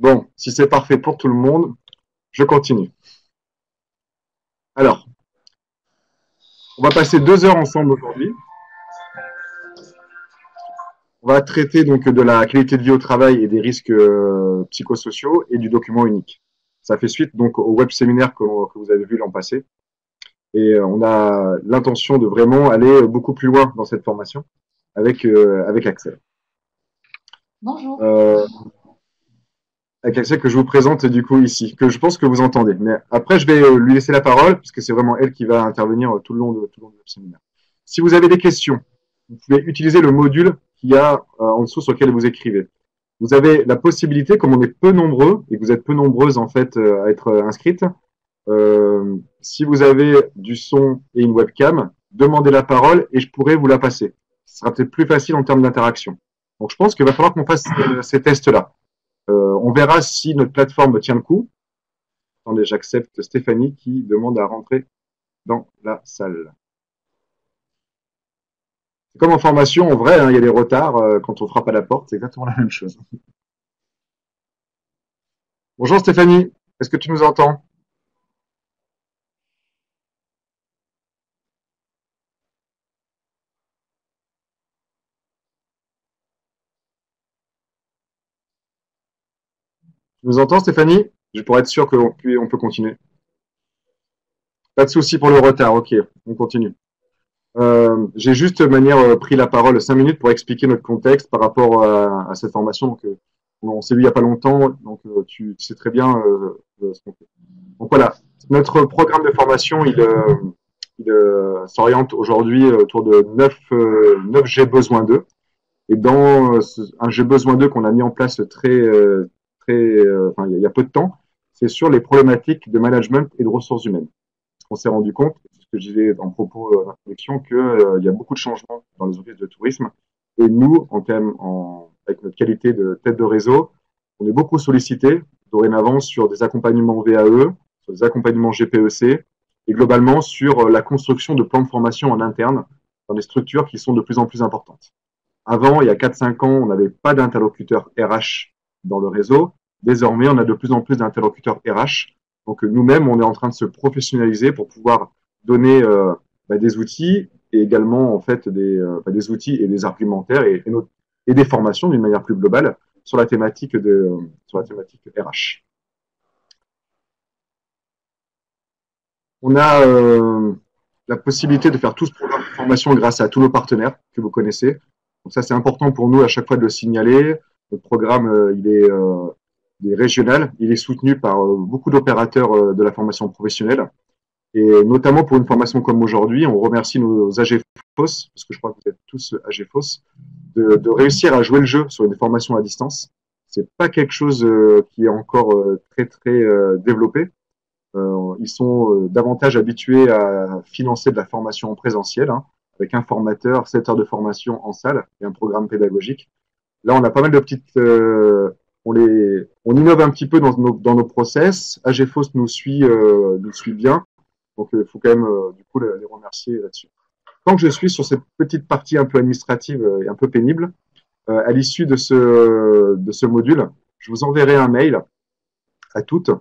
Bon, si c'est parfait pour tout le monde, je continue. Alors, on va passer 2 heures ensemble aujourd'hui. On va traiter donc de la qualité de vie au travail et des risques psychosociaux et du document unique. Ça fait suite donc au web séminaire que vous avez vu l'an passé. Et on a l'intention de vraiment aller beaucoup plus loin dans cette formation avec Axel. Bonjour. Avec Axel que je vous présente du coup ici, que je pense que vous entendez. Mais après, je vais lui laisser la parole puisque c'est vraiment elle qui va intervenir tout le long du web séminaire. Si vous avez des questions, vous pouvez utiliser le module qu'il y a en dessous sur lequel vous écrivez. Vous avez la possibilité, comme on est peu nombreux et que vous êtes peu nombreuses en fait à être inscrites, si vous avez du son et une webcam, demandez la parole et je pourrai vous la passer. Ce sera peut-être plus facile en termes d'interaction. Donc je pense qu'il va falloir qu'on fasse ces tests-là. On verra si notre plateforme tient le coup. Attendez, j'accepte Stéphanie qui demande à rentrer dans la salle. C'est comme en formation, en vrai, hein, il y a des retards quand on frappe à la porte, c'est exactement la même chose. Bonjour Stéphanie, est-ce que tu nous entends? Tu nous entends Stéphanie? Je pourrais être sûr qu'on peut continuer. Pas de souci pour le retard, ok, on continue. J'ai juste de manière pris la parole 5 minutes pour expliquer notre contexte par rapport à cette formation. Donc, on s'est vu il n'y a pas longtemps, donc tu sais très bien ce qu'on fait. Donc voilà, notre programme de formation, il s'oriente aujourd'hui autour de 9 J'ai besoin d'eux. Et dans un J'ai besoin d'eux qu'on a mis en place enfin, il y a peu de temps, c'est sur les problématiques de management et de ressources humaines. On s'est rendu compte, c'est ce que je disais en propos d'introduction, qu'il y a beaucoup de changements dans les offices de tourisme. Et nous, avec notre qualité de tête de réseau, on est beaucoup sollicité dorénavant sur des accompagnements VAE, sur des accompagnements GPEC, et globalement sur la construction de plans de formation en interne dans des structures qui sont de plus en plus importantes. Avant, il y a 4-5 ans, on n'avait pas d'interlocuteurs RH dans le réseau. Désormais, on a de plus en plus d'interlocuteurs RH. Donc nous-mêmes, on est en train de se professionnaliser pour pouvoir donner des outils et également en fait des outils et des argumentaires et des formations d'une manière plus globale sur la thématique RH. On a la possibilité de faire tout ce programme de formation grâce à tous nos partenaires que vous connaissez. Donc ça, c'est important pour nous à chaque fois de le signaler. Notre programme, il est régional. Il est soutenu par beaucoup d'opérateurs de la formation professionnelle. Et notamment pour une formation comme aujourd'hui, on remercie nos AGFOS, parce que je crois que vous êtes tous AGFOS, de réussir à jouer le jeu sur une formation à distance. C'est pas quelque chose qui est encore très développé. Ils sont davantage habitués à financer de la formation en présentiel, hein, avec un formateur, 7 heures de formation en salle et un programme pédagogique. Là, on a pas mal de petites. On innove un petit peu dans nos process. AGFOS nous suit bien. Donc, il faut quand même du coup les remercier là-dessus. Quand je suis sur cette petite partie un peu administrative et un peu pénible, à l'issue de ce module, je vous enverrai un mail à toutes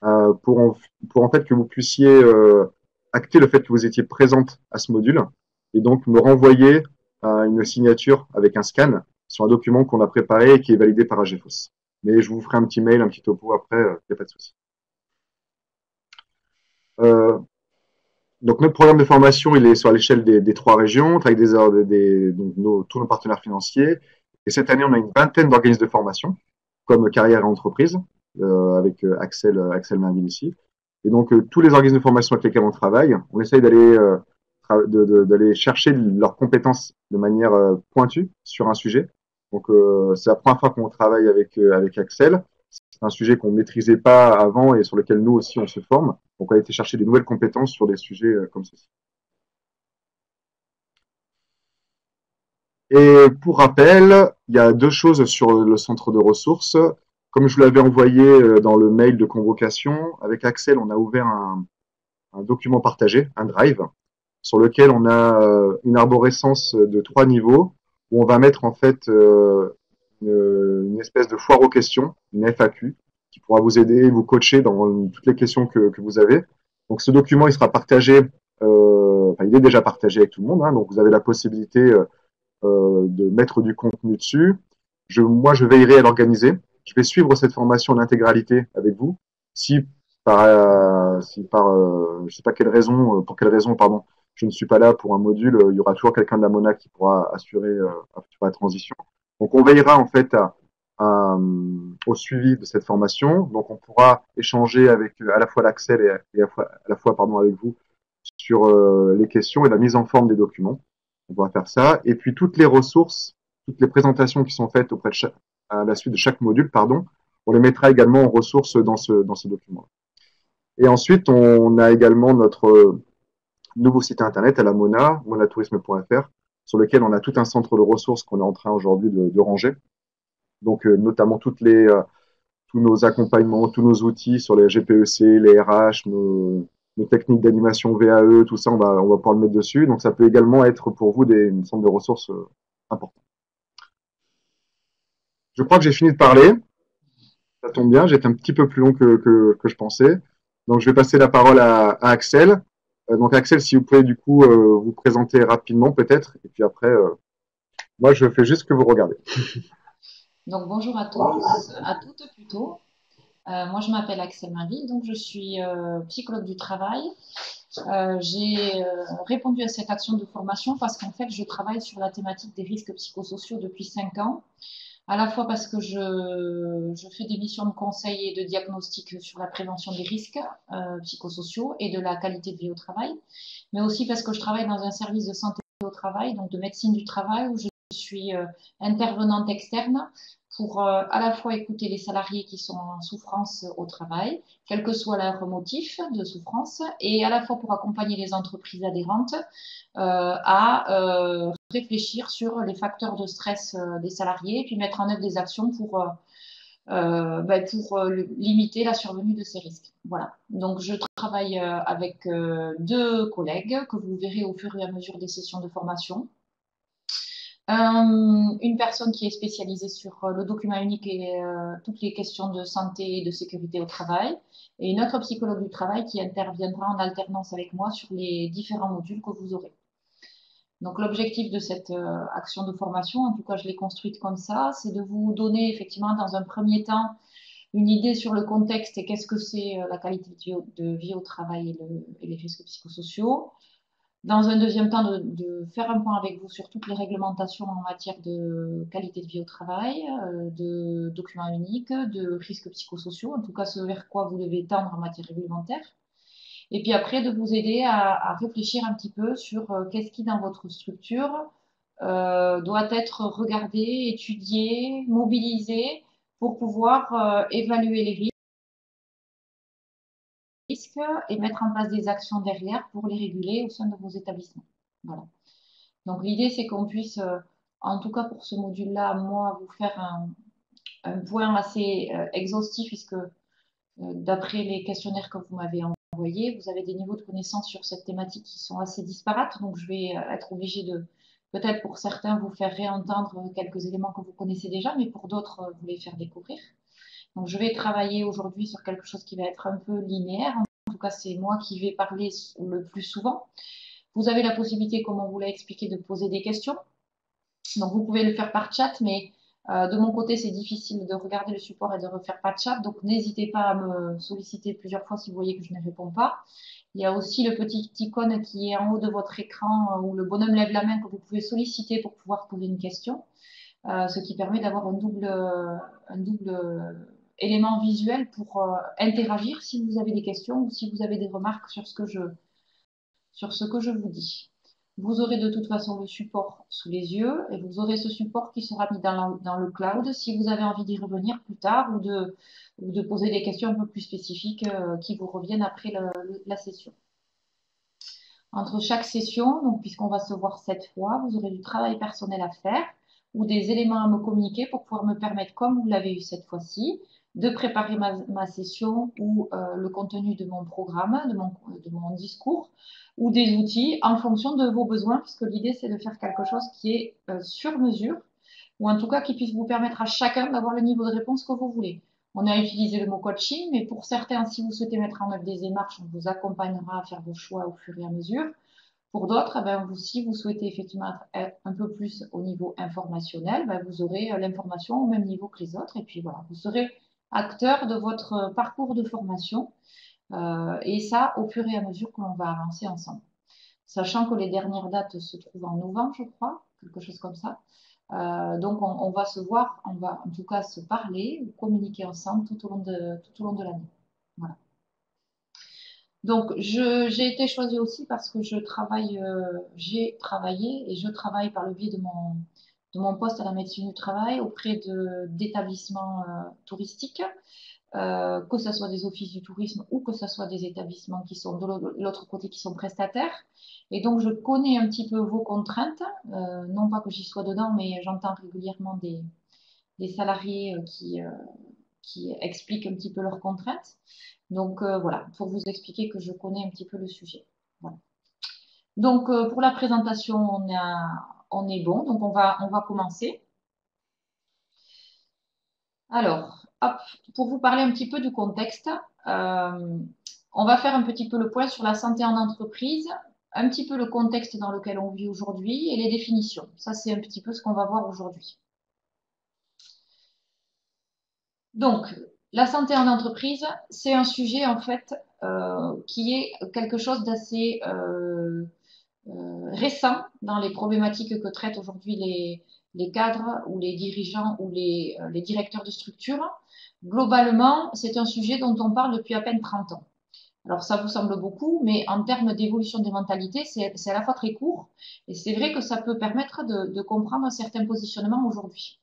pour en fait que vous puissiez acter le fait que vous étiez présente à ce module et donc me renvoyer une signature avec un scan sur un document qu'on a préparé et qui est validé par AGFOS. Mais je vous ferai un petit mail, un petit topo après, il n'y a pas de souci. Donc notre programme de formation, il est sur l'échelle des 3 régions, on travaille avec tous nos partenaires financiers. Et cette année, on a une vingtaine d'organismes de formation, comme Carrière et Entreprise, avec Axel Mainville ici. Et donc tous les organismes de formation avec lesquels on travaille, on essaye d'aller chercher leurs compétences de manière pointue sur un sujet. Donc c'est la première fois qu'on travaille avec Axel. C'est un sujet qu'on ne maîtrisait pas avant et sur lequel nous aussi on se forme. Donc on a été chercher des nouvelles compétences sur des sujets comme ceci. Et pour rappel, il y a 2 choses sur le centre de ressources. Comme je vous l'avais envoyé dans le mail de convocation, avec Axel, on a ouvert un document partagé, un drive, sur lequel on a une arborescence de 3 niveaux, où on va mettre en fait une espèce de foire aux questions, une FAQ, qui pourra vous aider, vous coacher dans toutes les questions que vous avez. Donc ce document, il sera partagé, enfin, il est déjà partagé avec tout le monde, hein, donc vous avez la possibilité de mettre du contenu dessus. Moi, je veillerai à l'organiser. Je vais suivre cette formation en intégralité avec vous. Si par je sais pas quelle raison, pour quelle raison, pardon, je ne suis pas là pour un module, il y aura toujours quelqu'un de la MONA qui pourra assurer la transition. Donc, on veillera en fait au suivi de cette formation. Donc, on pourra échanger avec à la fois l'Axel et à la fois pardon, avec vous sur les questions et la mise en forme des documents. On va faire ça. Et puis, toutes les ressources, toutes les présentations qui sont faites à la suite de chaque module, pardon, on les mettra également en ressources dans ce document. Et ensuite, on a également notre nouveau site internet à la MONA, monatourisme.fr, sur lequel on a tout un centre de ressources qu'on est en train aujourd'hui de ranger. Donc, notamment tous nos accompagnements, tous nos outils sur les GPEC, les RH, nos techniques d'animation VAE, tout ça, on va pouvoir le mettre dessus. Donc, ça peut également être pour vous une centre de ressources important. Je crois que j'ai fini de parler. Ça tombe bien, j'étais un petit peu plus long que je pensais. Donc, je vais passer la parole à Axel. Donc, Axel, si vous pouvez du coup vous présenter rapidement peut-être. Et puis après, moi, je fais juste que vous regardez. Donc, bonjour à tous, à toutes plutôt. Moi, je m'appelle Axel Mainville, donc je suis psychologue du travail. J'ai répondu à cette action de formation parce qu'en fait, je travaille sur la thématique des risques psychosociaux depuis 5 ans. À la fois parce que je fais des missions de conseil et de diagnostic sur la prévention des risques psychosociaux et de la qualité de vie au travail, mais aussi parce que je travaille dans un service de santé au travail, donc de médecine du travail, où je suis intervenante externe pour à la fois écouter les salariés qui sont en souffrance au travail, quel que soit leur motif de souffrance, et à la fois pour accompagner les entreprises adhérentes à réfléchir sur les facteurs de stress des salariés, et puis mettre en œuvre des actions pour limiter la survenue de ces risques. Voilà. Donc, je travaille avec 2 collègues que vous verrez au fur et à mesure des sessions de formation. Une personne qui est spécialisée sur le document unique et toutes les questions de santé et de sécurité au travail, et une autre psychologue du travail qui interviendra en alternance avec moi sur les différents modules que vous aurez. Donc l'objectif de cette action de formation, en tout cas je l'ai construite comme ça, c'est de vous donner effectivement dans un premier temps une idée sur le contexte et qu'est-ce que c'est la qualité de vie au travail et les risques psychosociaux. Dans un deuxième temps, de faire un point avec vous sur toutes les réglementations en matière de qualité de vie au travail, de documents uniques, de risques psychosociaux, en tout cas ce vers quoi vous devez tendre en matière réglementaire. Et puis après, de vous aider à réfléchir un petit peu sur qu'est-ce qui, dans votre structure, doit être regardé, étudié, mobilisé pour pouvoir évaluer les risques et mettre en place des actions derrière pour les réguler au sein de vos établissements. Voilà. Donc l'idée, c'est qu'on puisse, en tout cas pour ce module-là, moi, vous faire un point assez exhaustif, puisque d'après les questionnaires que vous m'avez envoyés, vous avez des niveaux de connaissances sur cette thématique qui sont assez disparates. Donc je vais être obligée de, peut-être pour certains, vous faire réentendre quelques éléments que vous connaissez déjà, mais pour d'autres, vous les faire découvrir. Donc je vais travailler aujourd'hui sur quelque chose qui va être un peu linéaire. En tout cas, c'est moi qui vais parler le plus souvent. Vous avez la possibilité, comme on vous l'a expliqué, de poser des questions. Donc, vous pouvez le faire par chat, mais de mon côté, c'est difficile de regarder le support et de refaire pas de chat. Donc, n'hésitez pas à me solliciter plusieurs fois si vous voyez que je ne réponds pas. Il y a aussi le petit icône qui est en haut de votre écran où le bonhomme lève la main que vous pouvez solliciter pour pouvoir poser une question, ce qui permet d'avoir un double élément visuel pour interagir si vous avez des questions ou si vous avez des remarques sur ce que je vous dis. Vous aurez de toute façon le support sous les yeux et vous aurez ce support qui sera mis dans le cloud si vous avez envie d'y revenir plus tard ou de poser des questions un peu plus spécifiques qui vous reviennent après la session. Entre chaque session, donc puisqu'on va se voir 7 fois, vous aurez du travail personnel à faire ou des éléments à me communiquer pour pouvoir me permettre, comme vous l'avez eu cette fois-ci, de préparer ma session ou le contenu de mon programme, de mon discours, ou des outils en fonction de vos besoins, puisque l'idée c'est de faire quelque chose qui est sur mesure, ou en tout cas qui puisse vous permettre à chacun d'avoir le niveau de réponse que vous voulez. On a utilisé le mot coaching, mais pour certains, si vous souhaitez mettre en œuvre des démarches, on vous accompagnera à faire vos choix au fur et à mesure. Pour d'autres, eh ben, si vous souhaitez effectivement être un peu plus au niveau informationnel, ben, vous aurez l'information au même niveau que les autres. Et puis voilà, vous serez acteur de votre parcours de formation. Et ça, au fur et à mesure que l'on va avancer ensemble. Sachant que les dernières dates se trouvent en novembre, je crois, quelque chose comme ça. Donc, on va se voir, on va en tout cas se parler, communiquer ensemble tout au long de l'année. Voilà. Donc, j'ai été choisie aussi parce que j'ai travaillé et je travaille par le biais de mon poste à la médecine du travail auprès d'établissements touristiques, que ce soit des offices du tourisme ou que ce soit des établissements qui sont de l'autre côté, qui sont prestataires. Et donc, je connais un petit peu vos contraintes, non pas que j'y sois dedans, mais j'entends régulièrement des salariés qui expliquent un petit peu leurs contraintes. Donc voilà, pour vous expliquer que je connais un petit peu le sujet. Voilà. Donc pour la présentation, on est bon, donc on va commencer. Alors, hop, pour vous parler un petit peu du contexte, on va faire un petit peu le point sur la santé en entreprise, un petit peu le contexte dans lequel on vit aujourd'hui et les définitions. Ça, c'est un petit peu ce qu'on va voir aujourd'hui. Donc, la santé en entreprise, c'est un sujet en fait qui est quelque chose d'assez récent dans les problématiques que traitent aujourd'hui les cadres ou les dirigeants ou les directeurs de structure. Globalement, c'est un sujet dont on parle depuis à peine 30 ans. Alors, ça vous semble beaucoup, mais en termes d'évolution des mentalités, c'est à la fois très court. Et c'est vrai que ça peut permettre de comprendre certains positionnements aujourd'hui.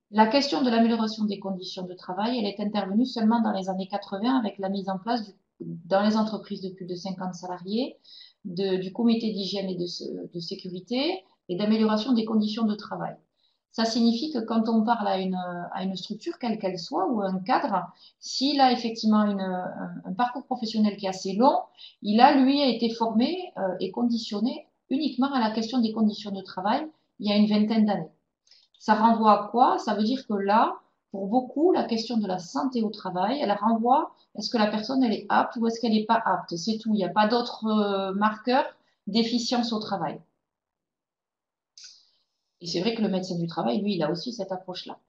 La question de l'amélioration des conditions de travail, elle est intervenue seulement dans les années 80 avec la mise en place dans les entreprises de plus de 50 salariés du comité d'hygiène et de sécurité et d'amélioration des conditions de travail. Ça signifie que quand on parle à une structure, quelle qu'elle soit, ou un cadre, s'il a effectivement un parcours professionnel qui est assez long, lui, a été formé et conditionné uniquement à la question des conditions de travail il y a une vingtaine d'années. Ça renvoie à quoi? Ça veut dire que là, pour beaucoup, la question de la santé au travail, elle renvoie, est-ce que la personne, elle est apte ou est-ce qu'elle n'est pas apte? C'est tout. Il n'y a pas d'autres marqueurs d'efficience au travail. Et c'est vrai que le médecin du travail, lui, il a aussi cette approche-là.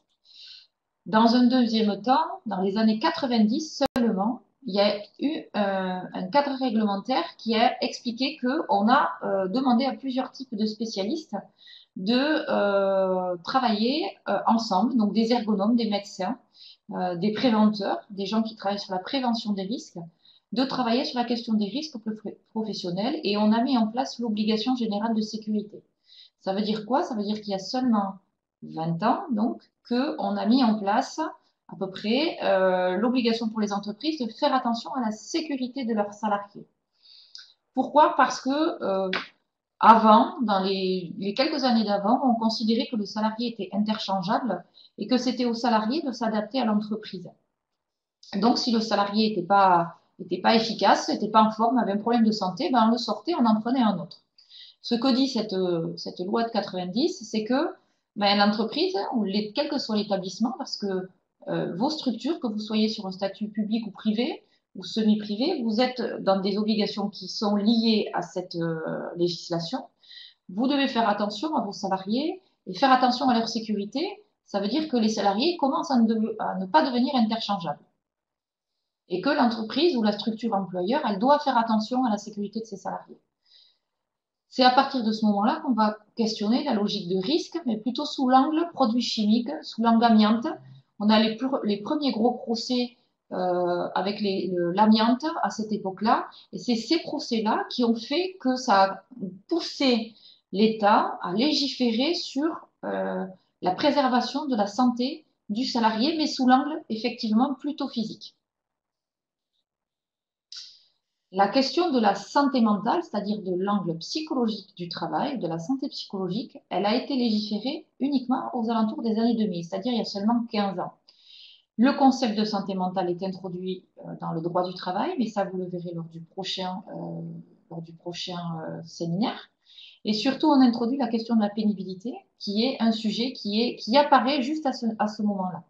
Dans un deuxième temps, dans les années 90 seulement, il y a eu un cadre réglementaire qui a expliqué qu'on a demandé à plusieurs types de spécialistes de travailler ensemble, donc des ergonomes, des médecins, des préventeurs, des gens qui travaillent sur la prévention des risques, de travailler sur la question des risques professionnels et on a mis en place l'obligation générale de sécurité. Ça veut dire quoi? Ça veut dire qu'il y a seulement 20 ans, donc, qu'on a mis en place à peu près l'obligation pour les entreprises de faire attention à la sécurité de leurs salariés. Pourquoi? Parce que avant, dans les quelques années d'avant, on considérait que le salarié était interchangeable et que c'était au salarié de s'adapter à l'entreprise. Donc, si le salarié n'était pas efficace, n'était pas en forme, avait un problème de santé, ben on le sortait, on en prenait un autre. Ce que dit cette loi de 90, c'est que ben, l'entreprise, ou quel que soit l'établissement, parce que vos structures, que vous soyez sur un statut public ou privé, ou semi-privé, vous êtes dans des obligations qui sont liées à cette législation. Vous devez faire attention à vos salariés et faire attention à leur sécurité. Ça veut dire que les salariés commencent à ne pas devenir interchangeables. Et que l'entreprise ou la structure employeur, elle doit faire attention à la sécurité de ses salariés. C'est à partir de ce moment-là qu'on va questionner la logique de risque, mais plutôt sous l'angle produits chimiques, sous l'angle amiante. On a les premiers gros procès avec l'amiante à cette époque-là, et c'est ces procès-là qui ont fait que ça a poussé l'État à légiférer sur la préservation de la santé du salarié, mais sous l'angle effectivement plutôt physique. La question de la santé mentale, c'est-à-dire de l'angle psychologique du travail, de la santé psychologique, elle a été légiférée uniquement aux alentours des années 2000, c'est-à-dire il y a seulement 15 ans. Le concept de santé mentale est introduit dans le droit du travail, mais ça vous le verrez lors du prochain séminaire. Et surtout, on introduit la question de la pénibilité, qui est un sujet qui apparaît juste à ce moment-là.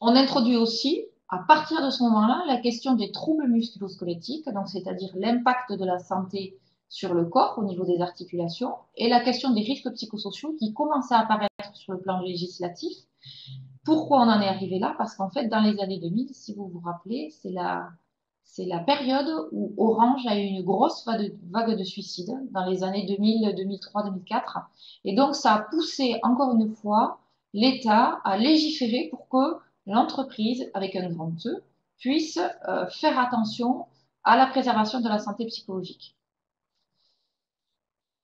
On introduit aussi, à partir de ce moment-là, la question des troubles musculo-squelettiques, donc c'est-à-dire l'impact de la santé sur le corps au niveau des articulations, et la question des risques psychosociaux qui commencent à apparaître sur le plan législatif. Pourquoi on en est arrivé là? Parce qu'en fait, dans les années 2000, si vous vous rappelez, c'est la période où Orange a eu une grosse vague de suicides dans les années 2000, 2003, 2004. Et donc, ça a poussé encore une fois l'État à légiférer pour que l'entreprise, avec un grand E, puisse faire attention à la préservation de la santé psychologique.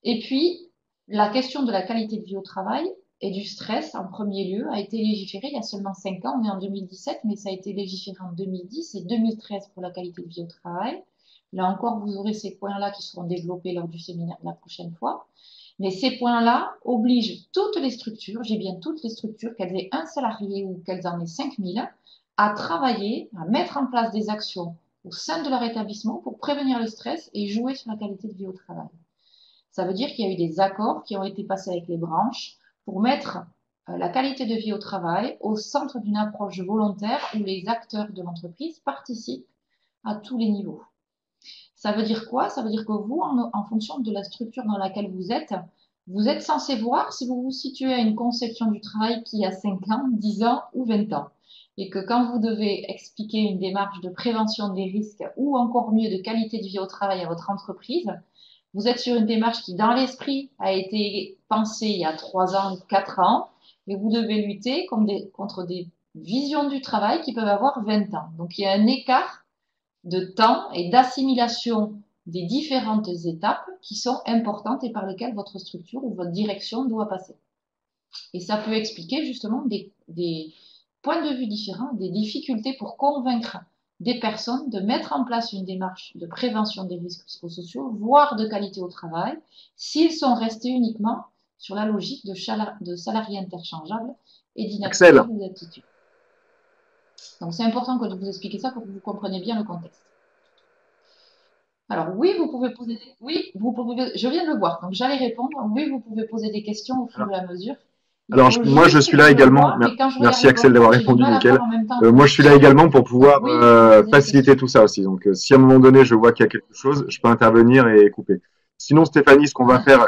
Et puis, la question de la qualité de vie au travail et du stress, en premier lieu, a été légiférée il y a seulement 5 ans. On est en 2017, mais ça a été légiféré en 2010 et 2013 pour la qualité de vie au travail. Là encore, vous aurez ces points-là qui seront développés lors du séminaire la prochaine fois. Mais ces points-là obligent toutes les structures, j'ai bien toutes les structures, qu'elles aient un salarié ou qu'elles en aient 5000, à travailler, à mettre en place des actions au sein de leur établissement pour prévenir le stress et jouer sur la qualité de vie au travail. Ça veut dire qu'il y a eu des accords qui ont été passés avec les branches pour mettre la qualité de vie au travail au centre d'une approche volontaire où les acteurs de l'entreprise participent à tous les niveaux. Ça veut dire quoi? Ça veut dire que vous, en fonction de la structure dans laquelle vous êtes censé voir si vous vous situez à une conception du travail qui a 5 ans, 10 ans ou 20 ans. Et que quand vous devez expliquer une démarche de prévention des risques ou encore mieux de qualité de vie au travail à votre entreprise, vous êtes sur une démarche qui, dans l'esprit, a été pensée il y a 3 ans ou 4 ans, et vous devez lutter contre des visions du travail qui peuvent avoir 20 ans. Donc, il y a un écart de temps et d'assimilation des différentes étapes qui sont importantes et par lesquelles votre structure ou votre direction doit passer. Et ça peut expliquer justement des points de vue différents, des difficultés pour convaincre des personnes de mettre en place une démarche de prévention des risques psychosociaux, voire de qualité au travail, s'ils sont restés uniquement sur la logique de salariés interchangeables et d'inaptitude ou d'aptitude. Donc c'est important que de vous expliquer ça pour que vous compreniez bien le contexte. Alors oui, vous pouvez poser des... Oui, vous pouvez... Je viens de le voir, donc j'allais répondre. Oui, vous pouvez poser des questions au fur et à mesure. Alors, moi, je suis là également. Merci Axel d'avoir répondu, nickel. Moi, je suis là également pour pouvoir faciliter tout ça aussi. Donc, si à un moment donné, je vois qu'il y a quelque chose, je peux intervenir et couper. Sinon, Stéphanie, ce qu'on va faire,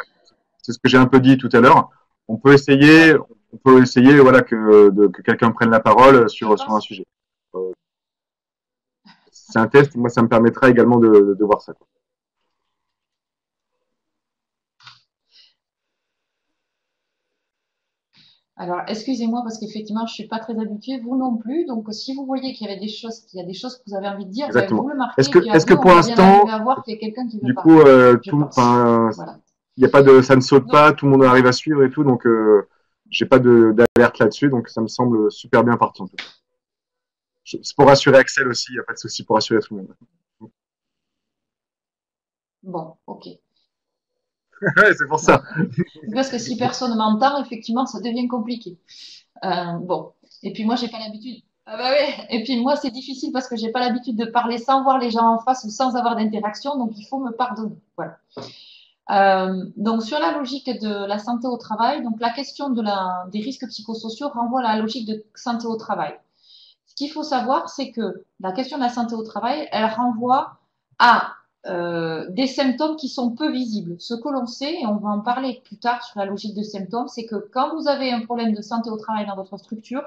c'est ce que j'ai un peu dit tout à l'heure. On peut essayer, voilà, que quelqu'un prenne la parole sur un sujet. C'est un test. Moi, ça me permettra également de voir ça, quoi. Alors, excusez-moi parce qu'effectivement, je suis pas très habituée, vous non plus. Donc, si vous voyez qu'il y avait des choses, qu'il y a des choses que vous avez envie de dire, ben, vous le marquez. Est-ce que pour l'instant, du coup, voilà. Il y a pas de, ça ne saute pas, tout le monde arrive à suivre et tout, donc j'ai pas d'alerte là-dessus, donc ça me semble super bien parti en tout cas. C'est pour rassurer Axel aussi, il n'y a pas de souci pour rassurer tout le monde. Bon, ok. C'est pour ça. Parce que si personne m'entend, effectivement, ça devient compliqué. Bon. Et puis moi, j'ai pas l'habitude. Ah bah ouais. Et puis moi, c'est difficile parce que j'ai pas l'habitude de parler sans voir les gens en face ou sans avoir d'interaction, donc il faut me pardonner. Voilà. Donc sur la logique de la santé au travail, donc la question des risques psychosociaux renvoie à la logique de santé au travail. Ce qu'il faut savoir, c'est que la question de la santé au travail, elle renvoie à des symptômes qui sont peu visibles. Ce que l'on sait, et on va en parler plus tard sur la logique de symptômes, c'est que quand vous avez un problème de santé au travail dans votre structure,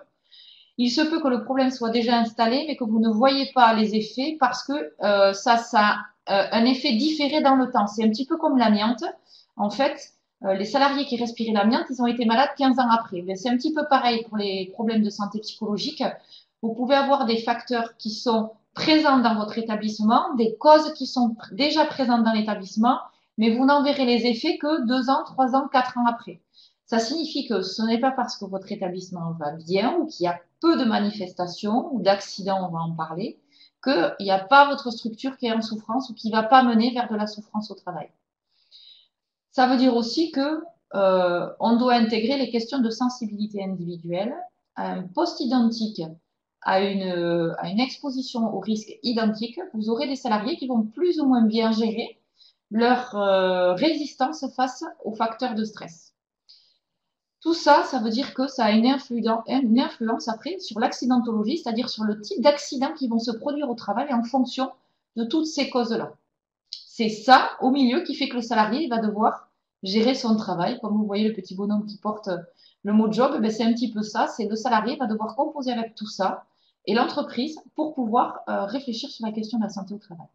il se peut que le problème soit déjà installé, mais que vous ne voyez pas les effets parce que ça a un effet différé dans le temps. C'est un petit peu comme l'amiante. En fait, les salariés qui respiraient l'amiante, ils ont été malades 15 ans après. C'est un petit peu pareil pour les problèmes de santé psychologique. Vous pouvez avoir des facteurs qui sont présents dans votre établissement, des causes qui sont déjà présentes dans l'établissement, mais vous n'en verrez les effets que 2 ans, 3 ans, 4 ans après. Ça signifie que ce n'est pas parce que votre établissement va bien ou qu'il y a peu de manifestations ou d'accidents, on va en parler, qu'il n'y a pas votre structure qui est en souffrance ou qui ne va pas mener vers de la souffrance au travail. Ça veut dire aussi que on doit intégrer les questions de sensibilité individuelle à un poste identique à une exposition au risque identique. Vous aurez des salariés qui vont plus ou moins bien gérer leur résistance face aux facteurs de stress. Tout ça, ça veut dire que ça a une influence après sur l'accidentologie, c'est-à-dire sur le type d'accidents qui vont se produire au travail en fonction de toutes ces causes-là. C'est ça, au milieu, qui fait que le salarié va devoir gérer son travail. Comme vous voyez le petit bonhomme qui porte le mot job, ben c'est un petit peu ça. C'est le salarié va devoir composer avec tout ça et l'entreprise pour pouvoir réfléchir sur la question de la santé au travail.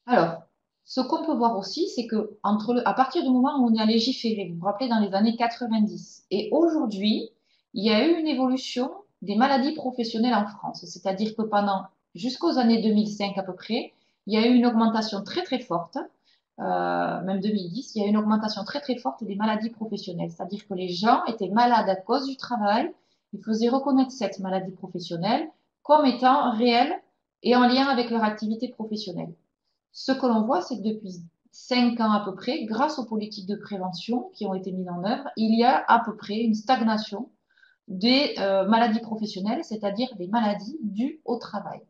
Alors, ce qu'on peut voir aussi, c'est que à partir du moment où on a légiféré, vous vous rappelez, dans les années 90, et aujourd'hui, il y a eu une évolution des maladies professionnelles en France. C'est-à-dire que jusqu'aux années 2005 à peu près, il y a eu une augmentation très très forte, même 2010, il y a eu une augmentation très très forte des maladies professionnelles. C'est-à-dire que les gens étaient malades à cause du travail, ils faisaient reconnaître cette maladie professionnelle comme étant réelle et en lien avec leur activité professionnelle. Ce que l'on voit, c'est que depuis 5 ans à peu près, grâce aux politiques de prévention qui ont été mises en œuvre, il y a à peu près une stagnation des maladies professionnelles, c'est-à-dire des maladies dues au travail.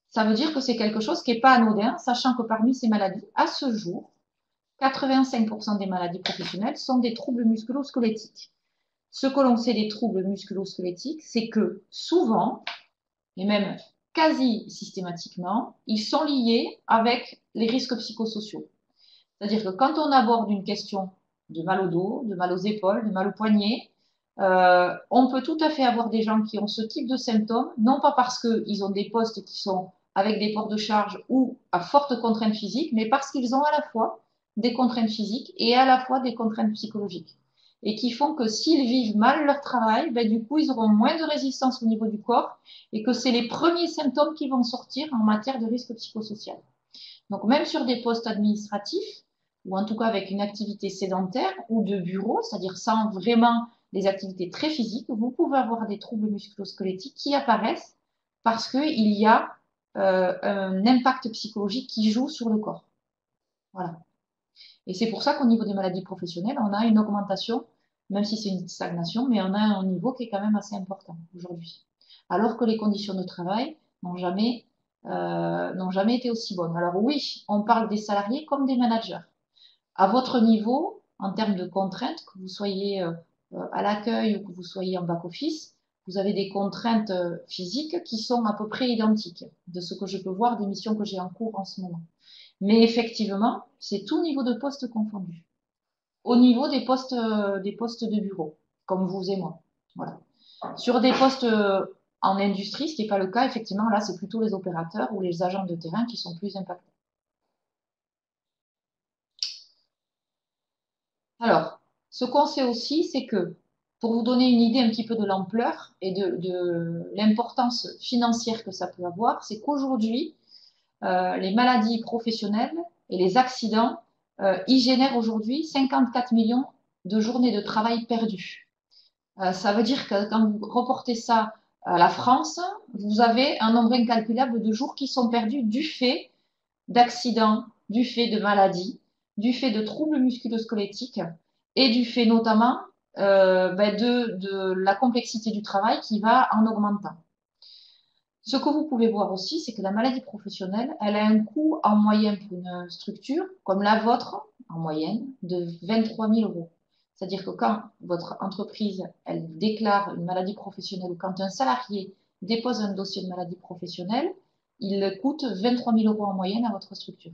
Ça veut dire que c'est quelque chose qui n'est pas anodin, sachant que parmi ces maladies, à ce jour, 85% des maladies professionnelles sont des troubles musculo-squelettiques. Ce que l'on sait des troubles musculo-squelettiques, c'est que souvent, et même quasi systématiquement, ils sont liés avec les risques psychosociaux. C'est-à-dire que quand on aborde une question de mal au dos, de mal aux épaules, de mal au poignet, on peut tout à fait avoir des gens qui ont ce type de symptômes, non pas parce qu'ils ont des postes qui sont avec des ports de charge ou à forte contrainte physique, mais parce qu'ils ont à la fois des contraintes physiques et à la fois des contraintes psychologiques. Et qui font que s'ils vivent mal leur travail, ben, du coup, ils auront moins de résistance au niveau du corps et que c'est les premiers symptômes qui vont sortir en matière de risque psychosocial. Donc, même sur des postes administratifs, ou en tout cas avec une activité sédentaire ou de bureau, c'est-à-dire sans vraiment des activités très physiques, vous pouvez avoir des troubles musculo-squelettiques qui apparaissent parce qu'il y a un impact psychologique qui joue sur le corps. Voilà. Et c'est pour ça qu'au niveau des maladies professionnelles, on a une augmentation, même si c'est une stagnation, mais on a un niveau qui est quand même assez important aujourd'hui. Alors que les conditions de travail n'ont jamais été aussi bonnes. Alors oui, on parle des salariés comme des managers. À votre niveau, en termes de contraintes, que vous soyez à l'accueil ou que vous soyez en back-office, vous avez des contraintes physiques qui sont à peu près identiques de ce que je peux voir des missions que j'ai en cours en ce moment. Mais effectivement, c'est tout niveau de poste confondu. Au niveau des postes de bureau, comme vous et moi. Voilà. Sur des postes en industrie, ce qui n'est pas le cas, effectivement, là, c'est plutôt les opérateurs ou les agents de terrain qui sont plus impactés. Alors, ce qu'on sait aussi, c'est que, pour vous donner une idée un petit peu de l'ampleur et de l'importance financière que ça peut avoir, c'est qu'aujourd'hui, les maladies professionnelles et les accidents, ils génèrent aujourd'hui 54 millions de journées de travail perdues. Ça veut dire que quand vous reportez ça à la France, vous avez un nombre incalculable de jours qui sont perdus du fait d'accidents, du fait de maladies, du fait de troubles musculo-squelettiques et du fait notamment de la complexité du travail qui va en augmentant. Ce que vous pouvez voir aussi, c'est que la maladie professionnelle, elle a un coût en moyenne pour une structure comme la vôtre, en moyenne, de 23 000 euros. C'est-à-dire que quand votre entreprise, elle déclare une maladie professionnelle ou quand un salarié dépose un dossier de maladie professionnelle, il coûte 23 000 euros en moyenne à votre structure,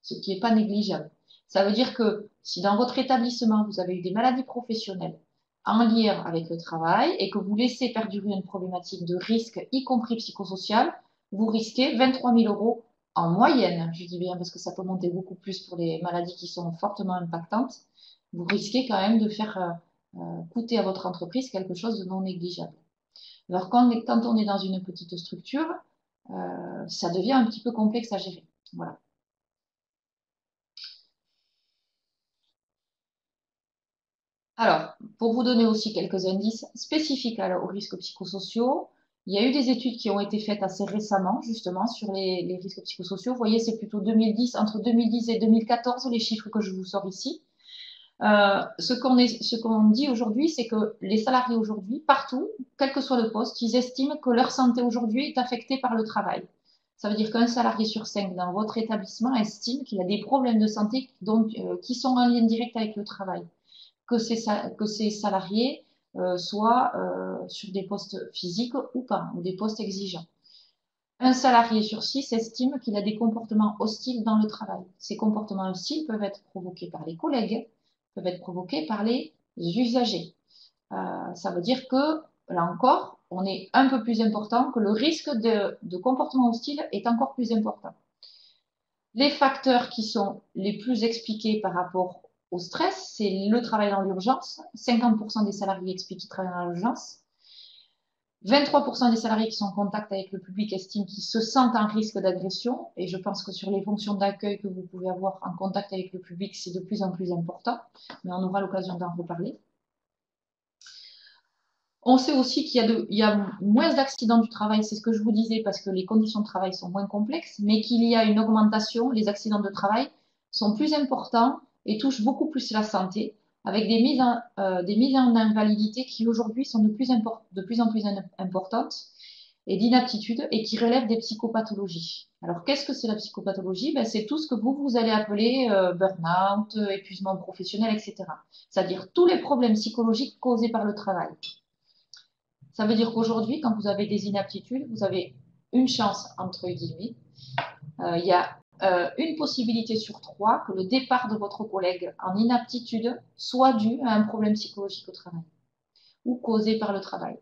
ce qui n'est pas négligeable. Ça veut dire que si dans votre établissement, vous avez eu des maladies professionnelles en lien avec le travail et que vous laissez perdurer une problématique de risque, y compris psychosocial, vous risquez 23 000 euros en moyenne. Je dis bien parce que ça peut monter beaucoup plus pour les maladies qui sont fortement impactantes. Vous risquez quand même de faire coûter à votre entreprise quelque chose de non négligeable. Alors quand on est dans une petite structure, ça devient un petit peu complexe à gérer. Voilà. Alors, pour vous donner aussi quelques indices spécifiques aux risques psychosociaux, il y a eu des études qui ont été faites assez récemment, justement, sur les risques psychosociaux. Vous voyez, c'est plutôt 2010, entre 2010 et 2014, les chiffres que je vous sors ici. Ce qu'on dit aujourd'hui, c'est que les salariés aujourd'hui, partout, quel que soit le poste, ils estiment que leur santé aujourd'hui est affectée par le travail. Ça veut dire qu'un salarié sur 5 dans votre établissement estime qu'il a des problèmes de santé qui sont en lien direct avec le travail. Que ces salariés soient sur des postes physiques ou pas, ou des postes exigeants. Un salarié sur 6 estime qu'il a des comportements hostiles dans le travail. Ces comportements hostiles peuvent être provoqués par les collègues, peuvent être provoqués par les usagers. Ça veut dire que, là encore, on est un peu plus important, que le risque de comportement hostile est encore plus important. Les facteurs qui sont les plus expliqués par rapport au stress, c'est le travail dans l'urgence. 50% des salariés expliquent qu'ils travaillent dans l'urgence. 23% des salariés qui sont en contact avec le public estiment qu'ils se sentent en risque d'agression. Et je pense que sur les fonctions d'accueil que vous pouvez avoir en contact avec le public, c'est de plus en plus important. Mais on aura l'occasion d'en reparler. On sait aussi qu'il y a moins d'accidents du travail, c'est ce que je vous disais, parce que les conditions de travail sont moins complexes, mais qu'il y a une augmentation, les accidents de travail sont plus importants et touchent beaucoup plus la santé, avec des mises en invalidité qui aujourd'hui sont de plus en plus importantes et d'inaptitude et qui relèvent des psychopathologies. Alors, qu'est-ce que c'est la psychopathologie? Ben, c'est tout ce que vous allez appeler burn-out, épuisement professionnel, etc. C'est-à-dire tous les problèmes psychologiques causés par le travail. Ça veut dire qu'aujourd'hui, quand vous avez des inaptitudes, vous avez une chance, entre guillemets. Il y a une possibilité sur 3 que le départ de votre collègue en inaptitude soit dû à un problème psychologique au travail ou causé par le travail.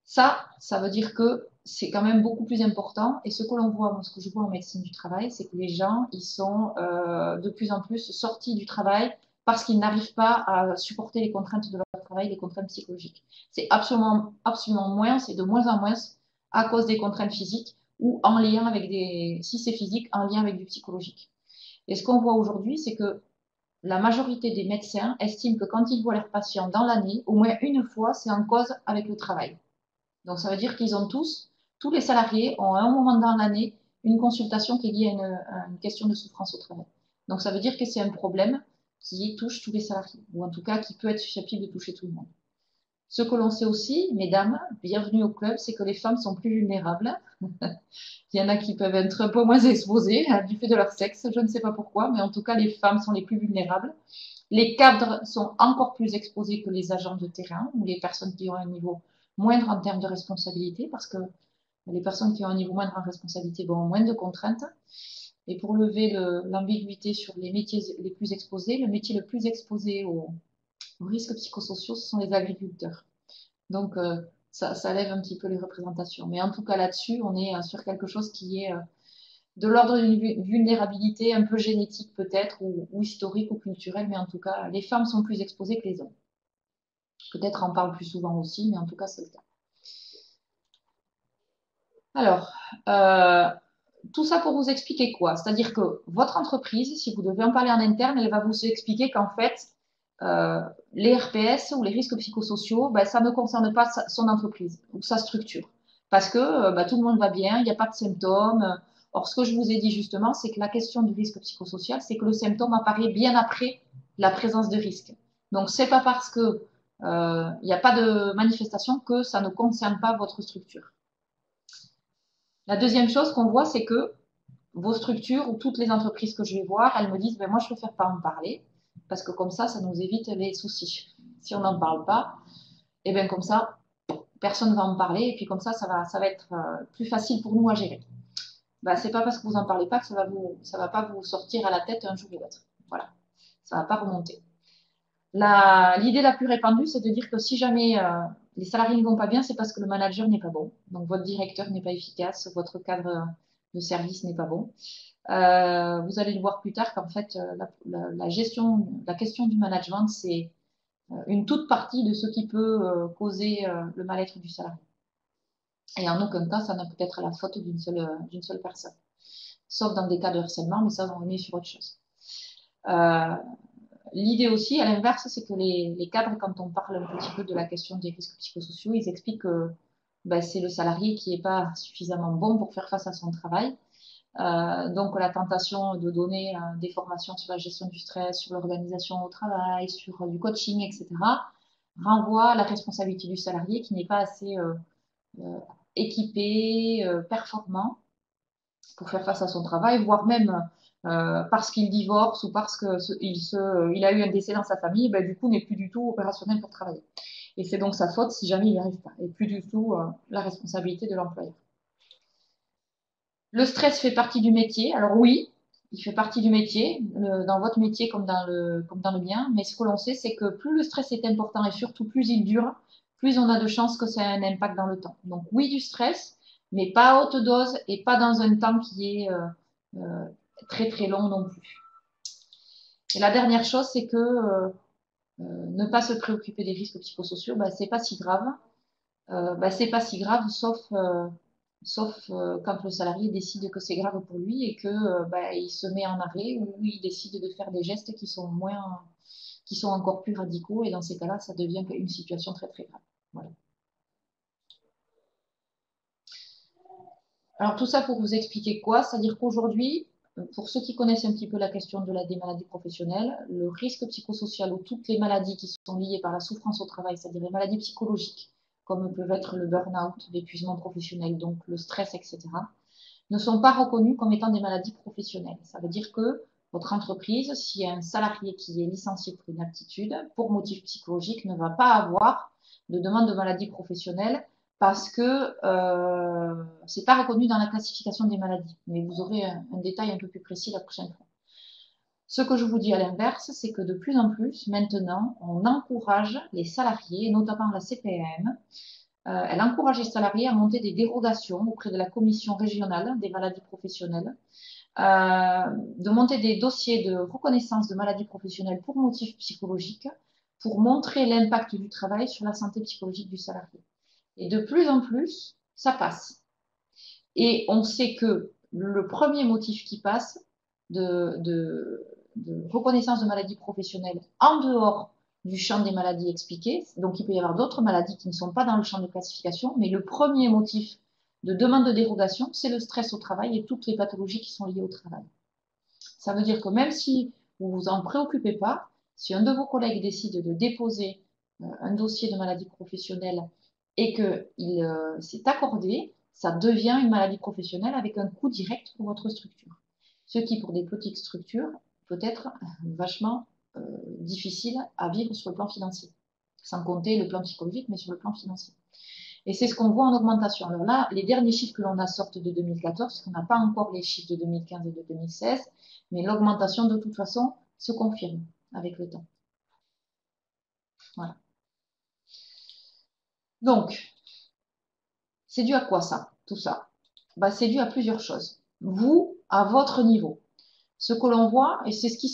Ça veut dire que c'est quand même beaucoup plus important. Et ce que l'on voit, ce que je vois en médecine du travail, c'est que les gens, ils sont de plus en plus sortis du travail parce qu'ils n'arrivent pas à supporter les contraintes de leur travail, les contraintes psychologiques. C'est absolument moins, c'est de moins en moins à cause des contraintes physiques ou en lien avec si c'est physique, en lien avec du psychologique. Et ce qu'on voit aujourd'hui, c'est que la majorité des médecins estiment que quand ils voient leurs patients dans l'année, au moins une fois, c'est en cause avec le travail. Donc, ça veut dire qu'ils ont tous les salariés ont à un moment dans l'année une consultation qui est liée à une question de souffrance au travail. Donc, ça veut dire que c'est un problème qui touche tous les salariés, ou en tout cas qui peut être susceptible de toucher tout le monde. Ce que l'on sait aussi, mesdames, bienvenue au club, c'est que les femmes sont plus vulnérables. Il y en a qui peuvent être un peu moins exposées du fait de leur sexe, je ne sais pas pourquoi, mais en tout cas, les femmes sont les plus vulnérables. Les cadres sont encore plus exposés que les agents de terrain ou les personnes qui ont un niveau moindre en termes de responsabilité, parce que les personnes qui ont un niveau moindre en responsabilité ont moins de contraintes. Et pour lever l'ambiguïté sur les métiers les plus exposés, le métier le plus exposé aux risques psychosociaux, ce sont les agriculteurs. Donc, ça lève un petit peu les représentations. Mais en tout cas, là-dessus, on est sur quelque chose qui est de l'ordre d'une vulnérabilité un peu génétique peut-être, ou historique ou culturelle, mais en tout cas, les femmes sont plus exposées que les hommes. Peut-être en parle plus souvent aussi, mais en tout cas, c'est le cas. Alors, tout ça pour vous expliquer quoi? C'est-à-dire que votre entreprise, si vous devez en parler en interne, elle va vous expliquer qu'en fait, les RPS ou les risques psychosociaux, ben, ça ne concerne pas son entreprise ou sa structure. Parce que ben, tout le monde va bien, il n'y a pas de symptômes. Or, ce que je vous ai dit justement, c'est que la question du risque psychosocial, c'est que le symptôme apparaît bien après la présence de risque. Donc, c'est pas parce que il n'y a pas de manifestation que ça ne concerne pas votre structure. La deuxième chose qu'on voit, c'est que vos structures ou toutes les entreprises que je vais voir, elles me disent, ben moi, je préfère pas en parler parce que comme ça nous évite les soucis. Si on n'en parle pas, et bien comme ça, personne ne va en parler et puis comme ça va être plus facile pour nous à gérer. Ben, c'est pas parce que vous en parlez pas que ça va pas vous sortir à la tête un jour ou l'autre. Voilà, ça va pas remonter. L'idée la plus répandue, c'est de dire que si jamais les salariés ne vont pas bien, c'est parce que le manager n'est pas bon. Donc votre directeur n'est pas efficace, votre cadre de service n'est pas bon. Vous allez le voir plus tard qu'en fait, la question du management, c'est une toute partie de ce qui peut causer le mal-être du salarié. Et en aucun cas, ça ne peut être la faute d'une seule personne. Sauf dans des cas de harcèlement, mais ça, on est sur autre chose. L'idée aussi, à l'inverse, c'est que les cadres, quand on parle un petit peu de la question des risques psychosociaux, ils expliquent que ben, c'est le salarié qui n'est pas suffisamment bon pour faire face à son travail. Donc la tentation de donner des formations sur la gestion du stress, sur l'organisation au travail, sur du coaching, etc., renvoie à la responsabilité du salarié qui n'est pas assez équipé, performant pour faire face à son travail, voire même parce qu'il divorce ou parce qu'il a eu un décès dans sa famille, ben, du coup n'est plus du tout opérationnel pour travailler. Et c'est donc sa faute si jamais il n'y arrive pas, et plus du tout la responsabilité de l'employeur. Le stress fait partie du métier. Alors oui, il fait partie du métier, dans votre métier comme dans le mien, mais ce que l'on sait, c'est que plus le stress est important et surtout plus il dure, plus on a de chances que ça ait un impact dans le temps. Donc oui, du stress, mais pas à haute dose et pas dans un temps qui est euh, très très long non plus. Et la dernière chose, c'est que ne pas se préoccuper des risques psychosociaux, bah, c'est pas si grave. C'est pas si grave, sauf quand le salarié décide que c'est grave pour lui et que il se met en arrêt ou il décide de faire des gestes qui sont encore plus radicaux. Et dans ces cas-là, ça devient une situation très très grave. Voilà. Alors tout ça pour vous expliquer quoi? C'est-à-dire qu'aujourd'hui, pour ceux qui connaissent un petit peu la question des maladies professionnelles, le risque psychosocial ou toutes les maladies qui sont liées par la souffrance au travail, c'est-à-dire les maladies psychologiques, comme peuvent être le burn-out, l'épuisement professionnel, donc le stress, etc., ne sont pas reconnues comme étant des maladies professionnelles. Ça veut dire que votre entreprise, s'il y a un salarié qui est licencié pour une aptitude, pour motif psychologique, ne va pas avoir de demande de maladie professionnelle parce que c'est pas reconnu dans la classification des maladies. Mais vous aurez un détail un peu plus précis la prochaine fois. Ce que je vous dis à l'inverse, c'est que de plus en plus, maintenant, on encourage les salariés, notamment la CPAM, elle encourage les salariés à monter des dérogations auprès de la commission régionale des maladies professionnelles, de monter des dossiers de reconnaissance de maladies professionnelles pour motifs psychologiques, pour montrer l'impact du travail sur la santé psychologique du salarié. Et de plus en plus, ça passe. Et on sait que le premier motif qui passe de reconnaissance de maladies professionnelles en dehors du champ des maladies expliquées, donc il peut y avoir d'autres maladies qui ne sont pas dans le champ de classification, mais le premier motif de demande de dérogation, c'est le stress au travail et toutes les pathologies qui sont liées au travail. Ça veut dire que même si vous vous en préoccupez pas, si un de vos collègues décide de déposer un dossier de maladie professionnelle et qu'il s'est accordé, ça devient une maladie professionnelle avec un coût direct pour votre structure. Ce qui, pour des petites structures, peut être vachement difficile à vivre sur le plan financier. Sans compter le plan psychologique, mais sur le plan financier. Et c'est ce qu'on voit en augmentation. Alors là, les derniers chiffres que l'on a sortent de 2014, parce qu'on n'a pas encore les chiffres de 2015 et de 2016, mais l'augmentation, de toute façon, se confirme avec le temps. Voilà. Donc, c'est dû à quoi ça, tout ça? C'est dû à plusieurs choses. Vous, à votre niveau, ce que l'on voit, et c'est ce qui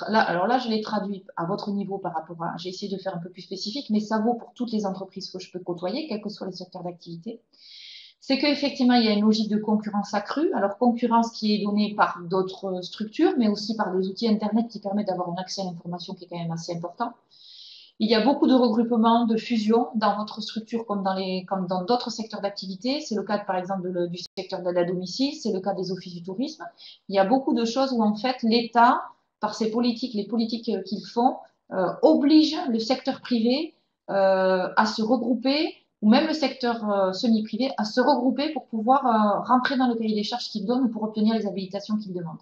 là, alors là, je l'ai traduit à votre niveau par rapport à, j'ai essayé de faire un peu plus spécifique, mais ça vaut pour toutes les entreprises que je peux côtoyer, quels que soient les secteurs d'activité. C'est qu'effectivement, il y a une logique de concurrence accrue. Alors, concurrence qui est donnée par d'autres structures, mais aussi par des outils Internet qui permettent d'avoir un accès à l'information qui est quand même assez important. Il y a beaucoup de regroupements, de fusions dans votre structure comme dans d'autres secteurs d'activité. C'est le cas, par exemple, du secteur d'aide à domicile, c'est le cas des offices du tourisme. Il y a beaucoup de choses où, en fait, l'État, par ses politiques, les politiques qu'ils font, oblige le secteur privé à se regrouper, ou même le secteur semi-privé, à se regrouper pour pouvoir rentrer dans le cahier des charges qu'ils donnent pour obtenir les habilitations qu'ils demandent.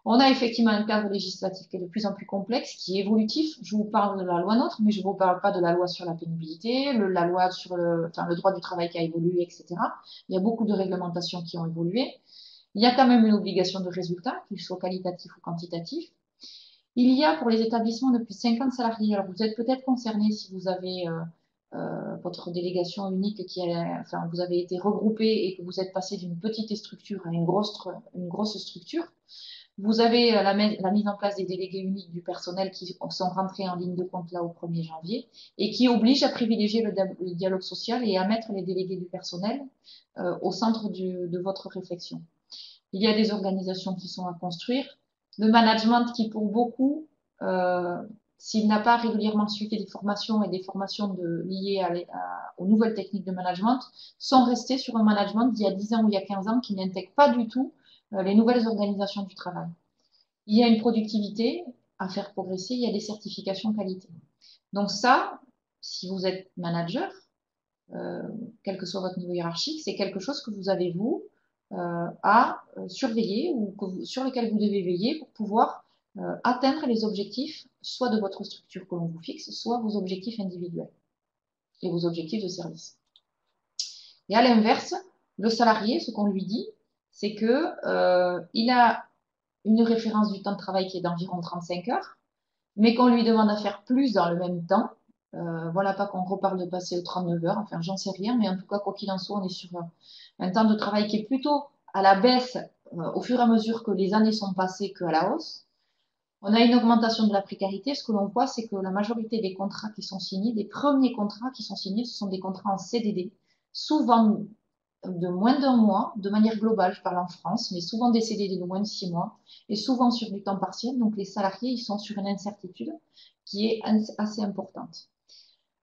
On a effectivement un cadre législatif qui est de plus en plus complexe, qui est évolutif. Je vous parle de la loi NOTRe, mais je ne vous parle pas de la loi sur la pénibilité, la loi sur le droit du travail qui a évolué, etc. Il y a beaucoup de réglementations qui ont évolué. Il y a quand même une obligation de résultat, qu'il soit qualitatif ou quantitatif. Il y a pour les établissements de plus de 50 salariés, alors vous êtes peut-être concerné si vous avez votre délégation unique vous avez été regroupé et que vous êtes passé d'une petite structure à une grosse structure. Vous avez la mise en place des délégués uniques du personnel qui sont rentrés en ligne de compte là au 1er janvier et qui obligent à privilégier le dialogue social et à mettre les délégués du personnel au centre de votre réflexion. Il y a des organisations qui sont à construire. Le management qui, pour beaucoup, s'il n'a pas régulièrement suivi des formations et des formations liées aux nouvelles techniques de management, sont restés sur un management d'il y a 10 ans ou il y a 15 ans qui n'intègre pas du tout les nouvelles organisations du travail. Il y a une productivité à faire progresser, il y a des certifications qualité. Donc ça, si vous êtes manager, quel que soit votre niveau hiérarchique, c'est quelque chose que vous avez, vous, à surveiller ou sur lequel vous devez veiller pour pouvoir atteindre les objectifs, soit de votre structure que l'on vous fixe, soit vos objectifs individuels et vos objectifs de service. Et à l'inverse, le salarié, ce qu'on lui dit, c'est que il a une référence du temps de travail qui est d'environ 35 heures, mais qu'on lui demande à faire plus dans le même temps. Voilà, pas qu'on reparle de passer aux 39 heures, enfin j'en sais rien, mais en tout cas, quoi qu'il en soit, on est sur un temps de travail qui est plutôt à la baisse au fur et à mesure que les années sont passées qu'à la hausse. On a une augmentation de la précarité. Ce que l'on voit, c'est que la majorité des contrats qui sont signés, des premiers contrats qui sont signés, ce sont des contrats en CDD, souvent de moins d'un mois, de manière globale, je parle en France, mais souvent des CDD de moins de 6 mois, et souvent sur du temps partiel. Donc les salariés, ils sont sur une incertitude qui est assez importante.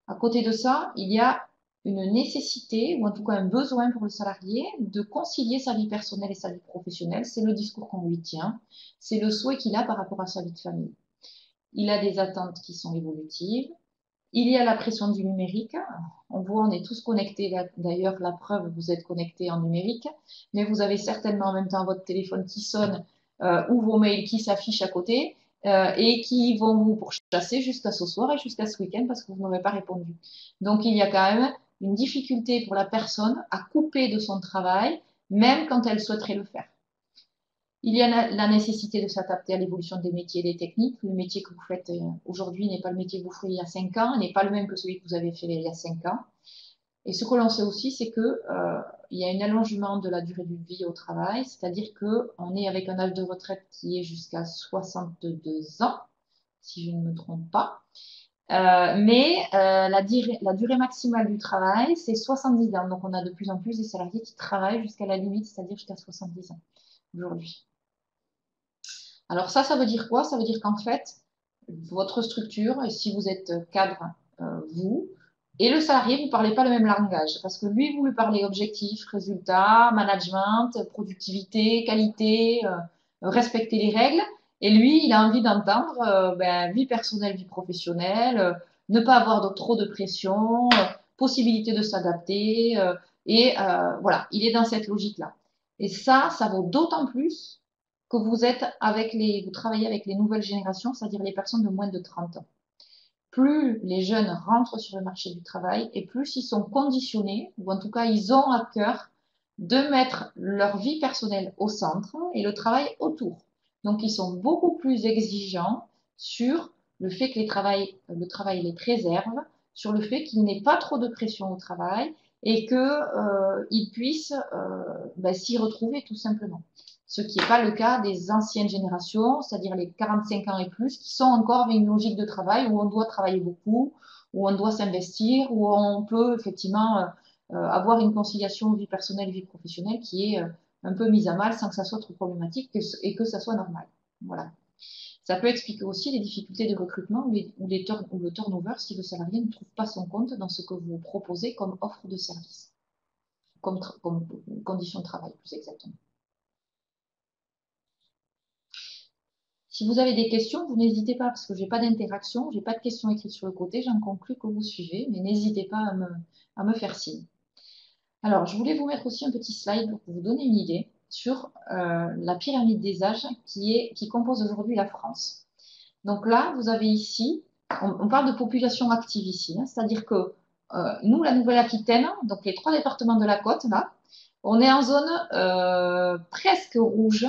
À côté de ça, il y a une nécessité, ou en tout cas un besoin pour le salarié, de concilier sa vie personnelle et sa vie professionnelle. C'est le discours qu'on lui tient, c'est le souhait qu'il a par rapport à sa vie de famille. Il a des attentes qui sont évolutives. Il y a la pression du numérique. On voit, on est tous connectés. D'ailleurs, la preuve, vous êtes connectés en numérique, mais vous avez certainement en même temps votre téléphone qui sonne ou vos mails qui s'affichent à côté et qui vont vous pourchasser jusqu'à ce soir et jusqu'à ce week-end parce que vous n'aurez pas répondu. Donc, il y a quand même une difficulté pour la personne à couper de son travail, même quand elle souhaiterait le faire. Il y a la nécessité de s'adapter à l'évolution des métiers et des techniques. Le métier que vous faites aujourd'hui n'est pas le métier que vous feriez il y a 5 ans, n'est pas le même que celui que vous avez fait il y a 5 ans. Et ce que l'on sait aussi, c'est que il y a un allongement de la durée de vie au travail, c'est-à-dire qu'on est avec un âge de retraite qui est jusqu'à 62 ans, si je ne me trompe pas. Mais la durée maximale du travail, c'est 70 ans. Donc on a de plus en plus des salariés qui travaillent jusqu'à la limite, c'est-à-dire jusqu'à 70 ans aujourd'hui. Alors ça veut dire quoi? Ça veut dire qu'en fait, votre structure, et si vous êtes cadre, vous, et le salarié, vous ne parlez pas le même langage. Parce que lui, vous lui parlez objectif, résultat, management, productivité, qualité, respecter les règles. Et lui, il a envie d'entendre vie personnelle, vie professionnelle, ne pas avoir trop de pression, possibilité de s'adapter. Voilà, il est dans cette logique-là. Et ça vaut d'autant plus que vous travaillez avec les nouvelles générations, c'est-à-dire les personnes de moins de 30 ans. Plus les jeunes rentrent sur le marché du travail et plus ils sont conditionnés, ou en tout cas ils ont à cœur de mettre leur vie personnelle au centre et le travail autour. Donc ils sont beaucoup plus exigeants sur le fait que le travail les préserve, sur le fait qu'il n'y ait pas trop de pression au travail et qu'ils puissent s'y retrouver tout simplement. Ce qui n'est pas le cas des anciennes générations, c'est-à-dire les 45 ans et plus, qui sont encore avec une logique de travail où on doit travailler beaucoup, où on doit s'investir, où on peut effectivement avoir une conciliation vie personnelle vie professionnelle qui est un peu mise à mal sans que ça soit trop problématique et que ça soit normal. Voilà. Ça peut expliquer aussi les difficultés de recrutement ou le turnover si le salarié ne trouve pas son compte dans ce que vous proposez comme offre de service, comme condition de travail plus exactement. Si vous avez des questions, vous n'hésitez pas, parce que je n'ai pas d'interaction, je n'ai pas de questions écrites sur le côté, j'en conclus que vous suivez, mais n'hésitez pas à me faire signe. Alors, je voulais vous mettre aussi un petit slide pour vous donner une idée sur la pyramide des âges qui compose aujourd'hui la France. Donc là, vous avez ici, on parle de population active ici, hein, c'est-à-dire que nous, la Nouvelle-Aquitaine, donc les 3 départements de la côte, là, on est en zone presque rouge,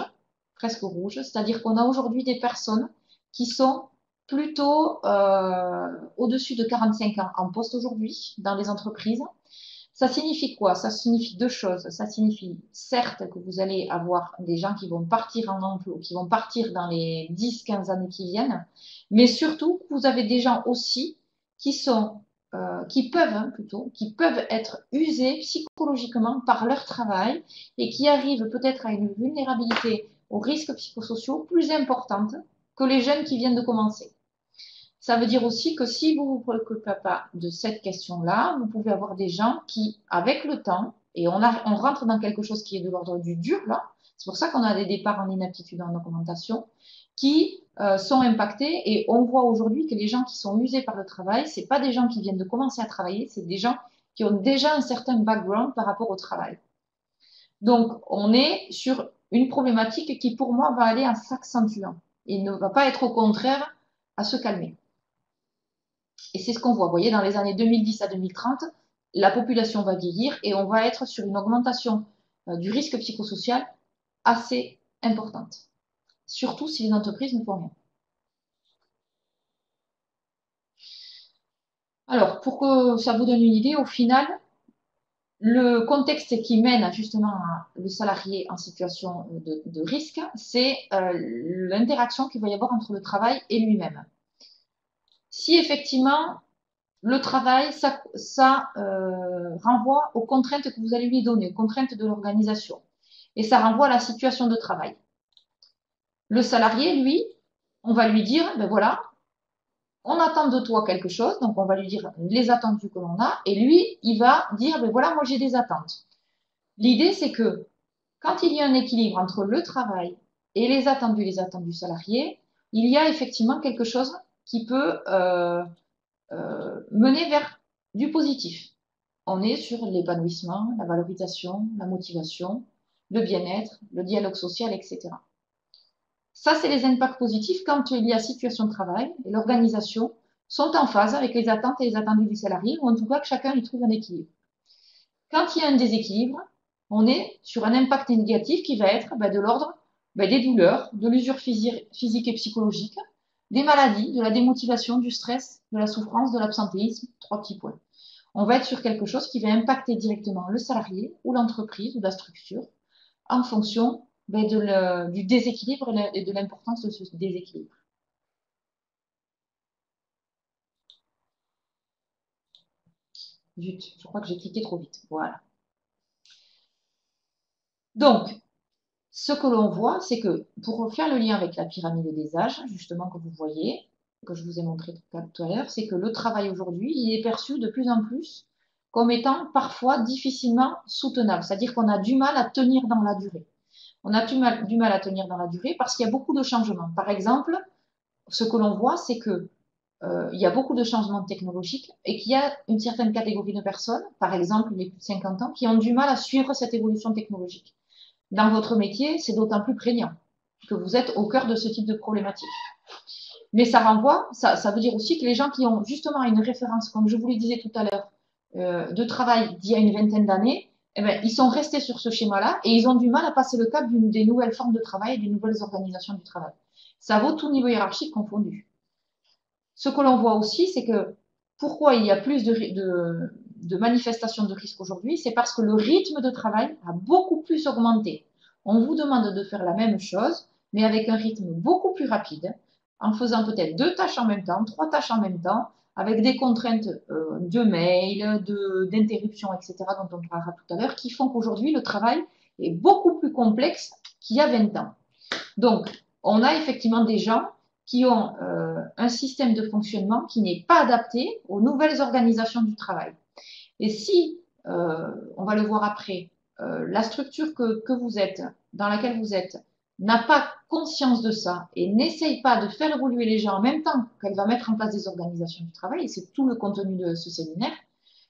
c'est-à-dire qu'on a aujourd'hui des personnes qui sont plutôt au-dessus de 45 ans en poste aujourd'hui dans les entreprises. Ça signifie quoi? Ça signifie 2 choses. Ça signifie certes que vous allez avoir des gens qui vont partir en emploi, qui vont partir dans les 10-15 années qui viennent, mais surtout que vous avez des gens aussi qui peuvent être usés psychologiquement par leur travail et qui arrivent peut-être à une vulnérabilité aux risques psychosociaux plus importantes que les jeunes qui viennent de commencer. Ça veut dire aussi que si vous ne vous préoccupez pas de cette question-là, vous pouvez avoir des gens qui, avec le temps, et on rentre dans quelque chose qui est de l'ordre du dur, là, c'est pour ça qu'on a des départs en inaptitude en augmentation, qui sont impactés, et on voit aujourd'hui que les gens qui sont usés par le travail, c'est pas des gens qui viennent de commencer à travailler, c'est des gens qui ont déjà un certain background par rapport au travail. Donc, on est sur une problématique qui, pour moi, va aller en s'accentuant et ne va pas être au contraire à se calmer. Et c'est ce qu'on voit. Vous voyez, dans les années 2010 à 2030, la population va vieillir et on va être sur une augmentation du risque psychosocial assez importante. Surtout si les entreprises ne font rien. Alors, pour que ça vous donne une idée, au final, le contexte qui mène justement le salarié en situation de risque, c'est l'interaction qu'il va y avoir entre le travail et lui-même. Si effectivement le travail, ça renvoie aux contraintes que vous allez lui donner, aux contraintes de l'organisation, et ça renvoie à la situation de travail. Le salarié, lui, on va lui dire, ben voilà, on attend de toi quelque chose, donc on va lui dire les attentes que l'on a, et lui, il va dire, ben voilà, moi j'ai des attentes. L'idée, c'est que quand il y a un équilibre entre le travail et les attentes du salarié, il y a effectivement quelque chose qui peut mener vers du positif. On est sur l'épanouissement, la valorisation, la motivation, le bien-être, le dialogue social, etc. Ça, c'est les impacts positifs quand il y a situation de travail et l'organisation sont en phase avec les attentes et les attendus du salarié, ou en tout cas que chacun y trouve un équilibre. Quand il y a un déséquilibre, on est sur un impact négatif qui va être de l'ordre des douleurs, de l'usure physique et psychologique, des maladies, de la démotivation, du stress, de la souffrance, de l'absentéisme, 3 petits points. On va être sur quelque chose qui va impacter directement le salarié ou l'entreprise ou la structure en fonction du déséquilibre et de l'importance de ce déséquilibre. Zut, je crois que j'ai cliqué trop vite. Voilà. Donc, ce que l'on voit, c'est que pour faire le lien avec la pyramide des âges, justement, que vous voyez, que je vous ai montré tout à l'heure, c'est que le travail aujourd'hui, il est perçu de plus en plus comme étant parfois difficilement soutenable. C'est-à-dire qu'on a du mal à tenir dans la durée. On a du mal à tenir dans la durée parce qu'il y a beaucoup de changements. Par exemple, ce que l'on voit, c'est que il y a beaucoup de changements technologiques et qu'il y a une certaine catégorie de personnes, par exemple les plus de 50 ans, qui ont du mal à suivre cette évolution technologique. Dans votre métier, c'est d'autant plus prégnant que vous êtes au cœur de ce type de problématique. Mais ça renvoie, ça veut dire aussi que les gens qui ont justement une référence, comme je vous le disais tout à l'heure, de travail d'il y a une vingtaine d'années, eh ben, ils sont restés sur ce schéma-là et ils ont du mal à passer le cap des nouvelles formes de travail et des nouvelles organisations du travail. Ça vaut tout niveau hiérarchique confondu. Ce que l'on voit aussi, c'est que pourquoi il y a plus de manifestations de risque aujourd'hui, c'est parce que le rythme de travail a beaucoup plus augmenté. On vous demande de faire la même chose, mais avec un rythme beaucoup plus rapide, en faisant peut-être 2 tâches en même temps, 3 tâches en même temps, avec des contraintes de mail, d'interruption, etc., dont on parlera tout à l'heure, qui font qu'aujourd'hui, le travail est beaucoup plus complexe qu'il y a 20 ans. Donc, on a effectivement des gens qui ont un système de fonctionnement qui n'est pas adapté aux nouvelles organisations du travail. Et si, on va le voir après, la structure que vous êtes, dans laquelle vous êtes, n'a pas conscience de ça et n'essaye pas de faire évoluer les gens en même temps qu'elle va mettre en place des organisations du travail, et c'est tout le contenu de ce séminaire,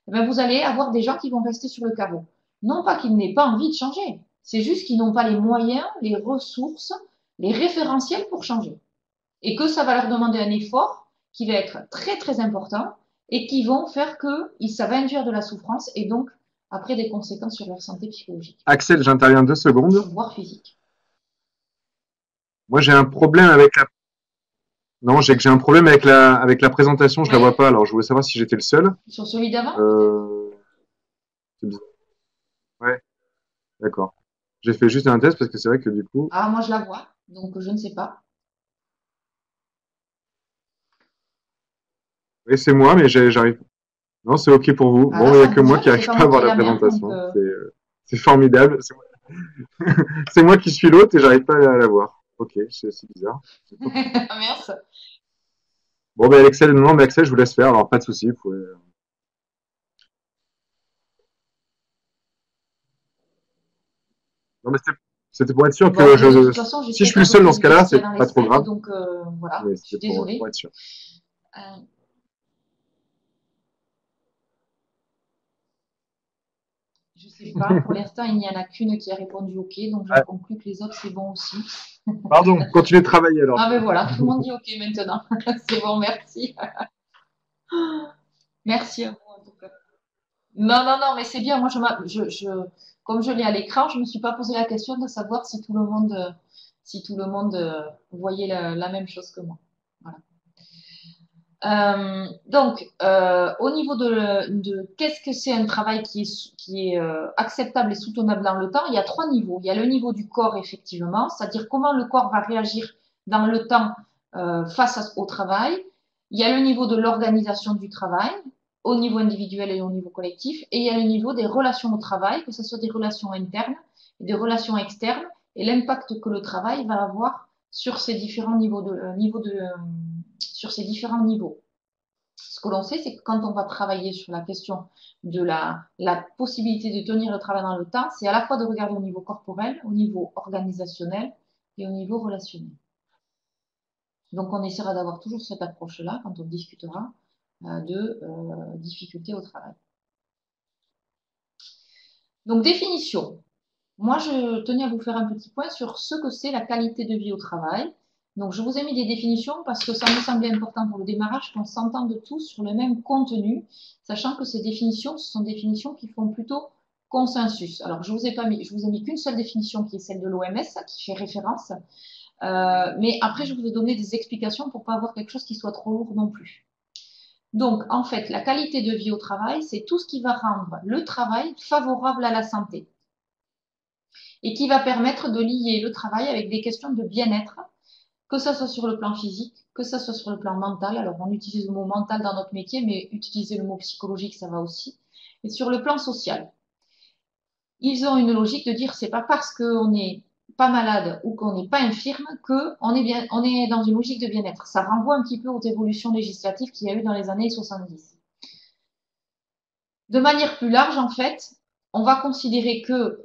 eh bien vous allez avoir des gens qui vont rester sur le carreau. Non pas qu'ils n'aient pas envie de changer, c'est juste qu'ils n'ont pas les moyens, les ressources, les référentiels pour changer. Et que ça va leur demander un effort qui va être très très important et qui vont faire que ça va induire de la souffrance et donc après des conséquences sur leur santé psychologique. Axel, j'interviens 2 secondes. Voire physique. Moi, j'ai un problème avec la. Non, j'ai un problème avec la présentation, je la vois pas. Alors, je voulais savoir si j'étais le seul. Sur celui d'avant C'est bizarre. Ouais, d'accord. J'ai fait juste un test parce que c'est vrai que du coup. Ah, moi je la vois, donc je ne sais pas. Oui, c'est moi, mais j'arrive. Non, c'est OK pour vous. Ah, bon, là, il n'y a ça que moi fonctionne, qui n'arrive c'est pas pas à moi voir qui la la mienne, présentation. donc, C'est formidable. C'est moi qui suis l'autre et j'arrive pas à la voir. OK, c'est bizarre. Merci. Bon, ben, Axel, non, mais Axel, je vous laisse faire. Alors, pas de souci. Vous pouvez. Non, mais c'était pour être sûr Bon, que de toute façon, si je j'essaie suis le seul dans ce d'adopter cas-là, ce qu'il y c'est a dans les pas trop slides, grave. donc voilà, Mais je suis c'était désolée. pour être sûr. Euh, Je sais pas. Pour l'instant, il n'y en a qu'une qui a répondu OK, donc j'en Ah, conclus que les autres, c'est bon aussi. pardon, continuez de travailler alors. Ah ben voilà, tout le monde dit OK maintenant. C'est bon, merci. Merci à vous en tout cas. Non, non, non, mais c'est bien. Moi, comme je l'ai à l'écran, je me suis pas posé la question de savoir si tout le monde voyait la même chose que moi. Voilà. Au niveau de qu'est-ce que c'est un travail qui est acceptable et soutenable dans le temps, il y a trois niveaux. Il y a le niveau du corps, effectivement, c'est-à-dire comment le corps va réagir dans le temps au travail. Il y a le niveau de l'organisation du travail, au niveau individuel et au niveau collectif. Et il y a le niveau des relations au travail, que ce soit des relations internes et des relations externes, et l'impact que le travail va avoir sur ces différents sur ces différents niveaux. Ce que l'on sait, c'est que quand on va travailler sur la question de la possibilité de tenir le travail dans le temps, c'est à la fois de regarder au niveau corporel, au niveau organisationnel et au niveau relationnel. Donc, on essaiera d'avoir toujours cette approche-là quand on discutera de difficultés au travail. Donc, définition. Moi, je tenais à vous faire un petit point sur ce que c'est la qualité de vie au travail. Donc, je vous ai mis des définitions parce que ça me semblait important pour le démarrage qu'on s'entende tous sur le même contenu, sachant que ces définitions, ce sont des définitions qui font plutôt consensus. Alors, je vous ai mis qu'une seule définition qui est celle de l'OMS, qui fait référence. Mais après, je vous ai donné des explications pour pas avoir quelque chose qui soit trop lourd non plus. Donc, en fait, la qualité de vie au travail, c'est tout ce qui va rendre le travail favorable à la santé et qui va permettre de lier le travail avec des questions de bien-être, que ce soit sur le plan physique, que ce soit sur le plan mental. Alors, on utilise le mot mental dans notre métier, mais utiliser le mot psychologique, ça va aussi. Et sur le plan social. Ils ont une logique de dire c'est pas parce qu'on n'est pas malade ou qu'on n'est pas infirme qu'on est bien, on est dans une logique de bien-être. Ça renvoie un petit peu aux évolutions législatives qu'il y a eu dans les années 70. De manière plus large, en fait, on va considérer que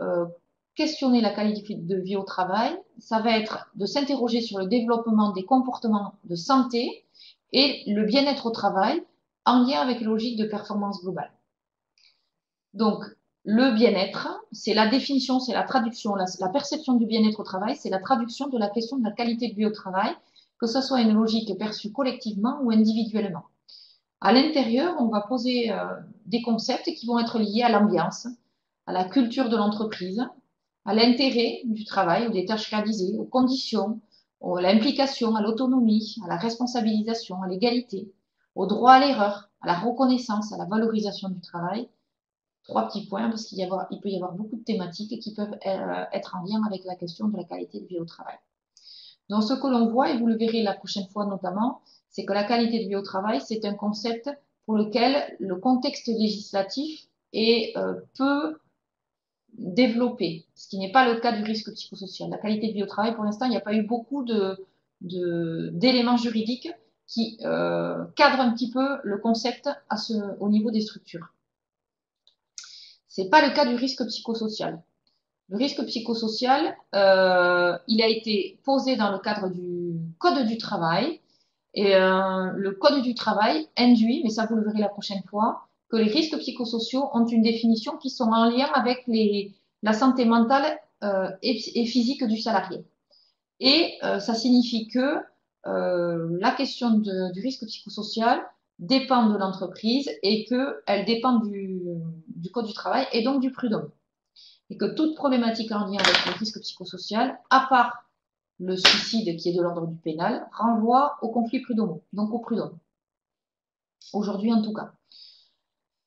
questionner la qualité de vie au travail, ça va être de s'interroger sur le développement des comportements de santé et le bien-être au travail en lien avec la logique de performance globale. Donc, le bien-être, c'est la définition, c'est la traduction, la perception du bien-être au travail, c'est la traduction de la question de la qualité de vie au travail, que ce soit une logique perçue collectivement ou individuellement. À l'intérieur, on va poser des concepts qui vont être liés à l'ambiance, à la culture de l'entreprise, à l'intérêt du travail ou des tâches réalisées, aux conditions, à l'implication, à l'autonomie, à la responsabilisation, à l'égalité, au droit à l'erreur, à la reconnaissance, à la valorisation du travail. Trois petits points parce qu'il peut y avoir beaucoup de thématiques qui peuvent être en lien avec la question de la qualité de vie au travail. Donc, ce que l'on voit, et vous le verrez la prochaine fois notamment, c'est que la qualité de vie au travail, c'est un concept pour lequel le contexte législatif est peu développé, ce qui n'est pas le cas du risque psychosocial. La qualité de vie au travail, pour l'instant, il n'y a pas eu beaucoup d'éléments juridiques qui cadrent un petit peu le concept au niveau des structures. Ce n'est pas le cas du risque psychosocial. Le risque psychosocial, il a été posé dans le cadre du Code du travail. Et le Code du travail induit, mais ça vous le verrez la prochaine fois, que les risques psychosociaux ont une définition qui sont en lien avec la santé mentale et physique du salarié. Et ça signifie que la question du risque psychosocial dépend de l'entreprise et qu'elle dépend du Code du travail et donc du prud'homme et que toute problématique en lien avec le risque psychosocial, à part le suicide qui est de l'ordre du pénal, renvoie au conflit prud'homo, donc au prud'homme. Aujourd'hui en tout cas.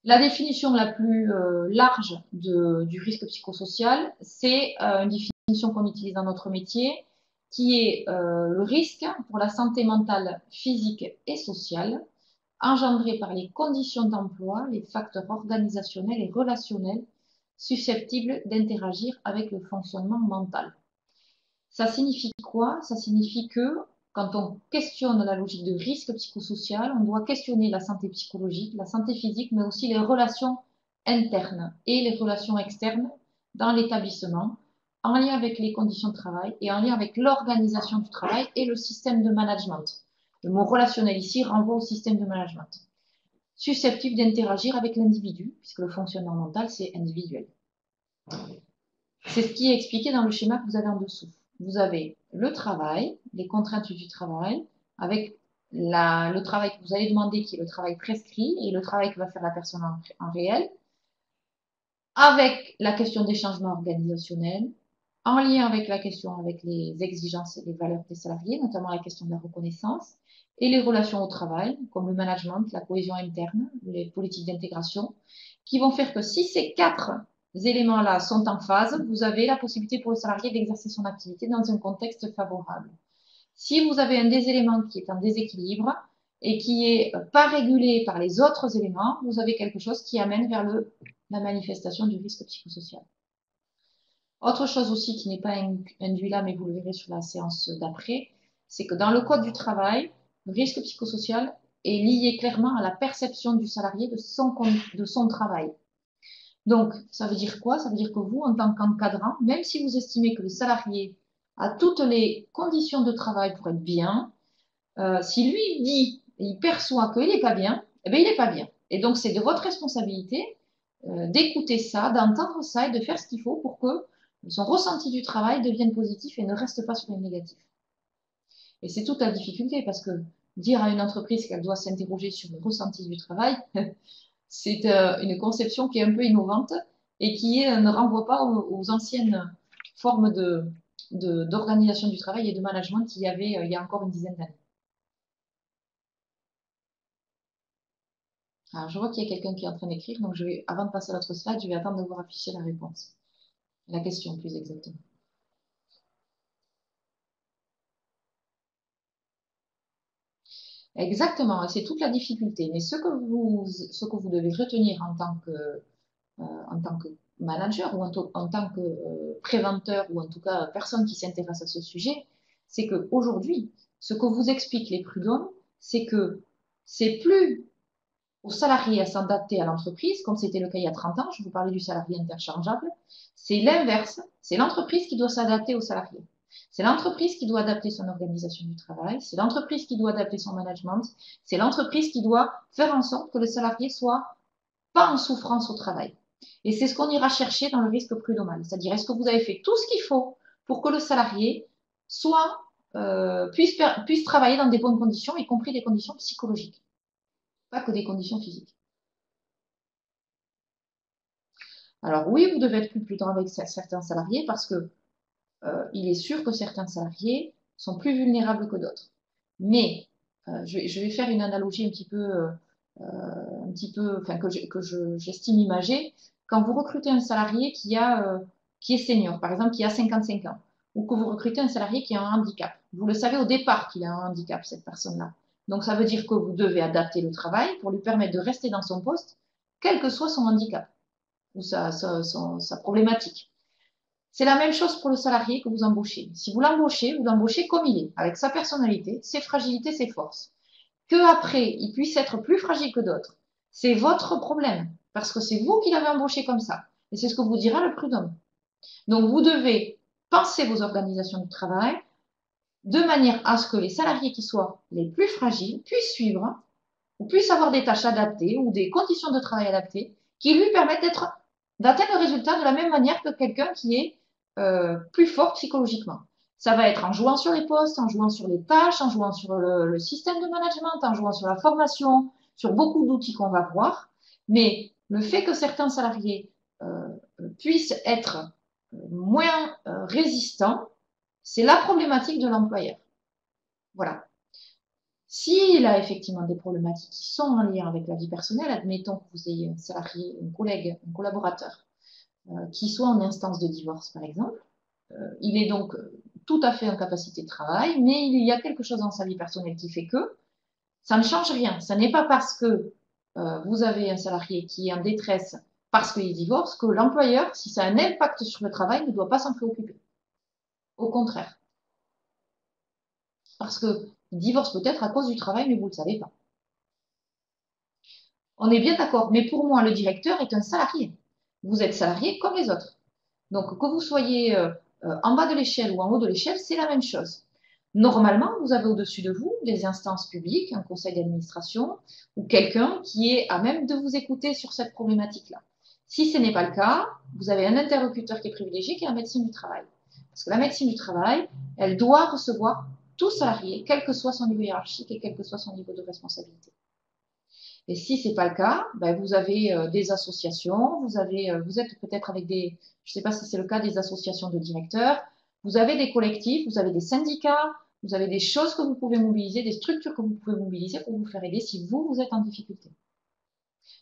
La définition la plus large du risque psychosocial, c'est une définition qu'on utilise dans notre métier, qui est le risque pour la santé mentale, physique et sociale, engendré par les conditions d'emploi, les facteurs organisationnels et relationnels susceptibles d'interagir avec le fonctionnement mental. Ça signifie quoi? Ça signifie que quand on questionne la logique de risque psychosocial, on doit questionner la santé psychologique, la santé physique, mais aussi les relations internes et les relations externes dans l'établissement, en lien avec les conditions de travail et en lien avec l'organisation du travail et le système de management. Le mot relationnel ici renvoie au système de management, susceptible d'interagir avec l'individu, puisque le fonctionnement mental, c'est individuel. C'est ce qui est expliqué dans le schéma que vous avez en dessous. Vous avez le travail, les contraintes du travail, avec le travail que vous allez demander, qui est le travail prescrit, et le travail que va faire la personne en réel, avec la question des changements organisationnels, en lien avec la question avec les exigences et les valeurs des salariés, notamment la question de la reconnaissance, et les relations au travail, comme le management, la cohésion interne, les politiques d'intégration, qui vont faire que si ces 4 éléments-là sont en phase, vous avez la possibilité pour le salarié d'exercer son activité dans un contexte favorable. Si vous avez un des éléments qui est en déséquilibre et qui est pas régulé par les autres éléments, vous avez quelque chose qui amène vers la manifestation du risque psychosocial. Autre chose aussi qui n'est pas induit là, mais vous le verrez sur la séance d'après, c'est que dans le code du travail, le risque psychosocial est lié clairement à la perception du salarié de son travail. Donc, ça veut dire quoi? Ça veut dire que vous, en tant qu'encadrant, même si vous estimez que le salarié a toutes les conditions de travail pour être bien, si lui dit, il perçoit qu'il n'est pas bien, eh bien, il n'est pas bien. Et donc, c'est de votre responsabilité d'écouter ça, d'entendre ça et de faire ce qu'il faut pour que son ressenti du travail devienne positif et ne reste pas sur le négatif. Et c'est toute la difficulté parce que dire à une entreprise qu'elle doit s'interroger sur le ressenti du travail, c'est une conception qui est un peu innovante et qui ne renvoie pas aux anciennes formes d'organisation du travail et de management qu'il y avait il y a encore une dizaine d'années. Alors, je vois qu'il y a quelqu'un qui est en train d'écrire, donc avant de passer à l'autre slide, je vais attendre de voir afficher la réponse. La question, plus exactement. Exactement, c'est toute la difficulté. Mais ce que vous devez retenir en tant que manager ou en tant que préventeur ou en tout cas personne qui s'intéresse à ce sujet, c'est qu'aujourd'hui, ce que vous expliquent les prud'hommes, c'est que c'est plus aux salariés à s'adapter à l'entreprise, comme c'était le cas il y a 30 ans, je vous parlais du salarié interchangeable, c'est l'inverse, c'est l'entreprise qui doit s'adapter aux salariés. C'est l'entreprise qui doit adapter son organisation du travail, c'est l'entreprise qui doit adapter son management, c'est l'entreprise qui doit faire en sorte que le salarié soit pas en souffrance au travail. Et c'est ce qu'on ira chercher dans le risque prud'homal, c'est-à-dire est-ce que vous avez fait tout ce qu'il faut pour que le salarié puisse travailler dans des bonnes conditions, y compris des conditions psychologiques, pas que des conditions physiques. Alors oui, vous devez être plus prudent avec certains salariés parce que il est sûr que certains salariés sont plus vulnérables que d'autres. Mais je vais faire une analogie enfin que j'estime imagée. Quand vous recrutez un salarié qui est senior, par exemple, qui a 55 ans, ou que vous recrutez un salarié qui a un handicap, vous le savez au départ qu'il a un handicap, cette personne-là. Donc ça veut dire que vous devez adapter le travail pour lui permettre de rester dans son poste, quel que soit son handicap ou sa problématique. C'est la même chose pour le salarié que vous embauchez. Si vous l'embauchez comme il est, avec sa personnalité, ses fragilités, ses forces. Que après, il puisse être plus fragile que d'autres, c'est votre problème, parce que c'est vous qui l'avez embauché comme ça. Et c'est ce que vous dira le prud'homme. Donc, vous devez penser vos organisations de travail de manière à ce que les salariés qui soient les plus fragiles puissent suivre, ou puissent avoir des tâches adaptées ou des conditions de travail adaptées qui lui permettent d'atteindre le résultat de la même manière que quelqu'un qui est plus fort psychologiquement. Ça va être en jouant sur les postes, en jouant sur les tâches, en jouant sur le système de management, en jouant sur la formation, sur beaucoup d'outils qu'on va voir. Mais le fait que certains salariés puissent être moins résistants, c'est la problématique de l'employeur. Voilà. S'il a effectivement des problématiques qui sont en lien avec la vie personnelle, admettons que vous ayez un salarié, un collègue, un collaborateur qui soit en instance de divorce, par exemple, il est donc tout à fait en capacité de travail, mais il y a quelque chose dans sa vie personnelle qui fait que ça ne change rien. Ce n'est pas parce que vous avez un salarié qui est en détresse parce qu'il divorce que l'employeur, si ça a un impact sur le travail, ne doit pas s'en préoccuper. Au contraire. Parce qu'il divorce peut-être à cause du travail, mais vous ne le savez pas. On est bien d'accord. Mais pour moi, le directeur est un salarié. Vous êtes salarié comme les autres. Donc, que vous soyez en bas de l'échelle ou en haut de l'échelle, c'est la même chose. Normalement, vous avez au-dessus de vous des instances publiques, un conseil d'administration ou quelqu'un qui est à même de vous écouter sur cette problématique-là. Si ce n'est pas le cas, vous avez un interlocuteur qui est privilégié, qui est la médecine du travail. Parce que la médecine du travail, elle doit recevoir tout salarié, quel que soit son niveau hiérarchique et quel que soit son niveau de responsabilité. Et si c'est pas le cas, ben vous avez des associations, vous êtes peut-être avec des, je ne sais pas si c'est le cas des associations de directeurs, vous avez des collectifs, vous avez des syndicats, vous avez des choses que vous pouvez mobiliser, des structures que vous pouvez mobiliser pour vous faire aider si vous êtes en difficulté.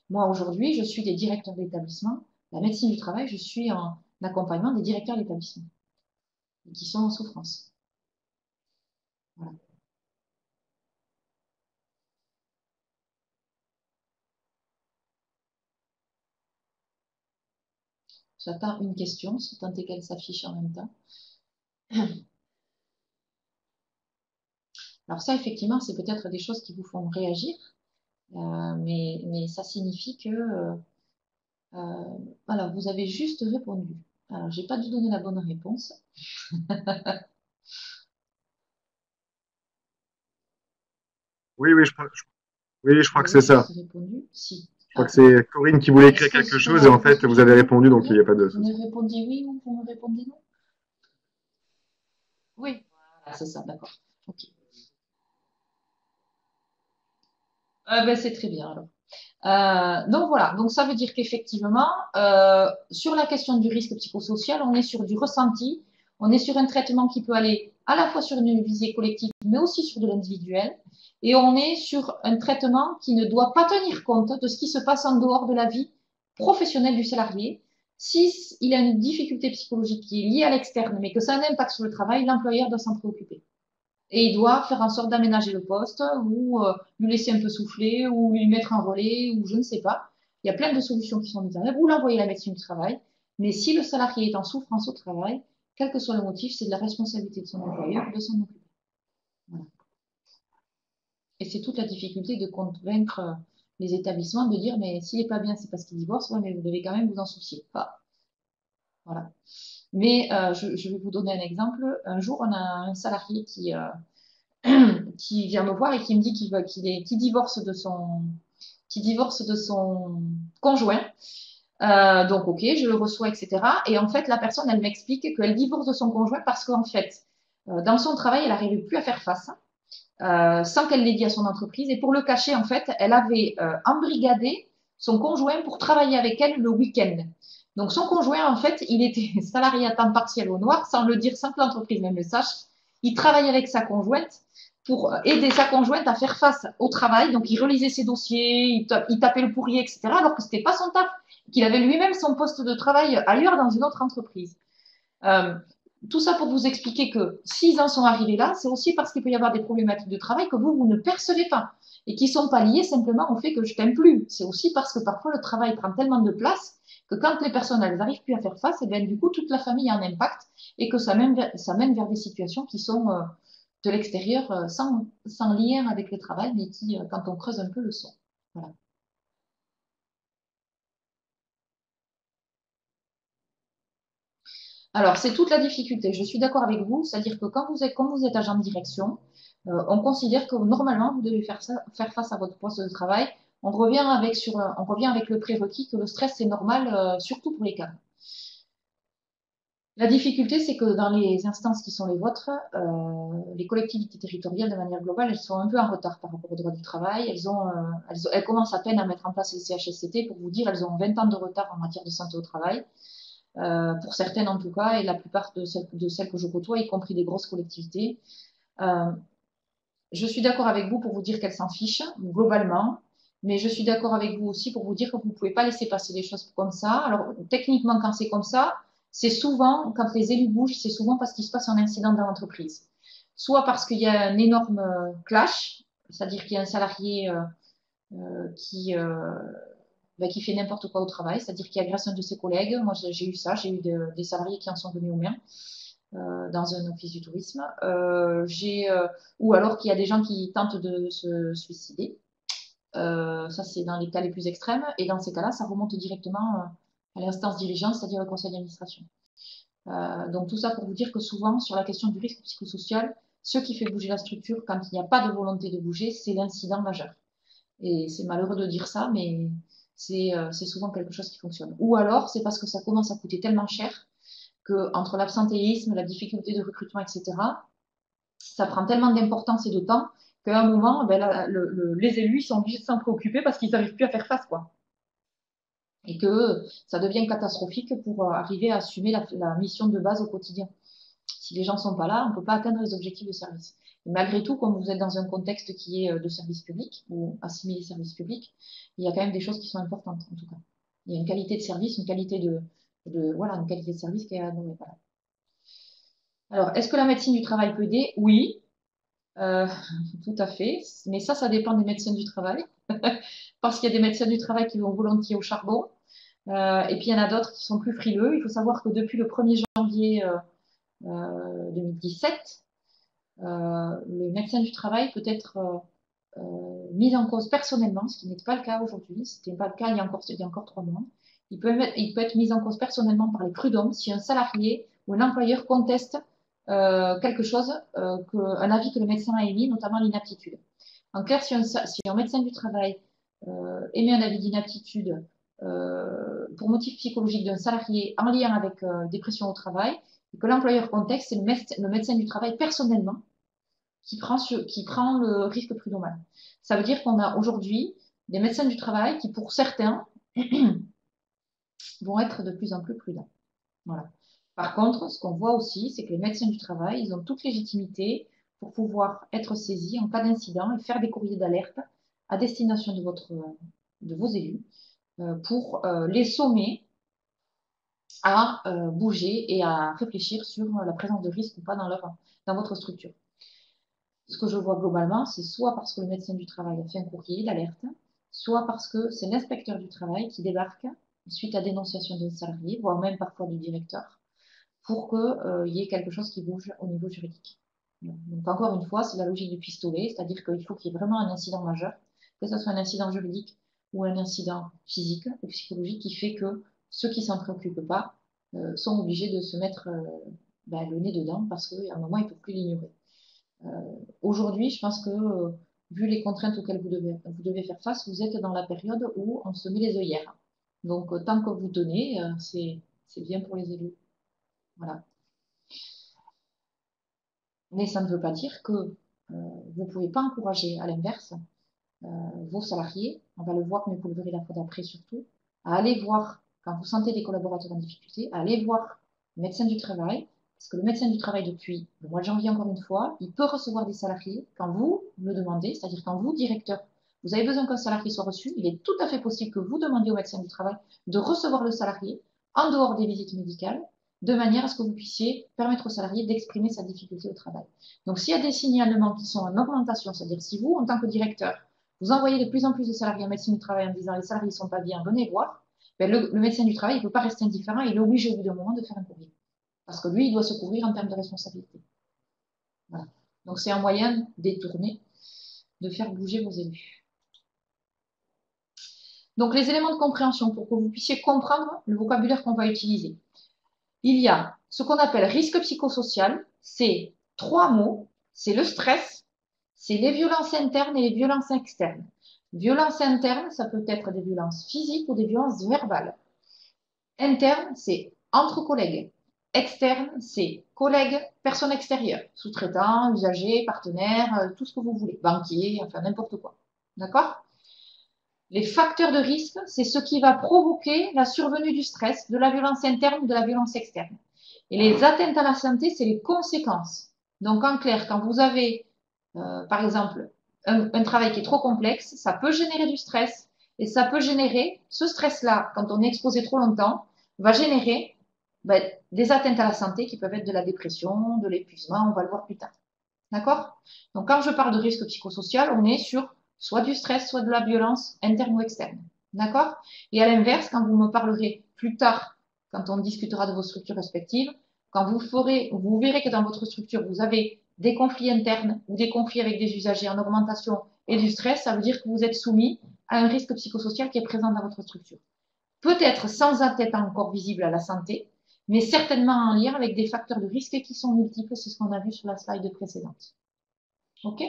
Moi, aujourd'hui, je suis des directeurs d'établissement. La médecine du travail, je suis en accompagnement des directeurs d'établissement qui sont en souffrance. Voilà. J'attends une question, si tant est qu'elle s'affiche en même temps. Alors ça, effectivement, c'est peut-être des choses qui vous font réagir, mais ça signifie que alors, vous avez juste répondu. Alors, j'ai pas dû donner la bonne réponse. Oui, oui, oui, je Vous crois que c'est avez ça. juste répondu si. Je crois que c'est Corinne qui voulait écrire Est-ce que quelque ce chose et en est-ce fait, que vous je avez peux répondu, donc il n'y a bien? pas de Vous souci. me répondez oui ou vous me répondez non? Oui. Voilà, c'est ça, d'accord. Ok. Ben, c'est très bien alors. Donc voilà, donc ça veut dire qu'effectivement, sur la question du risque psychosocial, on est sur du ressenti, on est sur un traitement qui peut aller à la fois sur une visée collective, mais aussi sur de l'individuel, et on est sur un traitement qui ne doit pas tenir compte de ce qui se passe en dehors de la vie professionnelle du salarié. Si il a une difficulté psychologique qui est liée à l'externe, mais que ça a un impact sur le travail, l'employeur doit s'en préoccuper. Et il doit faire en sorte d'aménager le poste ou lui laisser un peu souffler ou lui mettre un relais ou je ne sais pas. Il y a plein de solutions qui sont mises en œuvre ou l'envoyer à la médecine du travail. Mais si le salarié est en souffrance au travail, quel que soit le motif, c'est de la responsabilité de son employeur de s'en occuper. Voilà. Et c'est toute la difficulté de convaincre les établissements de dire mais s'il n'est pas bien, c'est parce qu'il divorce, ouais, mais vous devez quand même vous en soucier. Pas. Voilà. Mais je vais vous donner un exemple. Un jour, on a un salarié qui vient me voir et qui me dit qu'il divorce de son conjoint. Donc, ok, je le reçois, etc. Et en fait, la personne, elle m'explique qu'elle divorce de son conjoint parce qu'en fait, dans son travail, elle n'arrivait plus à faire face, sans qu'elle l'ait dit à son entreprise. Et pour le cacher, en fait, elle avait embrigadé son conjoint pour travailler avec elle le week-end. Donc, son conjoint, en fait, il était salarié à temps partiel au noir, sans le dire, sans que l'entreprise même le sache. Il travaillait avec sa conjointe pour aider sa conjointe à faire face au travail. Donc, il relisait ses dossiers, il tapait le pourrier, etc. Alors que c'était pas son taf, qu'il avait lui-même son poste de travail ailleurs dans une autre entreprise. Euh, tout ça pour vous expliquer que s'ils en sont arrivés là, c'est aussi parce qu'il peut y avoir des problématiques de travail que vous ne percevez pas et qui ne sont pas liées simplement au fait que je t'aime plus. C'est aussi parce que parfois le travail prend tellement de place que quand les personnes n'arrivent plus à faire face, et bien du coup toute la famille a un impact et que ça mène vers des situations qui sont de l'extérieur sans lien avec le travail, mais qui, quand on creuse un peu, le sont. Voilà. Alors, c'est toute la difficulté. Je suis d'accord avec vous, c'est-à-dire que quand vous êtes agent de direction, on considère que normalement, vous devez faire face à votre poste de travail. On revient avec le prérequis que le stress, c'est normal, surtout pour les cadres. La difficulté, c'est que dans les instances qui sont les vôtres, les collectivités territoriales, de manière globale, elles sont un peu en retard par rapport au droit du travail. Elles commencent à peine à mettre en place les CHSCT. Pour vous dire, elles ont 20 ans de retard en matière de santé au travail. Pour certaines en tout cas, et la plupart de celles que je côtoie, y compris des grosses collectivités. Euh, je suis d'accord avec vous pour vous dire qu'elles s'en fichent, globalement, mais je suis d'accord avec vous aussi pour vous dire que vous ne pouvez pas laisser passer les choses comme ça. Alors, techniquement, quand c'est comme ça, c'est souvent, quand les élus bougent, c'est souvent parce qu'il se passe un incident dans l'entreprise. Soit parce qu'il y a un énorme clash, c'est-à-dire qu'il y a un salarié qui, qui fait n'importe quoi au travail, c'est-à-dire qu'il agresse un de ses collègues. Moi, j'ai eu ça, j'ai eu des salariés qui en sont venus aux mains dans un office du tourisme. Ou alors qu'il y a des gens qui tentent de se suicider. Ça, c'est dans les cas les plus extrêmes. Et dans ces cas-là, ça remonte directement à l'instance dirigeante, c'est-à-dire le conseil d'administration. Donc tout ça pour vous dire que souvent, sur la question du risque psychosocial, ce qui fait bouger la structure quand il n'y a pas de volonté de bouger, c'est l'incident majeur. Et c'est malheureux de dire ça, mais c'est souvent quelque chose qui fonctionne. Ou alors, c'est parce que ça commence à coûter tellement cher que entre l'absentéisme, la difficulté de recrutement, etc., ça prend tellement d'importance et de temps qu'à un moment, ben, les élus sont obligés de s'en préoccuper parce qu'ils n'arrivent plus à faire face, quoi. Et que ça devient catastrophique pour arriver à assumer la mission de base au quotidien. Si les gens ne sont pas là, on ne peut pas atteindre les objectifs de service. Et malgré tout, comme vous êtes dans un contexte qui est de service public ou assimilé service public, il y a quand même des choses qui sont importantes, en tout cas. Il y a une qualité de service, une qualité voilà, une qualité de service qui est à nous. Voilà. Alors, est-ce que la médecine du travail peut aider? Oui, euh, tout à fait. Mais ça dépend des médecins du travail. Parce qu'il y a des médecins du travail qui vont volontiers au charbon. Et puis, il y en a d'autres qui sont plus frileux. Il faut savoir que depuis le 1er janvier 2017, le médecin du travail peut être mis en cause personnellement, ce qui n'est pas le cas aujourd'hui. Ce n'était pas le cas il y a encore 3 mois. Il peut être mis en cause personnellement par les prud'hommes si un salarié ou un employeur conteste quelque chose, un avis que le médecin a émis, notamment l'inaptitude. En clair, si un médecin du travail émet un avis d'inaptitude pour motif psychologique d'un salarié en lien avec des pressions au travail, et que l'employeur conteste, c'est le médecin du travail personnellement qui prend le risque prud'homal. Ça veut dire qu'on a aujourd'hui des médecins du travail qui, pour certains, vont être de plus en plus prudents. Voilà. Par contre, ce qu'on voit aussi, c'est que les médecins du travail, ils ont toute légitimité pour pouvoir être saisis en cas d'incident et faire des courriers d'alerte à destination de vos élus pour les sommer à bouger et à réfléchir sur la présence de risque ou pas dans votre structure. Ce que je vois globalement, c'est soit parce que le médecin du travail a fait un courrier d'alerte, soit parce que c'est l'inspecteur du travail qui débarque suite à dénonciation d'un salarié, voire même parfois du directeur, pour qu'il y ait quelque chose qui bouge au niveau juridique. Donc encore une fois, c'est la logique du pistolet, c'est-à-dire qu'il faut qu'il y ait vraiment un incident majeur, que ce soit un incident juridique ou un incident physique ou psychologique qui fait que ceux qui ne s'en préoccupent pas sont obligés de se mettre le nez dedans parce qu'à un moment, ils ne peuvent plus l'ignorer. Aujourd'hui, je pense que, vu les contraintes auxquelles vous devez faire face, vous êtes dans la période où on se met les œillères. Donc, tant que vous tenez, c'est bien pour les élus. Voilà. Mais ça ne veut pas dire que vous ne pouvez pas encourager, à l'inverse, vos salariés, on va le voir, mais vous le verrez la fois d'après surtout, à aller voir, quand vous sentez des collaborateurs en difficulté, à aller voir le médecin du travail, parce que le médecin du travail, depuis le mois de janvier, encore une fois, il peut recevoir des salariés quand vous le demandez, c'est-à-dire quand vous, directeur, vous avez besoin qu'un salarié soit reçu, il est tout à fait possible que vous demandiez au médecin du travail de recevoir le salarié en dehors des visites médicales, de manière à ce que vous puissiez permettre au salarié d'exprimer sa difficulté au travail. Donc, s'il y a des signalements qui sont en augmentation, c'est-à-dire si vous, en tant que directeur, vous envoyez de plus en plus de salariés en médecine du travail en disant les salariés ne sont pas bien, venez voir, ben, le médecin du travail ne peut pas rester indifférent, il est obligé au bout d'un moment de faire un courrier. Parce que lui, il doit se couvrir en termes de responsabilité. Voilà. Donc c'est un moyen détourné de faire bouger vos élus. Donc les éléments de compréhension pour que vous puissiez comprendre le vocabulaire qu'on va utiliser. Il y a ce qu'on appelle risque psychosocial, c'est 3 mots, c'est le stress, c'est les violences internes et les violences externes. Violences internes, ça peut être des violences physiques ou des violences verbales. Interne, c'est entre collègues. Externe, c'est collègues, personnes extérieures, sous-traitants, usagers, partenaires, tout ce que vous voulez, banquiers, enfin n'importe quoi. D'accord? Les facteurs de risque, c'est ce qui va provoquer la survenue du stress, de la violence interne ou de la violence externe. Et les atteintes à la santé, c'est les conséquences. Donc en clair, quand vous avez, par exemple, un travail qui est trop complexe, ça peut générer du stress et ça peut générer, ce stress-là, quand on est exposé trop longtemps, va générer des atteintes à la santé qui peuvent être de la dépression, de l'épuisement, on va le voir plus tard. D'accord? Donc quand je parle de risque psychosocial, on est sur soit du stress, soit de la violence interne ou externe. D'accord? Et à l'inverse, quand vous me parlerez plus tard, quand on discutera de vos structures respectives, quand vous verrez que dans votre structure, vous avez des conflits internes ou des conflits avec des usagers en augmentation et du stress, ça veut dire que vous êtes soumis à un risque psychosocial qui est présent dans votre structure. Peut-être sans atteinte encore visible à la santé, mais certainement en lien avec des facteurs de risque qui sont multiples, c'est ce qu'on a vu sur la slide précédente. OK?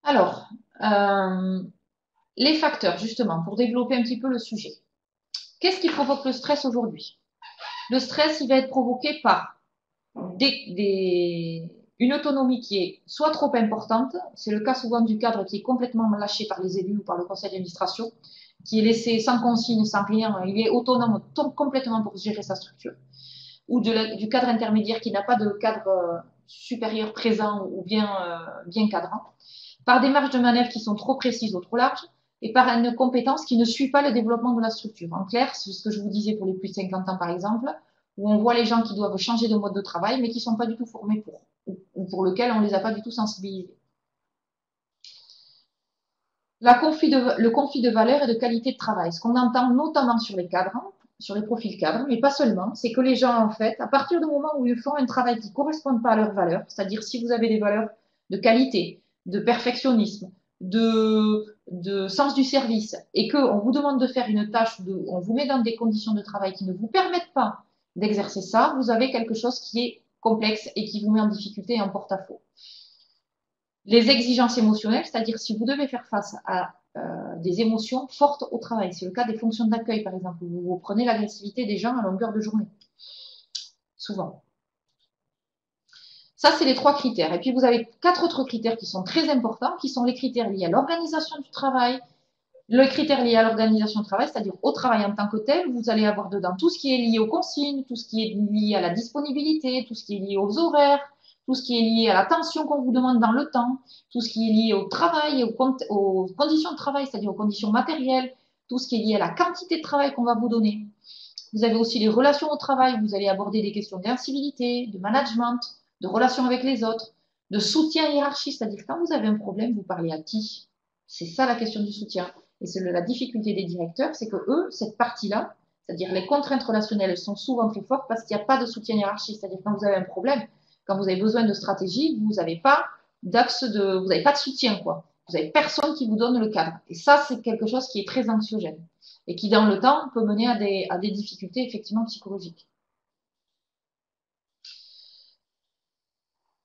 Alors, les facteurs, justement, pour développer un petit peu le sujet. Qu'est-ce qui provoque le stress aujourd'hui? Le stress, il va être provoqué par une autonomie qui est soit trop importante, c'est le cas souvent du cadre qui est complètement lâché par les élus ou par le conseil d'administration, qui est laissé sans consigne, sans rien, il est autonome complètement pour gérer sa structure, ou du cadre intermédiaire qui n'a pas de cadre supérieur présent ou bien cadrant, par des marges de manœuvre qui sont trop précises ou trop larges, et par une compétence qui ne suit pas le développement de la structure. En clair, c'est ce que je vous disais pour les plus de 50 ans par exemple, où on voit les gens qui doivent changer de mode de travail, mais qui ne sont pas du tout formés pour, ou pour lequel on ne les a pas du tout sensibilisés. Le conflit de valeurs et de qualité de travail, ce qu'on entend notamment sur les cadres, sur les profils cadres, mais pas seulement, c'est que les gens, en fait, à partir du moment où ils font un travail qui ne correspond pas à leurs valeurs, c'est-à-dire si vous avez des valeurs de qualité, de perfectionnisme, de sens du service, et qu'on vous demande de faire une tâche, on vous met dans des conditions de travail qui ne vous permettent pas d'exercer ça, vous avez quelque chose qui est complexe et qui vous met en difficulté et en porte-à-faux. Les exigences émotionnelles, c'est-à-dire si vous devez faire face à des émotions fortes au travail. C'est le cas des fonctions d'accueil, par exemple, où vous prenez l'agressivité des gens à longueur de journée, souvent. Ça, c'est les 3 critères. Et puis, vous avez 4 autres critères qui sont très importants, qui sont les critères liés à l'organisation du travail, le critère lié à l'organisation du travail, c'est-à-dire au travail en tant que tel. Vous allez avoir dedans tout ce qui est lié aux consignes, tout ce qui est lié à la disponibilité, tout ce qui est lié aux horaires, tout ce qui est lié à l'attention qu'on vous demande dans le temps, tout ce qui est lié au travail, aux conditions de travail, c'est-à-dire aux conditions matérielles, tout ce qui est lié à la quantité de travail qu'on va vous donner. Vous avez aussi les relations au travail, vous allez aborder des questions d'incivilité, de management, de relations avec les autres, de soutien hiérarchique, c'est-à-dire quand vous avez un problème, vous parlez à qui? C'est ça la question du soutien. Et c'est la difficulté des directeurs, c'est que eux, cette partie-là, c'est-à-dire les contraintes relationnelles sont souvent très fortes parce qu'il n'y a pas de soutien hiérarchique. C'est-à-dire quand vous avez un problème, quand vous avez besoin de stratégie, vous n'avez pas vous n'avez pas de soutien, quoi. Vous n'avez personne qui vous donne le cadre. Et ça, c'est quelque chose qui est très anxiogène et qui, dans le temps, peut mener à des difficultés effectivement psychologiques.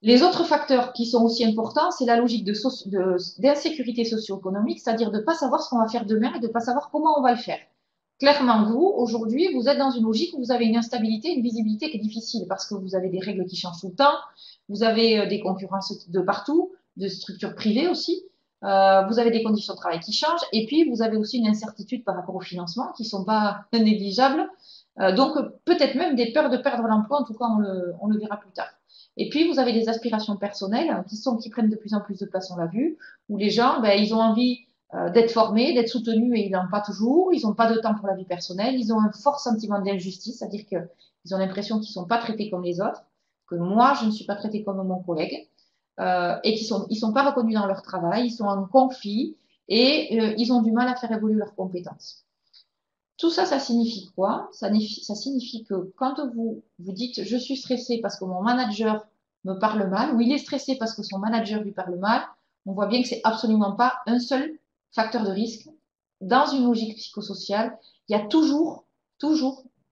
Les autres facteurs qui sont aussi importants, c'est la logique d'insécurité socio-économique, c'est-à-dire de ne pas savoir ce qu'on va faire demain et de ne pas savoir comment on va le faire. Clairement, vous, aujourd'hui, vous êtes dans une logique où vous avez une instabilité, une visibilité qui est difficile parce que vous avez des règles qui changent tout le temps, vous avez des concurrences de partout, de structures privées aussi, vous avez des conditions de travail qui changent et puis vous avez aussi une incertitude par rapport au financement qui ne sont pas négligeables. Donc, peut-être même des peurs de perdre l'emploi, en tout cas, on le verra plus tard. Et puis, vous avez des aspirations personnelles qui prennent de plus en plus de place, on l'a vu, où les gens, ben, ils ont envie d'être formés, d'être soutenus et ils n'en ont pas toujours, ils n'ont pas de temps pour la vie personnelle, ils ont un fort sentiment d'injustice, c'est-à-dire qu'ils ont l'impression qu'ils ne sont pas traités comme les autres, que moi, je ne suis pas traité comme mon collègue, et ils sont pas reconnus dans leur travail, ils sont en conflit et ils ont du mal à faire évoluer leurs compétences. Tout ça, ça signifie quoi? Ça signifie que quand vous dites je suis stressé parce que mon manager me parle mal, ou il est stressé parce que son manager lui parle mal, on voit bien que c'est absolument pas un seul facteur de risque. Dans une logique psychosociale, il y a toujours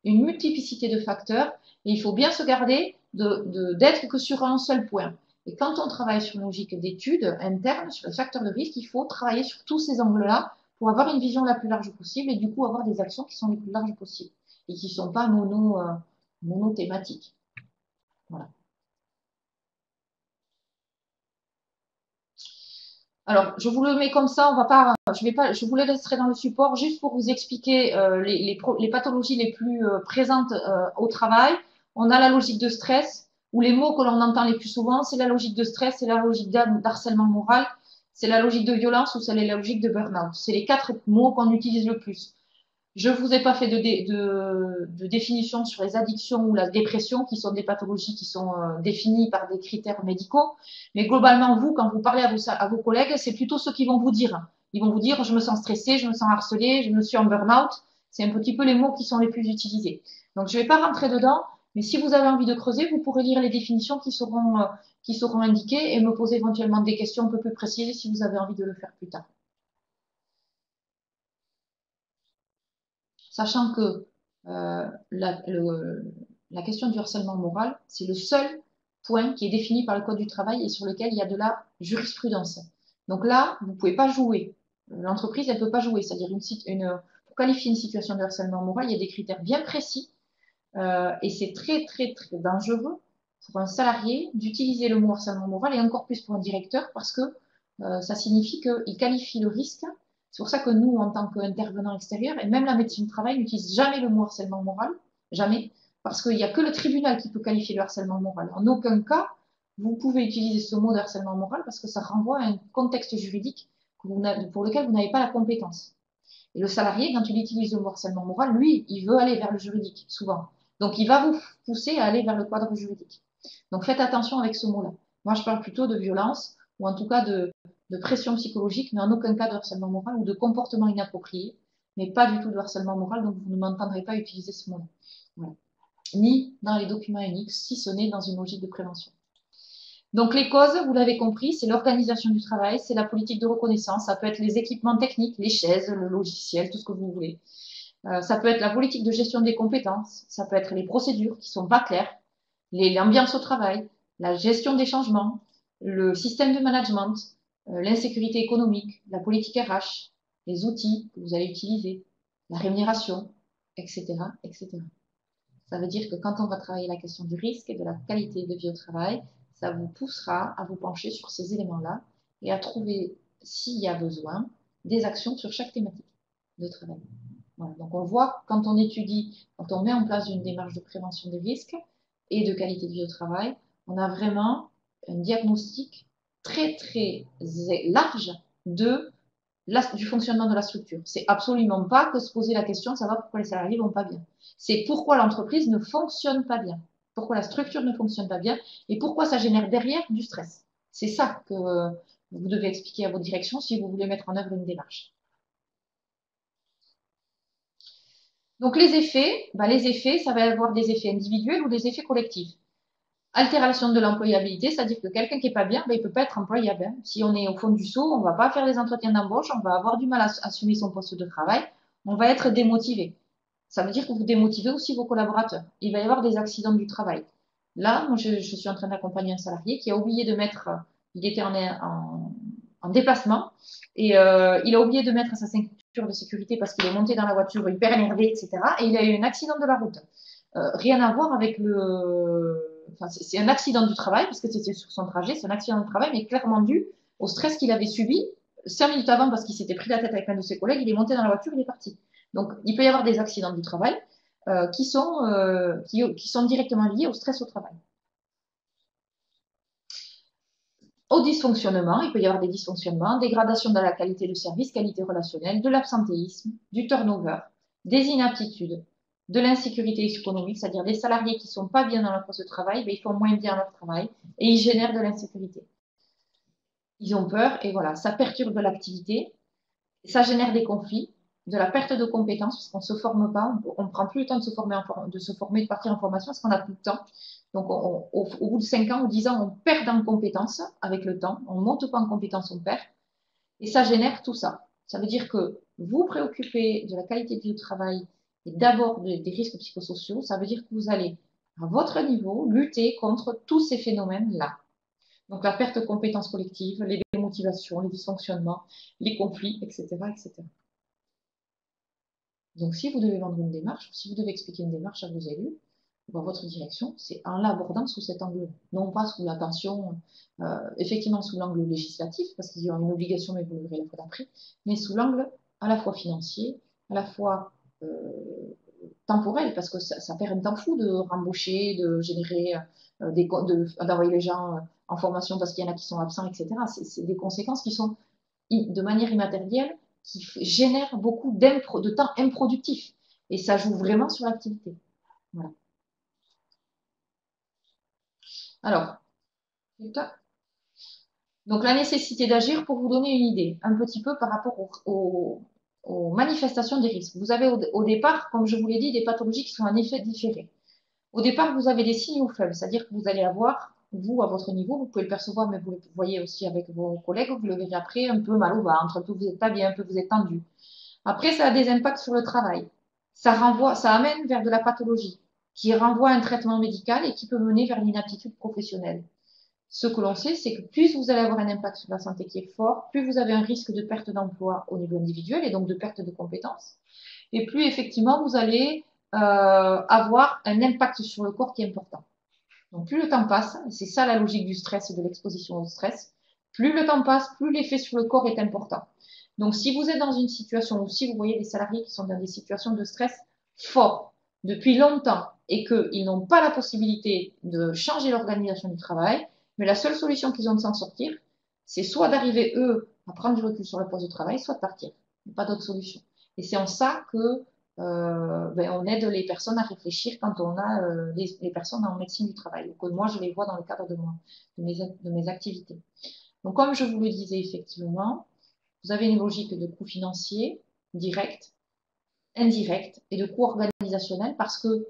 une multiplicité de facteurs et il faut bien se garder d'être que sur un seul point. Et quand on travaille sur une logique d'études interne, sur les facteurs de risque, il faut travailler sur tous ces angles-là pour avoir une vision la plus large possible et du coup avoir des actions qui sont les plus larges possibles et qui ne sont pas monothématiques. Voilà. Alors, je vous le mets comme ça, on va pas, je vous le laisserai dans le support juste pour vous expliquer les pathologies les plus présentes au travail. On a la logique de stress, où les mots que l'on entend les plus souvent, c'est la logique de stress, c'est la logique d'harcèlement moral, c'est la logique de violence ou c'est la logique de burn-out. C'est les 4 mots qu'on utilise le plus. Je ne vous ai pas fait de définition sur les addictions ou la dépression, qui sont des pathologies qui sont définies par des critères médicaux. Mais globalement, vous, quand vous parlez à vos collègues, c'est plutôt ce qu'ils vont vous dire. Ils vont vous dire, je me sens stressé, je me sens harcelé, je me suis en burn-out. C'est un petit peu les mots qui sont les plus utilisés. Donc, je ne vais pas rentrer dedans, mais si vous avez envie de creuser, vous pourrez lire les définitions qui seront indiquées et me poser éventuellement des questions un peu plus précises si vous avez envie de le faire plus tard. Sachant que la question du harcèlement moral, c'est le seul point qui est défini par le Code du travail et sur lequel il y a de la jurisprudence. Donc là, vous ne pouvez pas jouer. L'entreprise, elle ne peut pas jouer. C'est-à-dire, pour qualifier une situation de harcèlement moral, il y a des critères bien précis et c'est très, très, très dangereux pour un salarié d'utiliser le mot harcèlement moral et encore plus pour un directeur parce que ça signifie qu'il qualifie le risque. C'est pour ça que nous, en tant qu'intervenants extérieurs, et même la médecine du travail, n'utilise jamais le mot harcèlement moral, jamais, parce qu'il n'y a que le tribunal qui peut qualifier le harcèlement moral. En aucun cas, vous pouvez utiliser ce mot de harcèlement moral parce que ça renvoie à un contexte juridique pour lequel vous n'avez pas la compétence. Et le salarié, quand il utilise le mot harcèlement moral, lui, il veut aller vers le juridique, souvent. Donc, il va vous pousser à aller vers le cadre juridique. Donc, faites attention avec ce mot-là. Moi, je parle plutôt de violence, ou en tout cas de pression psychologique, mais en aucun cas de harcèlement moral ou de comportement inapproprié, mais pas du tout de harcèlement moral, donc vous ne m'entendrez pas utiliser ce mot-là. Voilà. Ni dans les documents NX, si ce n'est dans une logique de prévention. Donc les causes, vous l'avez compris, c'est l'organisation du travail, c'est la politique de reconnaissance, ça peut être les équipements techniques, les chaises, le logiciel, tout ce que vous voulez. Ça peut être la politique de gestion des compétences, ça peut être les procédures qui sont pas claires, l'ambiance au travail, la gestion des changements, le système de management, l'insécurité économique, la politique RH, les outils que vous allez utiliser, la rémunération, etc., etc. Ça veut dire que quand on va travailler la question du risque et de la qualité de vie au travail, ça vous poussera à vous pencher sur ces éléments-là et à trouver, s'il y a besoin, des actions sur chaque thématique de travail. Voilà. Donc on voit, quand on étudie, quand on met en place une démarche de prévention des risques et de qualité de vie au travail, on a vraiment un diagnostic très très large du fonctionnement de la structure. C'est absolument pas que se poser la question de savoir pourquoi les salariés vont pas bien. C'est pourquoi l'entreprise ne fonctionne pas bien, pourquoi la structure ne fonctionne pas bien et pourquoi ça génère derrière du stress. C'est ça que vous devez expliquer à votre direction si vous voulez mettre en œuvre une démarche. Donc les effets, ça va avoir des effets individuels ou des effets collectifs. Altération de l'employabilité, c'est-à-dire que quelqu'un qui est pas bien, ben, il peut pas être employable. Hein. Si on est au fond du seau, on va pas faire des entretiens d'embauche, on va avoir du mal à assumer son poste de travail, on va être démotivé. Ça veut dire que vous démotivez aussi vos collaborateurs. Il va y avoir des accidents du travail. Là, moi, je suis en train d'accompagner un salarié qui a oublié de mettre, il était en déplacement et il a oublié de mettre sa ceinture de sécurité parce qu'il est monté dans la voiture hyper énervé, etc. Et il a eu un accident de la route. Rien à voir avec Enfin, c'est un accident du travail parce que c'était sur son trajet, c'est un accident de travail, mais clairement dû au stress qu'il avait subi 5 minutes avant parce qu'il s'était pris la tête avec un de ses collègues, il est monté dans la voiture, il est parti. Donc, il peut y avoir des accidents du travail qui sont directement liés au stress au travail. Au dysfonctionnement, il peut y avoir des dysfonctionnements, dégradation de la qualité de service, qualité relationnelle, de l'absentéisme, du turnover, des inaptitudes, de l'insécurité économique, c'est-à-dire des salariés qui ne sont pas bien dans leur poste de travail, mais ils font moins bien leur travail et ils génèrent de l'insécurité. Ils ont peur et voilà, ça perturbe l'activité, ça génère des conflits, de la perte de compétences parce qu'on ne se forme pas, on ne prend plus le temps de se former, de partir en formation parce qu'on n'a plus le temps. Donc, au bout de 5 ans ou 10 ans, on perd en compétences avec le temps. On ne monte pas en compétences, on perd. Et ça génère tout ça. Ça veut dire que vous préoccupez de la qualité de vie au travail et d'abord des risques psychosociaux. Ça veut dire que vous allez, à votre niveau, lutter contre tous ces phénomènes-là. Donc, la perte de compétences collectives, les démotivations, les dysfonctionnements, les conflits, etc., etc. Donc, si vous devez vendre une démarche, si vous devez expliquer une démarche à vos élus, dans votre direction, c'est en l'abordant sous cet angle, non pas sous l'attention, effectivement sous l'angle législatif, parce qu'ils ont une obligation, mais vous le verrez la fois d'après, mais sous l'angle à la fois financier, à la fois temporel, parce que ça perd un temps fou de rembaucher, de générer, d'envoyer les gens en formation parce qu'il y en a qui sont absents, etc. C'est des conséquences qui sont de manière immatérielle, qui génèrent beaucoup de temps improductif. Et ça joue vraiment sur l'activité. Voilà. Alors, donc la nécessité d'agir pour vous donner une idée, un petit peu par rapport aux manifestations des risques. Vous avez au départ, comme je vous l'ai dit, des pathologies qui sont en effet différées. Au départ, vous avez des signaux faibles, c'est-à-dire que vous allez avoir, vous, à votre niveau, vous pouvez le percevoir, mais vous le voyez aussi avec vos collègues, vous le verrez après, un peu mal au ventre, un peu vous n'êtes pas bien, un peu vous êtes tendu. Après, ça a des impacts sur le travail. Ça amène vers de la pathologie, qui renvoie à un traitement médical et qui peut mener vers l'inaptitude professionnelle. Ce que l'on sait, c'est que plus vous allez avoir un impact sur la santé qui est fort, plus vous avez un risque de perte d'emploi au niveau individuel et donc de perte de compétences, et plus effectivement vous allez avoir un impact sur le corps qui est important. Donc plus le temps passe, et c'est ça la logique du stress et de l'exposition au stress, plus le temps passe, plus l'effet sur le corps est important. Donc si vous êtes dans une situation où si vous voyez des salariés qui sont dans des situations de stress fort depuis longtemps et qu'ils n'ont pas la possibilité de changer l'organisation du travail, mais la seule solution qu'ils ont de s'en sortir, c'est soit d'arriver eux à prendre du recul sur le poste de travail, soit de partir. Il n'y a pas d'autre solution. Et c'est en ça que on aide les personnes à réfléchir quand on a les personnes en médecine du travail. Que moi, je les vois dans le cadre de mes activités. Donc, comme je vous le disais, effectivement, vous avez une logique de coût financier direct, indirect et de coût organisationnel parce que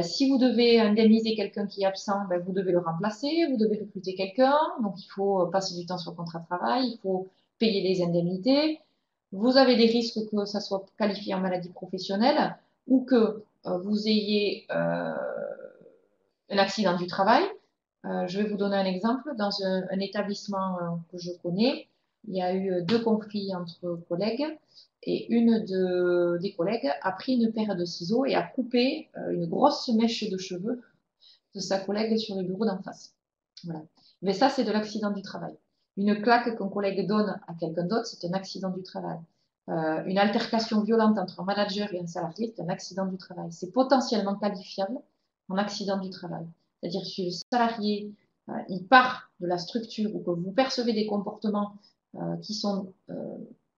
si vous devez indemniser quelqu'un qui est absent, vous devez le remplacer, vous devez recruter quelqu'un, donc il faut passer du temps sur le contrat de travail, il faut payer les indemnités. Vous avez des risques que ça soit qualifié en maladie professionnelle ou que vous ayez un accident du travail. Je vais vous donner un exemple. Dans un établissement que je connais, il y a eu deux conflits entre collègues et des collègues a pris une paire de ciseaux et a coupé une grosse mèche de cheveux de sa collègue sur le bureau d'en face. Voilà. Mais ça, c'est de l'accident du travail. Une claque qu'un collègue donne à quelqu'un d'autre, c'est un accident du travail. Une altercation violente entre un manager et un salarié, c'est un accident du travail. C'est potentiellement qualifiable en accident du travail. C'est-à-dire que si le salarié il part de la structure ou que vous percevez des comportements qui sont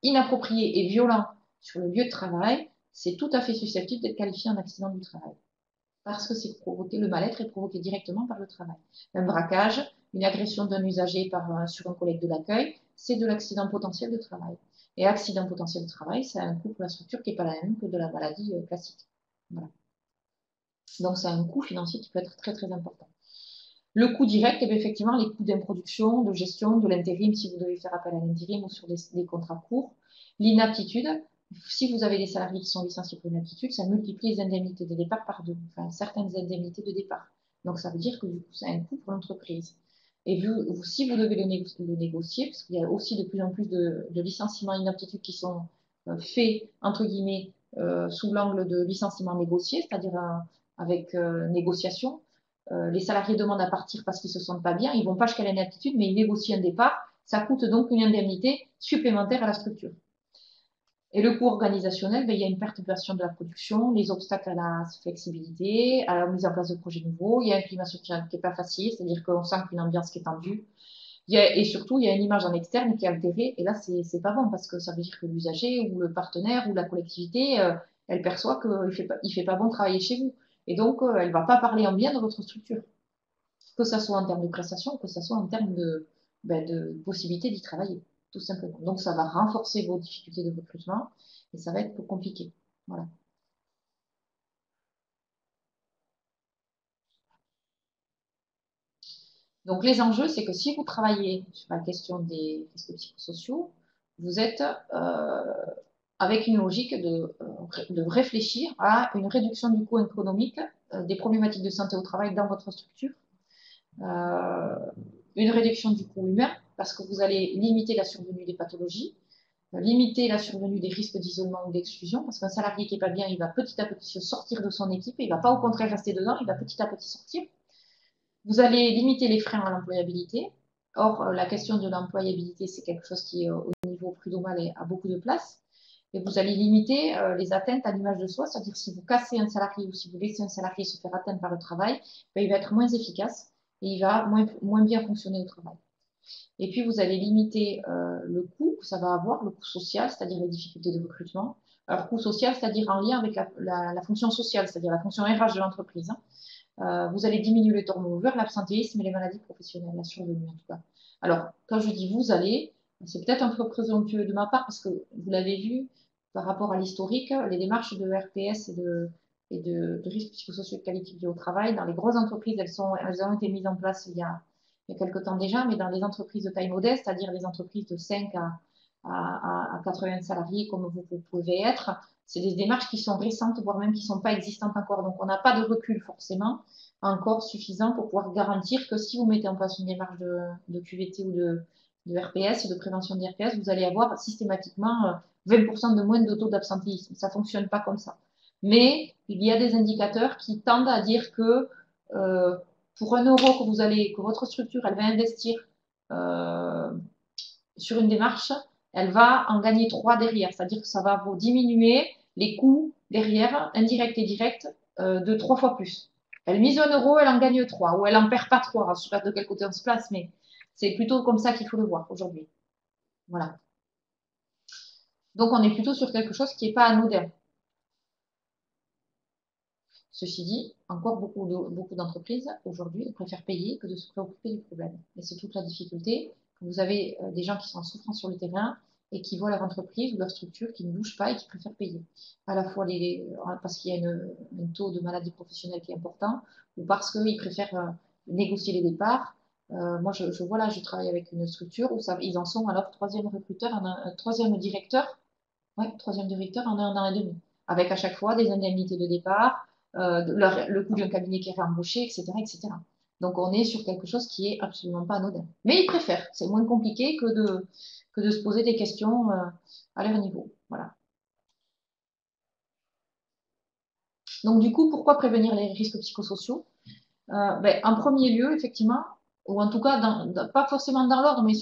inappropriés et violents sur le lieu de travail, c'est tout à fait susceptible d'être qualifié en accident du travail. Parce que c'est provoqué, le mal-être est provoqué directement par le travail. Un braquage, une agression d'un usager sur un collègue de l'accueil, c'est de l'accident potentiel de travail. Et accident potentiel de travail, ça a un coût pour la structure qui n'est pas la même que de la maladie classique. Voilà. Donc, ça a un coût financier qui peut être très très important. Le coût direct, effectivement, les coûts d'improduction, de gestion, de l'intérim, si vous devez faire appel à l'intérim ou sur des contrats courts. L'inaptitude, si vous avez des salariés qui sont licenciés pour inaptitude, ça multiplie les indemnités de départ par deux, enfin certaines indemnités de départ. Donc ça veut dire que du coup, ça a un coût pour l'entreprise. Et si vous devez le négocier, parce qu'il y a aussi de plus en plus de licenciements inaptitude qui sont faits, entre guillemets, sous l'angle de licenciement négocié, c'est-à-dire avec négociation, les salariés demandent à partir parce qu'ils se sentent pas bien, ils vont pas jusqu'à l'inaptitude, mais ils négocient un départ, ça coûte donc une indemnité supplémentaire à la structure. Et le coût organisationnel, il y a une perturbation de la production, les obstacles à la flexibilité, à la mise en place de projets nouveaux, il y a un climat social qui n'est pas facile, c'est-à-dire qu'on sent qu'une ambiance qui est tendue, et surtout, il y a une image en externe qui est altérée, et là, c'est pas bon, parce que ça veut dire que l'usager, ou le partenaire, ou la collectivité, elle perçoit qu'il fait pas bon travailler chez vous. Et donc, elle va pas parler en bien de votre structure. Que ça soit en termes de prestations, que ça soit en termes de possibilité d'y travailler, tout simplement. Donc, ça va renforcer vos difficultés de recrutement, et ça va être plus compliqué. Voilà. Donc, les enjeux, c'est que si vous travaillez sur la question des risques psychosociaux, vous êtes avec une logique de réfléchir à une réduction du coût économique des problématiques de santé au travail dans votre structure, une réduction du coût humain, parce que vous allez limiter la survenue des pathologies, limiter la survenue des risques d'isolement ou d'exclusion, parce qu'un salarié qui n'est pas bien, il va petit à petit se sortir de son équipe, il ne va pas au contraire rester dedans, il va petit à petit sortir. Vous allez limiter les freins à l'employabilité. Or, la question de l'employabilité, c'est quelque chose qui, au niveau prud'homal, a beaucoup de place. Et vous allez limiter les atteintes à l'image de soi, c'est-à-dire si vous cassez un salarié ou si vous laissez un salarié se faire atteindre par le travail, il va être moins efficace et il va moins bien fonctionner au travail. Et puis, vous allez limiter le coût que ça va avoir, le coût social, c'est-à-dire les difficultés de recrutement. Alors, coût social, c'est-à-dire en lien avec la fonction sociale, c'est-à-dire la fonction RH de l'entreprise. Vous allez diminuer le turnover, l'absentéisme et les maladies professionnelles, la survenue en tout cas. Alors, quand je dis vous allez, c'est peut-être un peu présomptueux de ma part parce que vous l'avez vu, par rapport à l'historique, les démarches de RPS et de risques psychosociaux de qualité de vie au travail, dans les grosses entreprises, elles ont été mises en place il y a quelque temps déjà, mais dans les entreprises de taille modeste, c'est-à-dire les entreprises de 5 à 80 salariés comme vous pouvez être, c'est des démarches qui sont récentes, voire même qui ne sont pas existantes encore. Donc, on n'a pas de recul forcément encore suffisant pour pouvoir garantir que si vous mettez en place une démarche de QVT ou de RPS, de prévention des RPS, vous allez avoir systématiquement 20% de moins de taux d'absentéisme. Ça fonctionne pas comme ça. Mais il y a des indicateurs qui tendent à dire que pour 1 euro que votre structure elle va investir euh, sur une démarche, elle va en gagner 3 derrière. C'est-à-dire que ça va vous diminuer les coûts derrière, indirects et directs, de 3 fois plus. Elle mise 1 euro, elle en gagne 3, ou elle en perd pas 3. Je ne sais pas de quel côté on se place, mais c'est plutôt comme ça qu'il faut le voir aujourd'hui. Voilà. Donc on est plutôt sur quelque chose qui n'est pas anodin. Ceci dit, encore beaucoup d'entreprises aujourd'hui préfèrent payer que de se préoccuper du problème. Et c'est toute la difficulté. Vous avez des gens qui sont en souffrance sur le terrain et qui voient leur entreprise ou leur structure qui ne bouge pas et qui préfèrent payer. À la fois parce qu'il y a un taux de maladie professionnelle qui est important ou parce qu'ils préfèrent négocier les départs. Moi, vois là, je travaille avec une structure où ils en sont à leur troisième recruteur, troisième directeur. Ouais, troisième directeur en un an et demi. Avec à chaque fois des indemnités de départ, le coût d'un cabinet qui est réembauché, etc., etc. Donc on est sur quelque chose qui est absolument pas anodin. Mais ils préfèrent, c'est moins compliqué que de se poser des questions à leur niveau. Voilà. Donc du coup, pourquoi prévenir les risques psychosociaux? En premier lieu, effectivement, ou en tout cas, pas forcément dans l'ordre, mais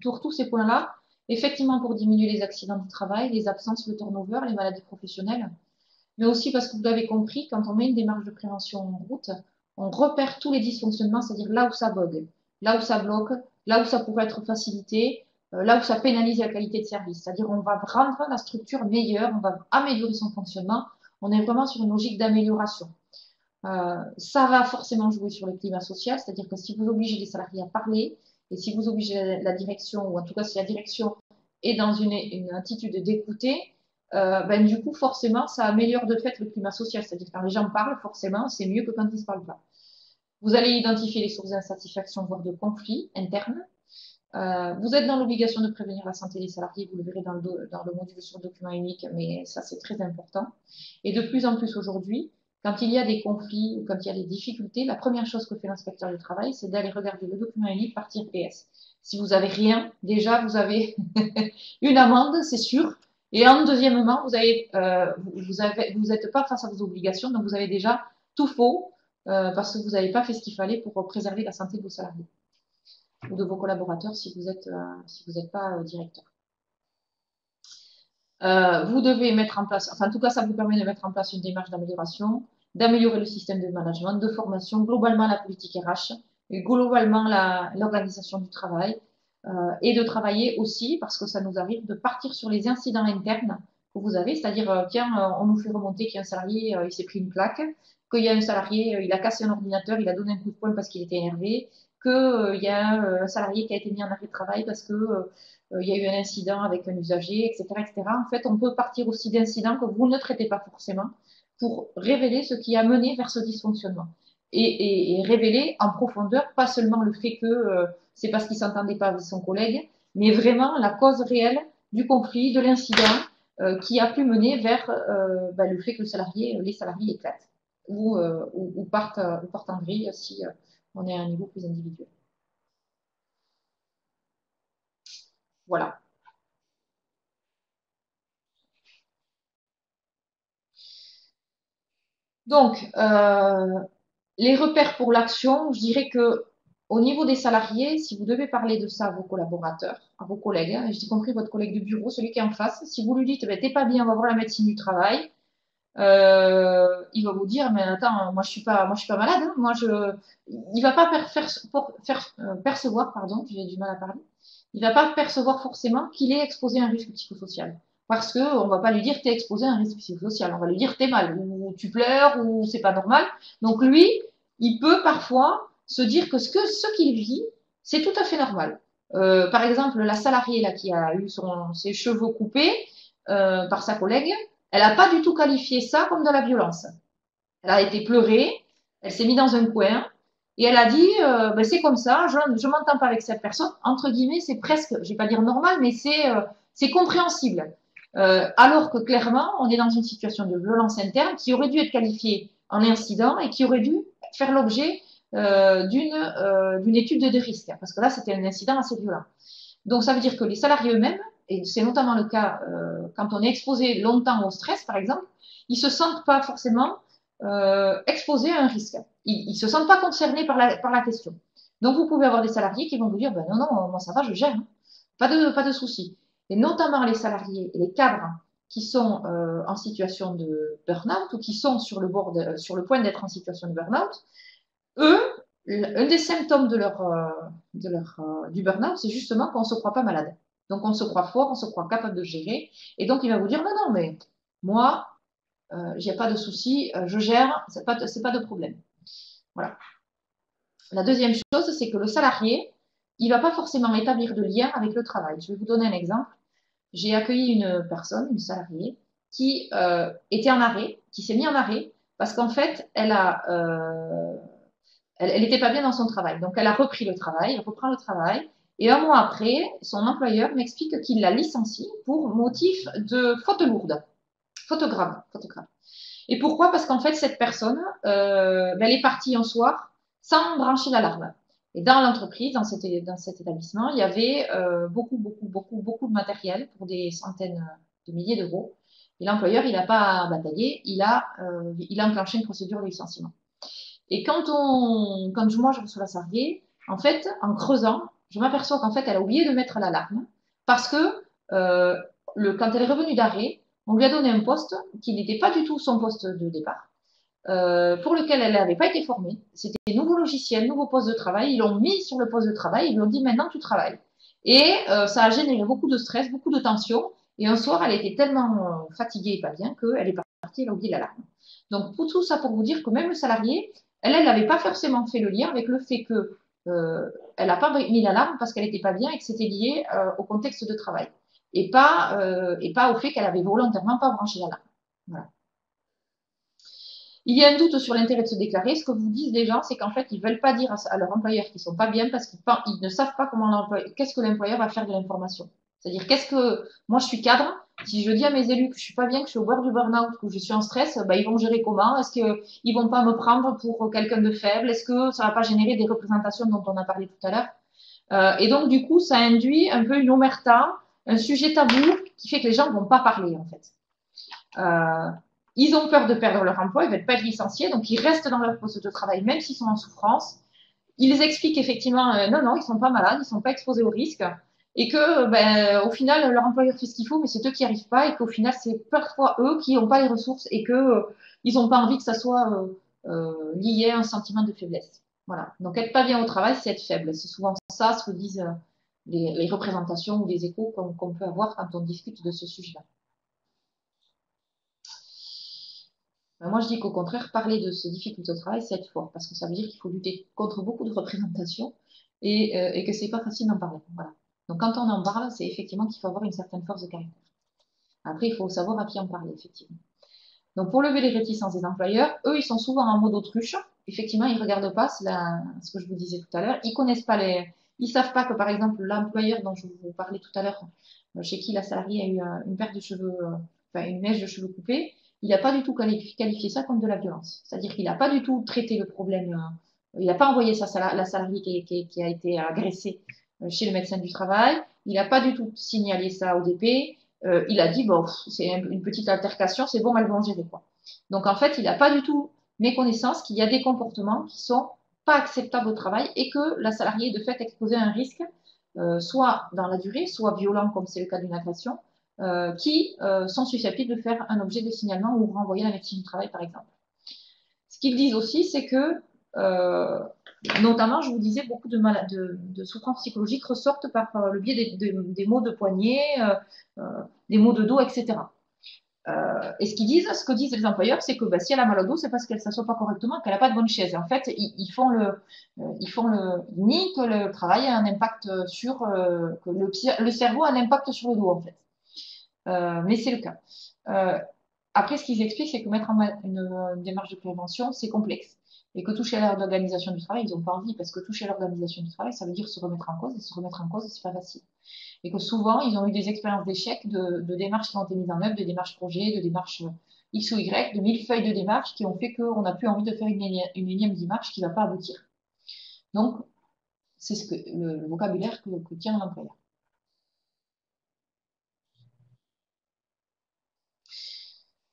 pour tous ces points-là, effectivement pour diminuer les accidents du travail, les absences, le turnover, les maladies professionnelles, mais aussi parce que vous l'avez compris, quand on met une démarche de prévention en route, on repère tous les dysfonctionnements, c'est-à-dire là où ça bug, là où ça bloque, là où ça pourrait être facilité, là où ça pénalise la qualité de service. C'est-à-dire on va rendre la structure meilleure, on va améliorer son fonctionnement. On est vraiment sur une logique d'amélioration. Ça va forcément jouer sur le climat social, c'est-à-dire que si vous obligez les salariés à parler, et si vous obligez la direction, ou en tout cas si la direction est dans une attitude d'écouter, du coup, forcément, ça améliore de fait le climat social. C'est-à-dire que quand les gens parlent, forcément, c'est mieux que quand ils ne se parlent pas. Vous allez identifier les sources d'insatisfaction, voire de conflits internes. Vous êtes dans l'obligation de prévenir la santé des salariés, vous le verrez dans le module sur document unique, mais ça, c'est très important. Et de plus en plus aujourd'hui, quand il y a des conflits ou quand il y a des difficultés, la première chose que fait l'inspecteur du travail, c'est d'aller regarder le document unique partie RPS. Si vous avez rien, déjà, vous avez une amende, c'est sûr. Et en deuxièmement, vous n'êtes pas face à vos obligations, donc vous avez déjà tout faux parce que vous n'avez pas fait ce qu'il fallait pour préserver la santé de vos salariés ou de vos collaborateurs si vous n'êtes pas directeur. Vous devez mettre en place, enfin en tout cas ça vous permet de mettre en place une démarche d'amélioration, d'améliorer le système de management, de formation, globalement la politique RH, et globalement l'organisation du travail, et de travailler aussi, parce que ça nous arrive, de partir sur les incidents internes que vous avez, c'est-à-dire, tiens, on nous fait remonter qu'il y a un salarié, il s'est pris une claque, qu'il y a un salarié, il a cassé un ordinateur, il a donné un coup de poing parce qu'il était énervé, qu'il y a un salarié qui a été mis en arrêt de travail parce que il y a eu un incident avec un usager, etc., etc. En fait, on peut partir aussi d'incidents que vous ne traitez pas forcément pour révéler ce qui a mené vers ce dysfonctionnement. Et révéler en profondeur, pas seulement le fait que c'est parce qu'il ne s'entendait pas avec son collègue, mais vraiment la cause réelle du conflit, de l'incident qui a pu mener vers le fait que les salariés éclatent ou partent en vrille si on est à un niveau plus individuel. Voilà. Donc, les repères pour l'action, je dirais que au niveau des salariés, si vous devez parler de ça à vos collaborateurs, à vos collègues, hein, j'ai compris votre collègue du bureau, celui qui est en face, si vous lui dites, t'es pas bien, on va voir la médecine du travail, il va vous dire, mais attends, moi je suis pas malade, hein, il va pas percevoir, pardon, j'ai du mal à parler, il va pas percevoir forcément qu'il est exposé à un risque psychosocial. Parce que on va pas lui dire t'es exposé à un risque psychosocial, on va lui dire t'es mal, ou tu pleures, ou c'est pas normal. Donc lui, il peut parfois se dire que ce qu'il vit, c'est tout à fait normal. Par exemple, la salariée là qui a eu ses cheveux coupés par sa collègue, elle n'a pas du tout qualifié ça comme de la violence. Elle a été pleurée, elle s'est mise dans un coin, Et elle a dit, ben, c'est comme ça, je m'entends pas avec cette personne. Entre guillemets, c'est presque, je vais pas dire normal, mais c'est compréhensible. Alors que clairement, on est dans une situation de violence interne qui aurait dû être qualifiée en incident et qui aurait dû faire l'objet d'une étude de risque. Parce que là, c'était un incident assez violent. Donc, ça veut dire que les salariés eux-mêmes, et c'est notamment le cas quand on est exposé longtemps au stress, par exemple, ils se sentent pas forcément exposés à un risque. Ils se sentent pas concernés par la question. Donc, vous pouvez avoir des salariés qui vont vous dire, ben non, non, moi ça va, je gère, hein. Pas de souci. Et notamment les salariés et les cadres qui sont en situation de burn-out ou qui sont sur le sur le point d'être en situation de burn-out, eux, un des symptômes du burn-out, c'est justement qu'on ne se croit pas malade. Donc, on se croit fort, on se croit capable de gérer. Et donc, il va vous dire, non, non, mais moi, j'ai pas de souci, je gère, c'est pas de problème. Voilà. La deuxième chose, c'est que le salarié, il va pas forcément établir de lien avec le travail. Je vais vous donner un exemple. J'ai accueilli une personne, une salariée, qui était en arrêt, qui s'est mise en arrêt parce qu'en fait, elle n'était pas bien dans son travail. Donc, elle a repris le travail, elle reprend le travail. Et un mois après, son employeur m'explique qu'il la licencie pour motif de faute lourde, faute grave, faute grave. Et pourquoi? Parce qu'en fait, cette personne, elle est partie un soir sans brancher l'alarme. Et dans l'entreprise, dans cet établissement, il y avait beaucoup de matériel pour des centaines de milliers d'euros. Et l'employeur, il n'a pas bataillé, il a enclenché une procédure de licenciement. Et moi je reçois la salariée, en fait, en creusant, je m'aperçois qu'en fait, elle a oublié de mettre l'alarme parce que quand elle est revenue d'arrêt, on lui a donné un poste qui n'était pas du tout son poste de départ, pour lequel elle n'avait pas été formée. C'était nouveau logiciel, nouveau poste de travail. Ils l'ont mis sur le poste de travail, ils lui ont dit maintenant tu travailles. Et ça a généré beaucoup de stress, beaucoup de tension. Et un soir, elle était tellement fatiguée et pas bien qu'elle est partie, elle a oublié l'alarme. Donc, pour tout ça, pour vous dire que même le salarié, elle n'avait pas forcément fait le lien avec le fait que elle n'a pas mis l'alarme parce qu'elle n'était pas bien et que c'était lié au contexte de travail et pas au fait qu'elle avait volontairement pas branché l'alarme. Voilà. Il y a un doute sur l'intérêt de se déclarer. Ce que vous disent les gens, c'est qu'en fait, ils veulent pas dire à leur employeur qu'ils sont pas bien parce qu'ils ne savent pas qu'est-ce que l'employeur va faire de l'information. C'est-à-dire, moi, je suis cadre. Si je dis à mes élus que je suis pas bien, que je suis au bord du burn-out, que je suis en stress, ils vont gérer comment? Est-ce qu'ils vont pas me prendre pour quelqu'un de faible? Est-ce que ça va pas générer des représentations dont on a parlé tout à l'heure? Et donc, du coup, ça induit un peu une omerta, un sujet tabou qui fait que les gens vont pas parler, en fait. Ils ont peur de perdre leur emploi, ils ne veulent pas être licenciés, donc ils restent dans leur poste de travail, même s'ils sont en souffrance. Ils expliquent effectivement, non, non, ils ne sont pas malades, ils ne sont pas exposés au risque, et que, au final, leur employeur fait ce qu'il faut, mais c'est eux qui n'y arrivent pas, et qu'au final, c'est parfois eux qui n'ont pas les ressources, et que ils n'ont pas envie que ça soit lié à un sentiment de faiblesse. Voilà. Donc, être pas bien au travail, c'est être faible. C'est souvent ça ce que disent les représentations ou les échos qu'on peut avoir quand on discute de ce sujet-là. Moi, je dis qu'au contraire, parler de ces difficultés au travail, c'est être fort, parce que ça veut dire qu'il faut lutter contre beaucoup de représentations et que c'est pas facile d'en parler. Voilà. Donc, quand on en parle, c'est effectivement qu'il faut avoir une certaine force de caractère. Après, il faut savoir à qui en parler, effectivement. Donc, pour lever les réticences des employeurs, eux, ils sont souvent en mode autruche. Effectivement, ils regardent pas, ce que je vous disais tout à l'heure. Ils connaissent pas ils savent pas que, par exemple, l'employeur dont je vous parlais tout à l'heure, chez qui la salariée a eu une perte de cheveux, enfin, une mèche de cheveux coupée, il n'a pas du tout qualifié ça comme de la violence. C'est-à-dire qu'il n'a pas du tout traité le problème, il n'a pas envoyé la salariée qui a été agressée chez le médecin du travail, il n'a pas du tout signalé ça au DP, il a dit, bon, c'est une petite altercation, c'est bon, elles vont gérer quoi. Donc en fait, il n'a pas du tout méconnaissance qu'il y a des comportements qui sont pas acceptables au travail et que la salariée est de fait exposée à un risque, soit dans la durée, soit violent comme c'est le cas d'une agression, qui sont susceptibles de faire un objet de signalement ou renvoyer à la médecine du travail, par exemple. Ce qu'ils disent aussi, c'est que, notamment, je vous disais, beaucoup de souffrances psychologiques ressortent par le biais des maux de poignet, des maux de dos, etc. Et ce que disent les employeurs, c'est que si elle a mal au dos, c'est parce qu'elle ne s'assoit pas correctement, qu'elle n'a pas de bonne chaise. Et en fait, ils nient que le travail a un impact que le cerveau a un impact sur le dos, en fait. Mais c'est le cas. Après, ce qu'ils expliquent, c'est que mettre en une démarche de prévention, c'est complexe. et que toucher à l'organisation du travail, ils n'ont pas envie, parce que toucher à l'organisation du travail, ça veut dire se remettre en cause, et se remettre en cause, c'est pas facile. Et que souvent, ils ont eu des expériences d'échec de démarches qui ont été mises en œuvre, de démarches projets, de démarches X ou Y, de mille feuilles de démarches qui ont fait qu'on n'a plus envie de faire une énième démarche qui ne va pas aboutir. Donc, c'est ce que, le vocabulaire que tient l'employeur.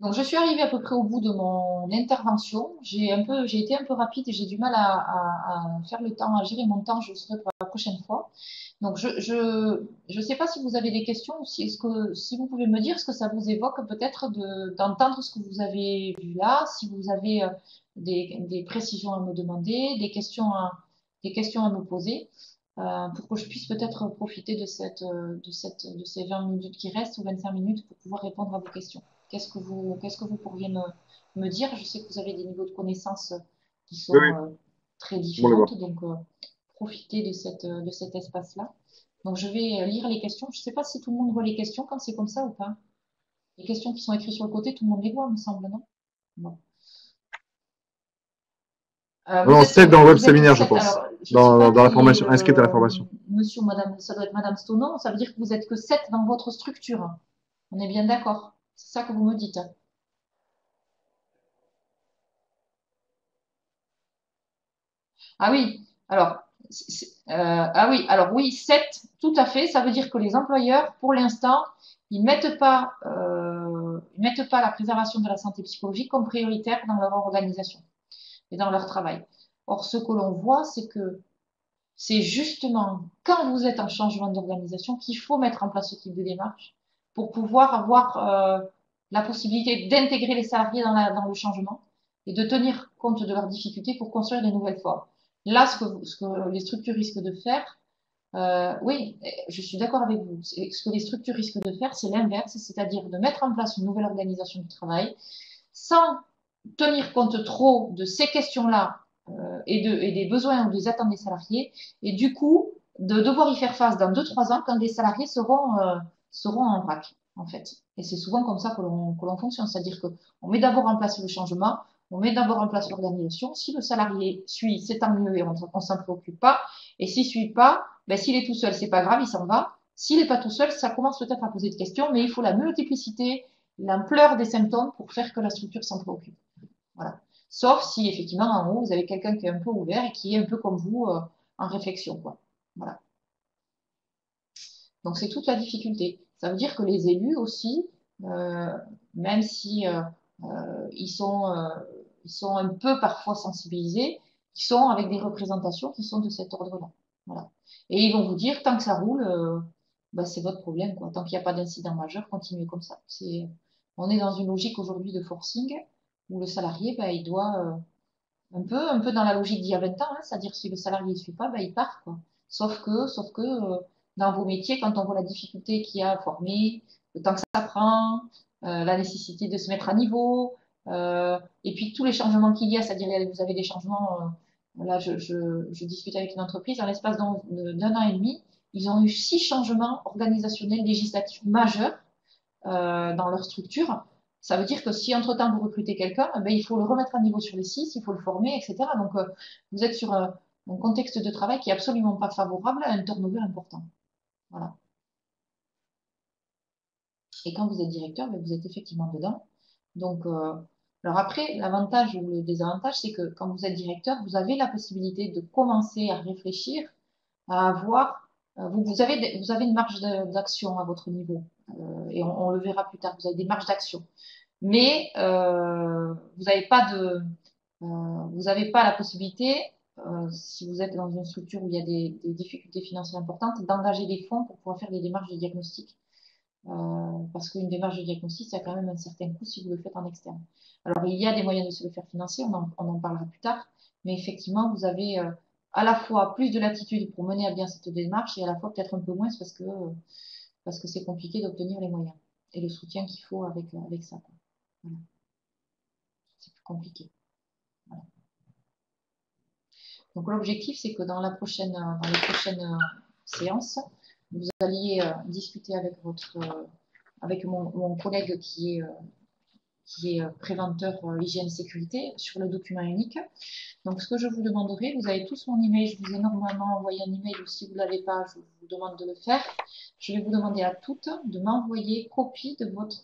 Donc, je suis arrivée à peu près au bout de mon intervention. J'ai été un peu rapide et j'ai du mal à faire le temps, à gérer mon temps. Je le serai pour la prochaine fois. Donc, je sais pas si vous avez des questions ou si vous pouvez me dire ce que ça vous évoque peut-être d'entendre ce que vous avez vu là, si vous avez des précisions à me demander, des questions à me poser, pour que je puisse peut-être profiter de ces 20 minutes qui restent ou 25 minutes pour pouvoir répondre à vos questions. Qu'est-ce que vous pourriez me dire? Je sais que vous avez des niveaux de connaissances qui Oui, sont oui, très bon les voir. différentes, donc profitez de cet espace-là. Donc je vais lire les questions. Je ne sais pas si tout le monde voit les questions quand c'est comme ça ou pas. Les questions qui sont écrites sur le côté, tout le monde les voit, me semble, non? Bon. Non, 7 dans le web Vous êtes séminaire, je 7. pense. Alors, je ne sais pas Dans la qui est formation, inscrite à la formation. monsieur ou madame, ça doit être madame Stonon. Ça veut dire que vous êtes que 7 dans votre structure. On est bien d'accord. C'est ça que vous me dites. Ah oui, alors, ah oui, alors oui, 7, tout à fait. Ça veut dire que les employeurs, pour l'instant, ils mettent pas la préservation de la santé psychologique comme prioritaire dans leur organisation et dans leur travail. Or, ce que l'on voit, c'est que c'est justement quand vous êtes en changement d'organisation qu'il faut mettre en place ce type de démarche pour pouvoir avoir la possibilité d'intégrer les salariés dans le changement et de tenir compte de leurs difficultés pour construire des nouvelles formes. Là, ce que les structures risquent de faire, oui, je suis d'accord avec vous. Ce que les structures risquent de faire, c'est l'inverse, c'est-à-dire de mettre en place une nouvelle organisation du travail sans tenir compte trop de ces questions-là et des besoins ou des attentes des salariés, et du coup, de devoir y faire face dans 2-3 ans quand les salariés seront en vrac, en fait. Et c'est souvent comme ça que l'on fonctionne, c'est-à-dire qu'on met d'abord en place le changement, on met d'abord en place l'organisation. Si le salarié suit, c'est tant mieux et on ne s'en préoccupe pas. Et s'il ne suit pas, ben, s'il est tout seul, c'est pas grave, il s'en va. S'il n'est pas tout seul, ça commence peut-être à poser des questions, mais il faut la multiplicité, l'ampleur des symptômes pour faire que la structure s'en préoccupe. Voilà. Sauf si effectivement en haut vous avez quelqu'un qui est un peu ouvert et qui est un peu comme vous en réflexion, quoi. Voilà. Donc c'est toute la difficulté. Ça veut dire que les élus aussi, euh, même si ils sont un peu parfois sensibilisés, ils sont avec des représentations qui sont de cet ordre-là. Voilà. Et ils vont vous dire tant que ça roule, bah, c'est votre problème, quoi. Tant qu'il n'y a pas d'incident majeur, continuez comme ça. On est dans une logique aujourd'hui de forcing où le salarié, bah, il doit un peu dans la logique d'il y a 20 ans, hein, c'est-à-dire si le salarié ne suit pas, ben, il part, quoi. Sauf que dans vos métiers, quand on voit la difficulté qu'il y a à former, le temps que ça prend, la nécessité de se mettre à niveau, et puis tous les changements qu'il y a, c'est-à-dire vous avez des changements, là je discute avec une entreprise, en l'espace d'un an et demi, ils ont eu 6 changements organisationnels législatifs majeurs dans leur structure. Ça veut dire que si entre-temps vous recrutez quelqu'un, ben, il faut le remettre à niveau sur les 6, il faut le former, etc. Donc vous êtes sur un contexte de travail qui est absolument pas favorable à un turnover important. Voilà. Et quand vous êtes directeur, ben, vous êtes effectivement dedans. Donc, alors après, l'avantage ou le désavantage, c'est que quand vous êtes directeur, vous avez la possibilité de commencer à réfléchir, à avoir, vous avez une marge d'action à votre niveau. Et on le verra plus tard, vous avez des marges d'action. Mais vous n'avez pas la possibilité, si vous êtes dans une structure où il y a des difficultés financières importantes, d'engager des fonds pour pouvoir faire des démarches de diagnostic. Parce qu'une démarche de diagnostic, ça a quand même un certain coût si vous le faites en externe. Alors, il y a des moyens de se le faire financer, on en parlera plus tard, mais effectivement, vous avez à la fois plus de latitude pour mener à bien cette démarche et à la fois peut-être un peu moins parce que c'est compliqué d'obtenir les moyens et le soutien qu'il faut avec ça, quoi. Voilà. C'est plus compliqué. Voilà. Donc l'objectif, c'est que dans les prochaines séances, vous alliez discuter avec mon collègue qui est préventeur hygiène sécurité sur le document unique. Donc, ce que je vous demanderai, vous avez tous mon email, je vous ai normalement envoyé un email, ou si vous ne l'avez pas, je vous demande de le faire. Je vais vous demander à toutes de m'envoyer copie de votre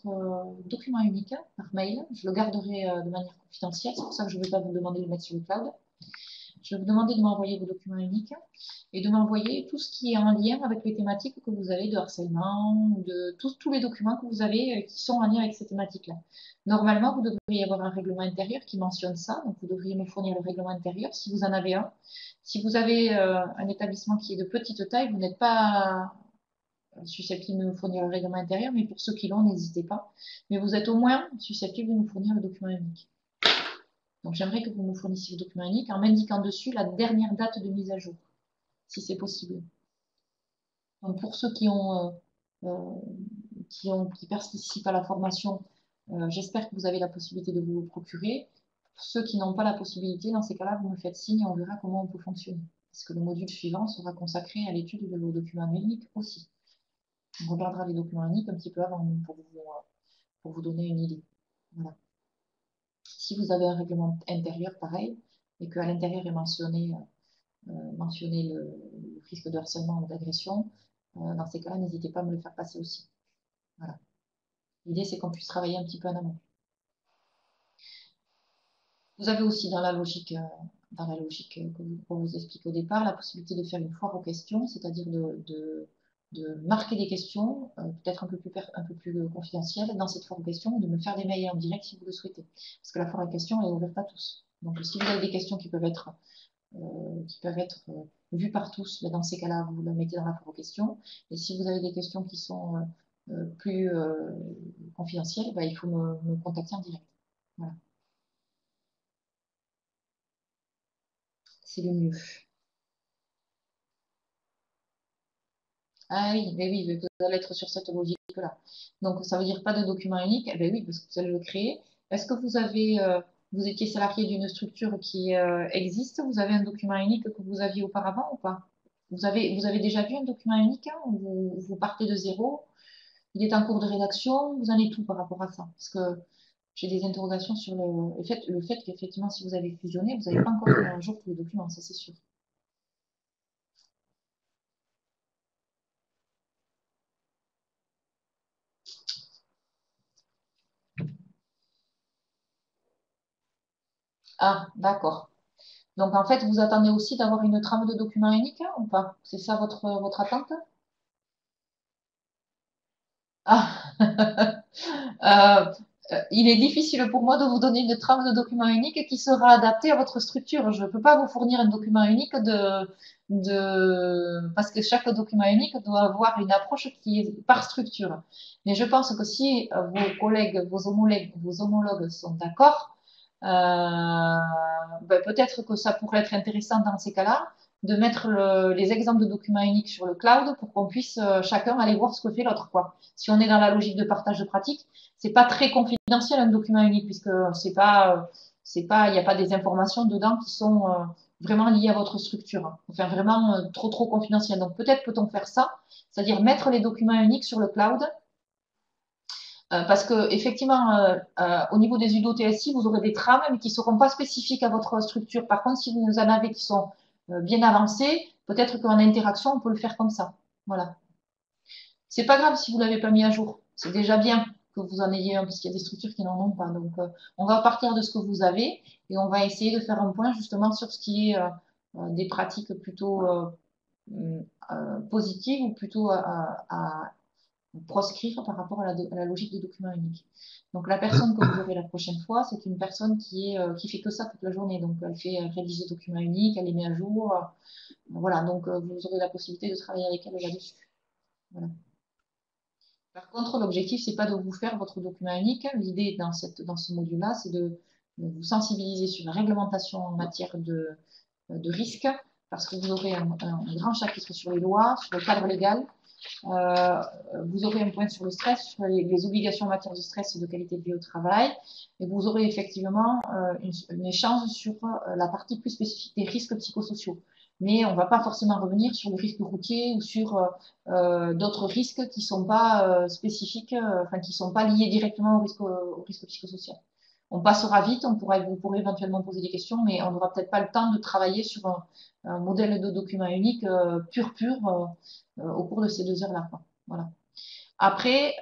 document unique par mail. Je le garderai de manière confidentielle, c'est pour ça que je ne vais pas vous demander de le mettre sur le cloud. Je vais vous demander de m'envoyer vos documents uniques et de m'envoyer tout ce qui est en lien avec les thématiques que vous avez de harcèlement, ou de tous les documents que vous avez qui sont en lien avec ces thématiques-là. Normalement, vous devriez avoir un règlement intérieur qui mentionne ça, donc vous devriez me fournir le règlement intérieur si vous en avez un. Si vous avez un établissement qui est de petite taille, vous n'êtes pas susceptible de me fournir le règlement intérieur, mais pour ceux qui l'ont, n'hésitez pas. Mais vous êtes au moins susceptible de me fournir le document unique. Donc j'aimerais que vous me fournissiez le document unique en m'indiquant dessus la dernière date de mise à jour, si c'est possible. Donc pour ceux qui participent à la formation, j'espère que vous avez la possibilité de vous le procurer. Pour ceux qui n'ont pas la possibilité, dans ces cas-là, vous me faites signe et on verra comment on peut fonctionner. Parce que le module suivant sera consacré à l'étude de vos documents uniques aussi. On regardera les documents uniques un petit peu avant pour vous donner une idée. Voilà. Si vous avez un règlement intérieur, pareil, et qu'à l'intérieur est mentionné le risque de harcèlement ou d'agression, dans ces cas-là, n'hésitez pas à me le faire passer aussi. Voilà. L'idée, c'est qu'on puisse travailler un petit peu en amont. Vous avez aussi dans la logique qu'on vous explique au départ, la possibilité de faire une foire aux questions, c'est-à-dire de marquer des questions, peut-être un peu plus confidentielles dans cette foire aux questions, ou de me faire des mails en direct si vous le souhaitez. Parce que la foire aux questions est ouverte à tous. Donc si vous avez des questions qui peuvent être vues par tous, dans ces cas-là, vous le mettez dans la foire aux questions. Et si vous avez des questions qui sont plus confidentielles, il faut me contacter en direct. Voilà. C'est le mieux. Ah oui, mais oui, vous allez être sur cette logique-là. Donc, ça veut dire pas de document unique? Eh bien oui, parce que vous allez le créer. Est-ce que vous étiez salarié d'une structure qui existe? Vous avez un document unique que vous aviez auparavant ou pas? Vous avez déjà vu un document unique, hein, ou vous partez de zéro? Il est en cours de rédaction? Vous en êtes tout par rapport à ça? Parce que j'ai des interrogations sur le fait qu'effectivement, si vous avez fusionné, vous n'avez pas encore mis à jour tous les documents, ça c'est sûr. Ah, d'accord. Donc en fait, vous attendez aussi d'avoir une trame de document unique, hein, ou pas? C'est ça votre attente? Ah, Euh, il est difficile pour moi de vous donner une trame de document unique qui sera adaptée à votre structure. Je ne peux pas vous fournir un document unique parce que chaque document unique doit avoir une approche qui est par structure. Mais je pense que si vos collègues, vos homologues sont d'accord, peut-être que ça pourrait être intéressant dans ces cas-là de mettre les exemples de documents uniques sur le cloud pour qu'on puisse chacun aller voir ce que fait l'autre, quoi. Si on est dans la logique de partage de pratique, c'est pas très confidentiel un document unique puisque il n'y a pas des informations dedans qui sont vraiment liées à votre structure. Enfin, vraiment trop confidentiel. Donc peut-être peut-on faire ça, c'est-à-dire mettre les documents uniques sur le cloud. Parce que effectivement, au niveau des UDO TSI, vous aurez des trames, mais qui ne seront pas spécifiques à votre structure. Par contre, si vous en avez qui sont bien avancés, peut-être qu'en interaction, on peut le faire comme ça. Voilà. C'est pas grave si vous l'avez pas mis à jour. C'est déjà bien que vous en ayez un, parce qu'il y a des structures qui n'en ont pas. Donc, on va partir de ce que vous avez et on va essayer de faire un point justement sur ce qui est des pratiques plutôt positives ou plutôt à proscrire par rapport à la logique de document unique. Donc la personne que vous aurez la prochaine fois, c'est une personne qui fait que ça toute la journée. Donc elle fait rédiger des documents uniques, elle les met à jour. Voilà, donc vous aurez la possibilité de travailler avec elle là-dessus. Voilà. Par contre, l'objectif, c'est pas de vous faire votre document unique. L'idée dans ce module-là, c'est de vous sensibiliser sur la réglementation en matière de risque, parce que vous aurez un grand chapitre sur les lois, sur le cadre légal. Vous aurez un point sur le stress, sur les obligations en matière de stress et de qualité de vie au travail. Et vous aurez effectivement un échange sur la partie plus spécifique des risques psychosociaux. mais on ne va pas forcément revenir sur le risque routier ou sur d'autres risques qui ne sont pas spécifiques, enfin qui ne sont pas liés directement au risque psychosocial. On passera vite, vous pourrez éventuellement poser des questions, mais on n'aura peut-être pas le temps de travailler sur un modèle de document unique au cours de ces 2 heures-là. Voilà. Après,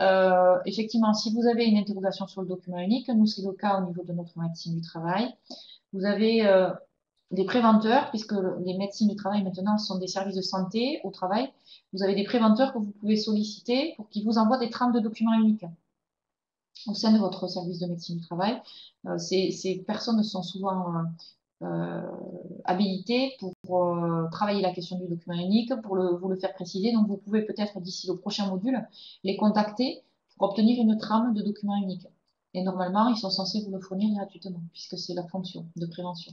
effectivement, si vous avez une interrogation sur le document unique, nous c'est le cas au niveau de notre médecine du travail. Vous avez des préventeurs, puisque les médecines du travail maintenant sont des services de santé au travail. Vous avez des préventeurs que vous pouvez solliciter pour qu'ils vous envoient des trames de documents uniques au sein de votre service de médecine du travail. Ces personnes sont souvent habilitées pour travailler la question du document unique, pour vous le faire préciser. Donc, vous pouvez peut-être, d'ici le prochain module, les contacter pour obtenir une trame de document unique. Et normalement, ils sont censés vous le fournir gratuitement, puisque c'est leur fonction de prévention.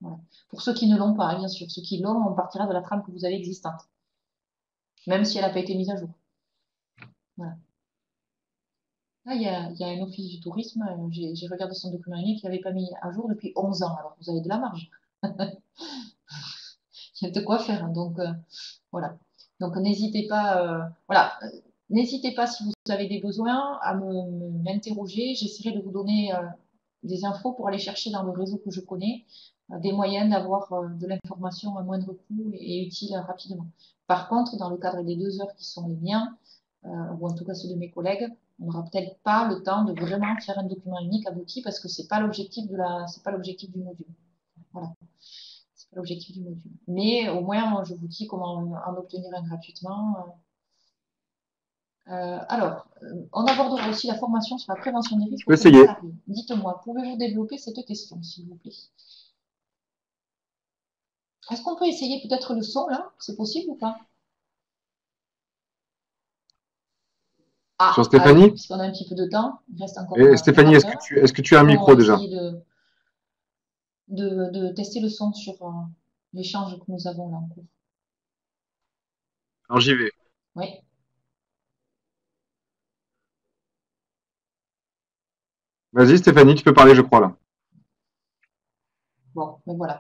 Voilà. Pour ceux qui ne l'ont pas, bien sûr. Ceux qui l'ont, on partira de la trame que vous avez existante, même si elle n'a pas été mise à jour. Voilà. Là, il y a un office du tourisme. J'ai regardé son document unique, il n'avait pas mis à jour depuis 11 ans. Alors, vous avez de la marge. Il y a de quoi faire. Hein. Donc, voilà. Donc, n'hésitez pas. Voilà. N'hésitez pas si vous avez des besoins à m'interroger. J'essaierai de vous donner des infos pour aller chercher dans le réseau que je connais des moyens d'avoir de l'information à moindre coût et utile rapidement. Par contre, dans le cadre des 2 heures qui sont les miens, ou en tout cas ceux de mes collègues, on n'aura peut-être pas le temps de vraiment faire un document unique abouti parce que c'est pas l'objectif c'est pas l'objectif du module. Voilà, c'est pas l'objectif du module. Mais au moins, je vous dis comment en obtenir un gratuitement. Alors, on abordera aussi la formation sur la prévention des risques Je peux auprès des essayer. salariés. Dites-moi, pouvez-vous développer cette question, s'il vous plaît? Est-ce qu'on peut essayer peut-être le son là? C'est possible ou pas? Sur Ah, allez, Stéphanie? puisqu'on a un petit peu de temps, il reste encore Et une Stéphanie, heure d'heure. est-ce que tu as un Pouvons micro déjà? essayer de tester le son sur l'échange que nous avons là en cours. Alors j'y vais. Oui, Vas-y Stéphanie, tu peux parler, je crois là. bon, mais voilà.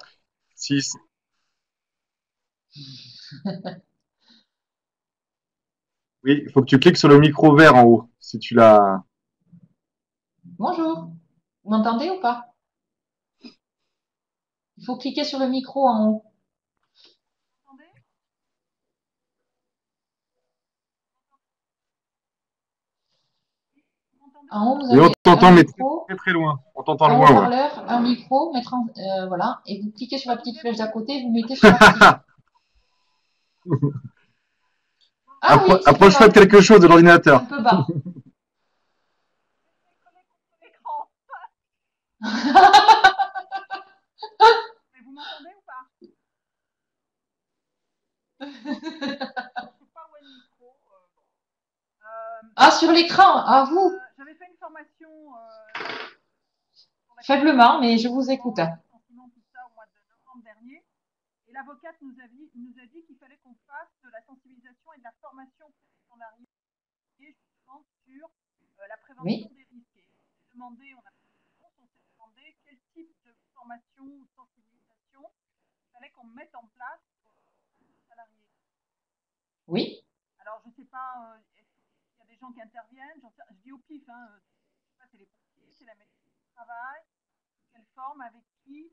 Si, oui, il faut que tu cliques sur le micro vert en haut. Si tu l'as. Bonjour, vous m'entendez ou pas? Il faut cliquer sur le micro en haut. En haut, vous Et on avez un t'entend, mais très micro, très, très loin. On t'entend un loin, ouais. haut-parleur, un micro, voilà, et vous cliquez sur la petite flèche d'à côté et vous mettez sur actif. Ah oui, c'est pas Approche-toi de mal, quelque chose de un l'ordinateur. peu bas. Mais vous m'entendez ou pas? Je sais pas où est le micro. Ah, sur l'écran, à vous, J'avais fait une formation sur la faiblement, mais je vous écoute. licenciement, tout ça au mois de novembre dernier. Et l'avocate nous a dit qu'il fallait qu'on fasse de la sensibilisation et de la formation pour les salariés justement sur la prévention Oui, des risques. Et on a on s'est demandé quel type de formation ou de sensibilisation il fallait qu'on mette en place pour les salariés. oui. Alors, je ne sais pas, il y a des gens qui interviennent, je dis au pif, hein, c'est les pompiers, c'est la médecine du travail, quelle forme, avec qui,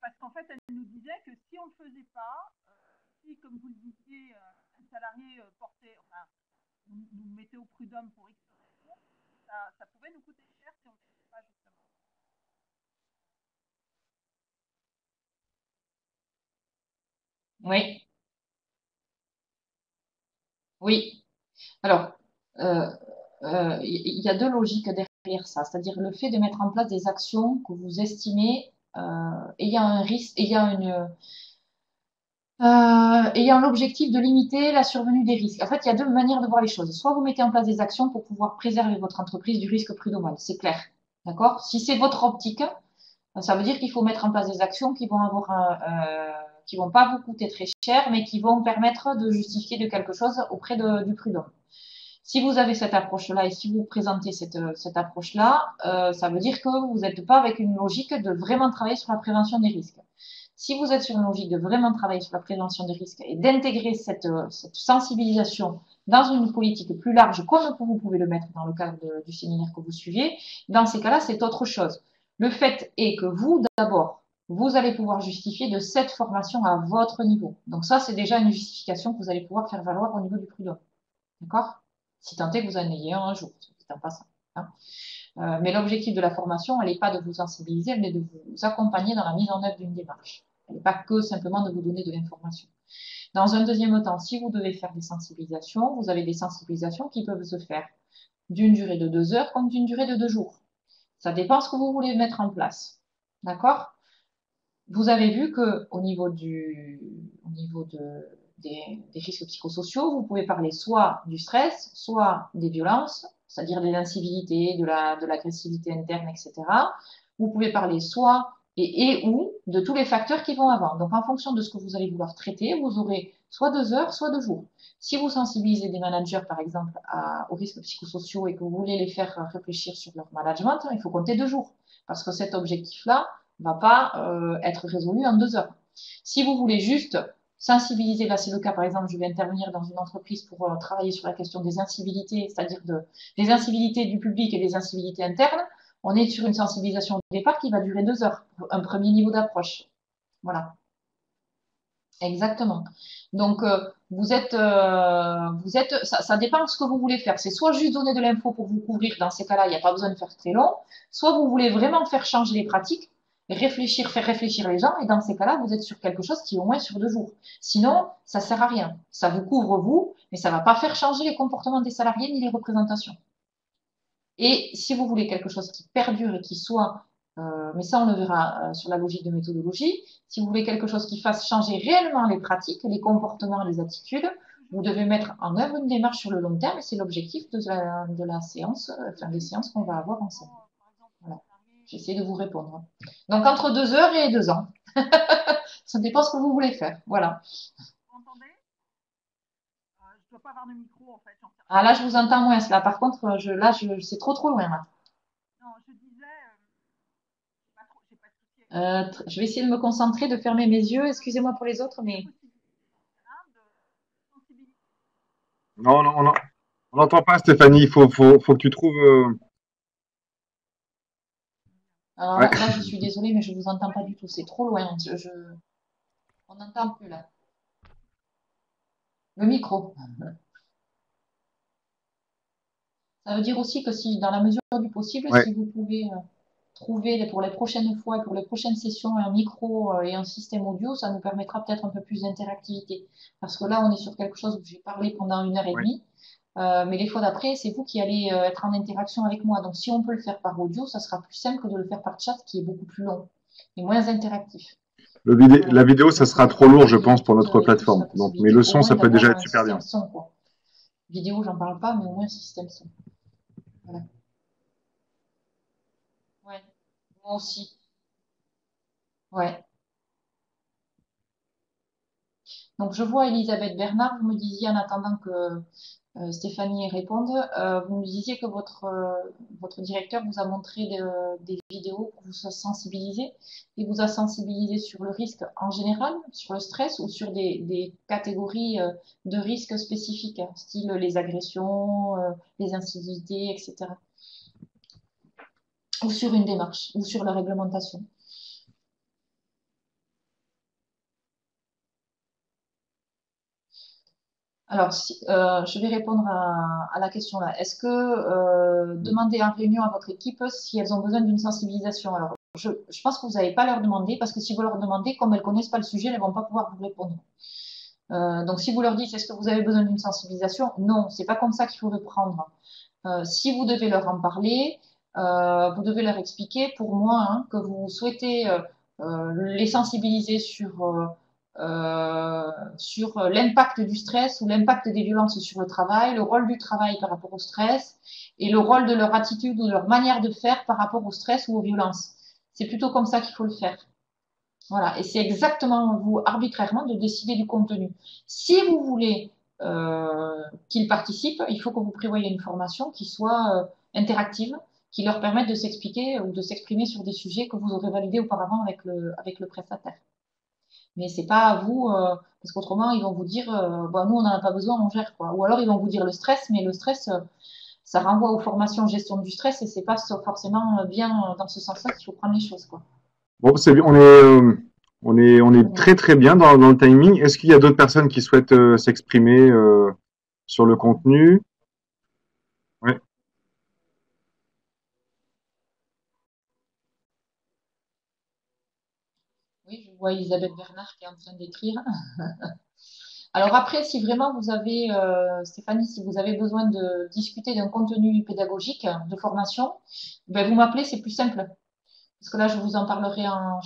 parce qu'en fait, elle nous disait que si on ne le faisait pas, si, comme vous le disiez, un salarié portait, enfin, nous mettait au prud'homme pour X raisons, ça pouvait nous coûter cher si on ne le faisait pas, justement. Oui, oui. Alors, il y a deux logiques derrière ça, c'est-à-dire le fait de mettre en place des actions que vous estimez ayant un risque, ayant l'objectif de limiter la survenue des risques. En fait, il y a deux manières de voir les choses. Soit vous mettez en place des actions pour pouvoir préserver votre entreprise du risque prud'homal, c'est clair. D'accord? Si c'est votre optique, ça veut dire qu'il faut mettre en place des actions qui vont pas vous coûter très cher, mais qui vont permettre de justifier de quelque chose auprès du prud'homme. Si vous avez cette approche-là et si vous présentez cette approche-là, ça veut dire que vous n'êtes pas avec une logique de vraiment travailler sur la prévention des risques. Si vous êtes sur une logique de vraiment travailler sur la prévention des risques et d'intégrer cette sensibilisation dans une politique plus large, comme vous pouvez le mettre dans le cadre du séminaire que vous suivez, dans ces cas-là, c'est autre chose. Le fait est que vous, d'abord, vous allez pouvoir justifier de cette formation à votre niveau. Donc ça, c'est déjà une justification que vous allez pouvoir faire valoir au niveau du prud'homme. D'accord? Si tant est que vous en ayez un jour, c'est en passant. Hein. Mais l'objectif de la formation, elle n'est pas de vous sensibiliser, elle est de vous accompagner dans la mise en œuvre d'une démarche. Elle n'est pas que simplement de vous donner de l'information. Dans un deuxième temps, si vous devez faire des sensibilisations, vous avez des sensibilisations qui peuvent se faire d'une durée de 2 heures comme d'une durée de 2 jours. Ça dépend ce que vous voulez mettre en place. D'accord? Vous avez vu que au niveau des risques psychosociaux, vous pouvez parler soit du stress, soit des violences, c'est-à-dire des incivilités, de l'agressivité interne, etc. Vous pouvez parler soit ou de tous les facteurs qui vont avant. Donc, en fonction de ce que vous allez vouloir traiter, vous aurez soit 2 heures, soit 2 jours. Si vous sensibilisez des managers, par exemple, aux risques psychosociaux et que vous voulez les faire réfléchir sur leur management, il faut compter 2 jours. Parce que cet objectif-là va pas être résolu en 2 heures. Si vous voulez juste sensibiliser, là c'est le cas par exemple, je vais intervenir dans une entreprise pour travailler sur la question des incivilités, c'est-à-dire des incivilités du public et des incivilités internes, on est sur une sensibilisation au départ qui va durer 2 heures, un premier niveau d'approche. Voilà. Exactement. Donc, ça dépend de ce que vous voulez faire. C'est soit juste donner de l'info pour vous couvrir, dans ces cas-là, il n'y a pas besoin de faire très long, soit vous voulez vraiment faire changer les pratiques, faire réfléchir les gens, et dans ces cas-là, vous êtes sur quelque chose qui est au moins sur 2 jours. Sinon, ça sert à rien. Ça vous couvre vous, mais ça va pas faire changer les comportements des salariés ni les représentations. Et si vous voulez quelque chose qui perdure et qui soit, mais ça on le verra sur la logique de méthodologie, si vous voulez quelque chose qui fasse changer réellement les pratiques, les comportements, les attitudes, vous devez mettre en œuvre une démarche sur le long terme et c'est l'objectif de la séance, enfin des séances qu'on va avoir ensemble. Voilà. J'essaie de vous répondre. Donc entre 2 heures et 2 ans. Ça dépend ce que vous voulez faire. Voilà. Vous m'entendez? Je ne dois pas avoir de micro en fait. Ah là, je vous entends moins. Là, par contre, c'est trop loin. Là. Non, je disais, j'ai pas de souci. Je vais essayer de me concentrer, de fermer mes yeux. Excusez-moi pour les autres, mais. Non, on n'entend pas, Stéphanie. Il faut que tu trouves. Alors Ouais. là, je suis désolée, mais je vous entends pas du tout. C'est trop loin. On n'entend plus là. Le micro. Ça veut dire aussi que si, dans la mesure du possible, Ouais. si vous pouvez trouver pour les prochaines fois et pour les prochaines sessions un micro et un système audio, ça nous permettra peut-être un peu plus d'interactivité. Parce que là, on est sur quelque chose où j'ai parlé pendant 1 heure et demie. Mais les fois d'après, c'est vous qui allez être en interaction avec moi. Donc, si on peut le faire par audio, ça sera plus simple que de le faire par chat, qui est beaucoup plus long et moins interactif. La vidéo, ça sera trop lourd, je pense, pour notre plateforme. Donc, mais le son, ça peut déjà être super bien. Son, quoi. Vidéo, j'en parle pas, mais au moins système son. Voilà. Ouais, moi aussi. Ouais. Donc, je vois Elisabeth Bernard, vous me disiez en attendant que Stéphanie réponde, vous me disiez que votre directeur vous a montré des vidéos pour vous sensibiliser et vous a sensibilisé sur le risque en général, sur le stress ou sur des catégories de risques spécifiques, hein, style les agressions, les incivilités, etc. Ou sur une démarche, ou sur la réglementation. Alors, je vais répondre à la question là. Est-ce que demander en réunion à votre équipe si elles ont besoin d'une sensibilisation? Alors, je pense que vous n'allez pas leur demander parce que si vous leur demandez, comme elles connaissent pas le sujet, elles ne vont pas pouvoir vous répondre. Donc, si vous leur dites, est-ce que vous avez besoin d'une sensibilisation? Non, c'est pas comme ça qu'il faut le prendre. Si vous devez leur en parler, vous devez leur expliquer, pour moi, hein, que vous souhaitez les sensibiliser sur l'impact du stress ou l'impact des violences sur le travail, le rôle du travail par rapport au stress et le rôle de leur attitude ou de leur manière de faire par rapport au stress ou aux violences. C'est plutôt comme ça qu'il faut le faire. Voilà, et c'est exactement vous arbitrairement de décider du contenu. Si vous voulez qu'ils participent, il faut que vous prévoyiez une formation qui soit interactive, qui leur permette de s'expliquer ou de s'exprimer sur des sujets que vous aurez validés auparavant avec le prestataire. Mais c'est pas à vous, parce qu'autrement, ils vont vous dire, bah, nous, on n'en a pas besoin, on gère, quoi. Ou alors, ils vont vous dire le stress, mais le stress, ça renvoie aux formations gestion du stress et c'est pas forcément bien dans ce sens-là qu'il faut prendre les choses, quoi. Bon, on est Voilà. très très bien dans le timing. Est-ce qu'il y a d'autres personnes qui souhaitent s'exprimer sur le contenu? Ouais. Oui, je vois Elisabeth Bernard qui est en train d'écrire. Alors après, si vraiment vous avez, Stéphanie, si vous avez besoin de discuter d'un contenu pédagogique, de formation, ben vous m'appelez, c'est plus simple. Parce que là, je vous en parlerai en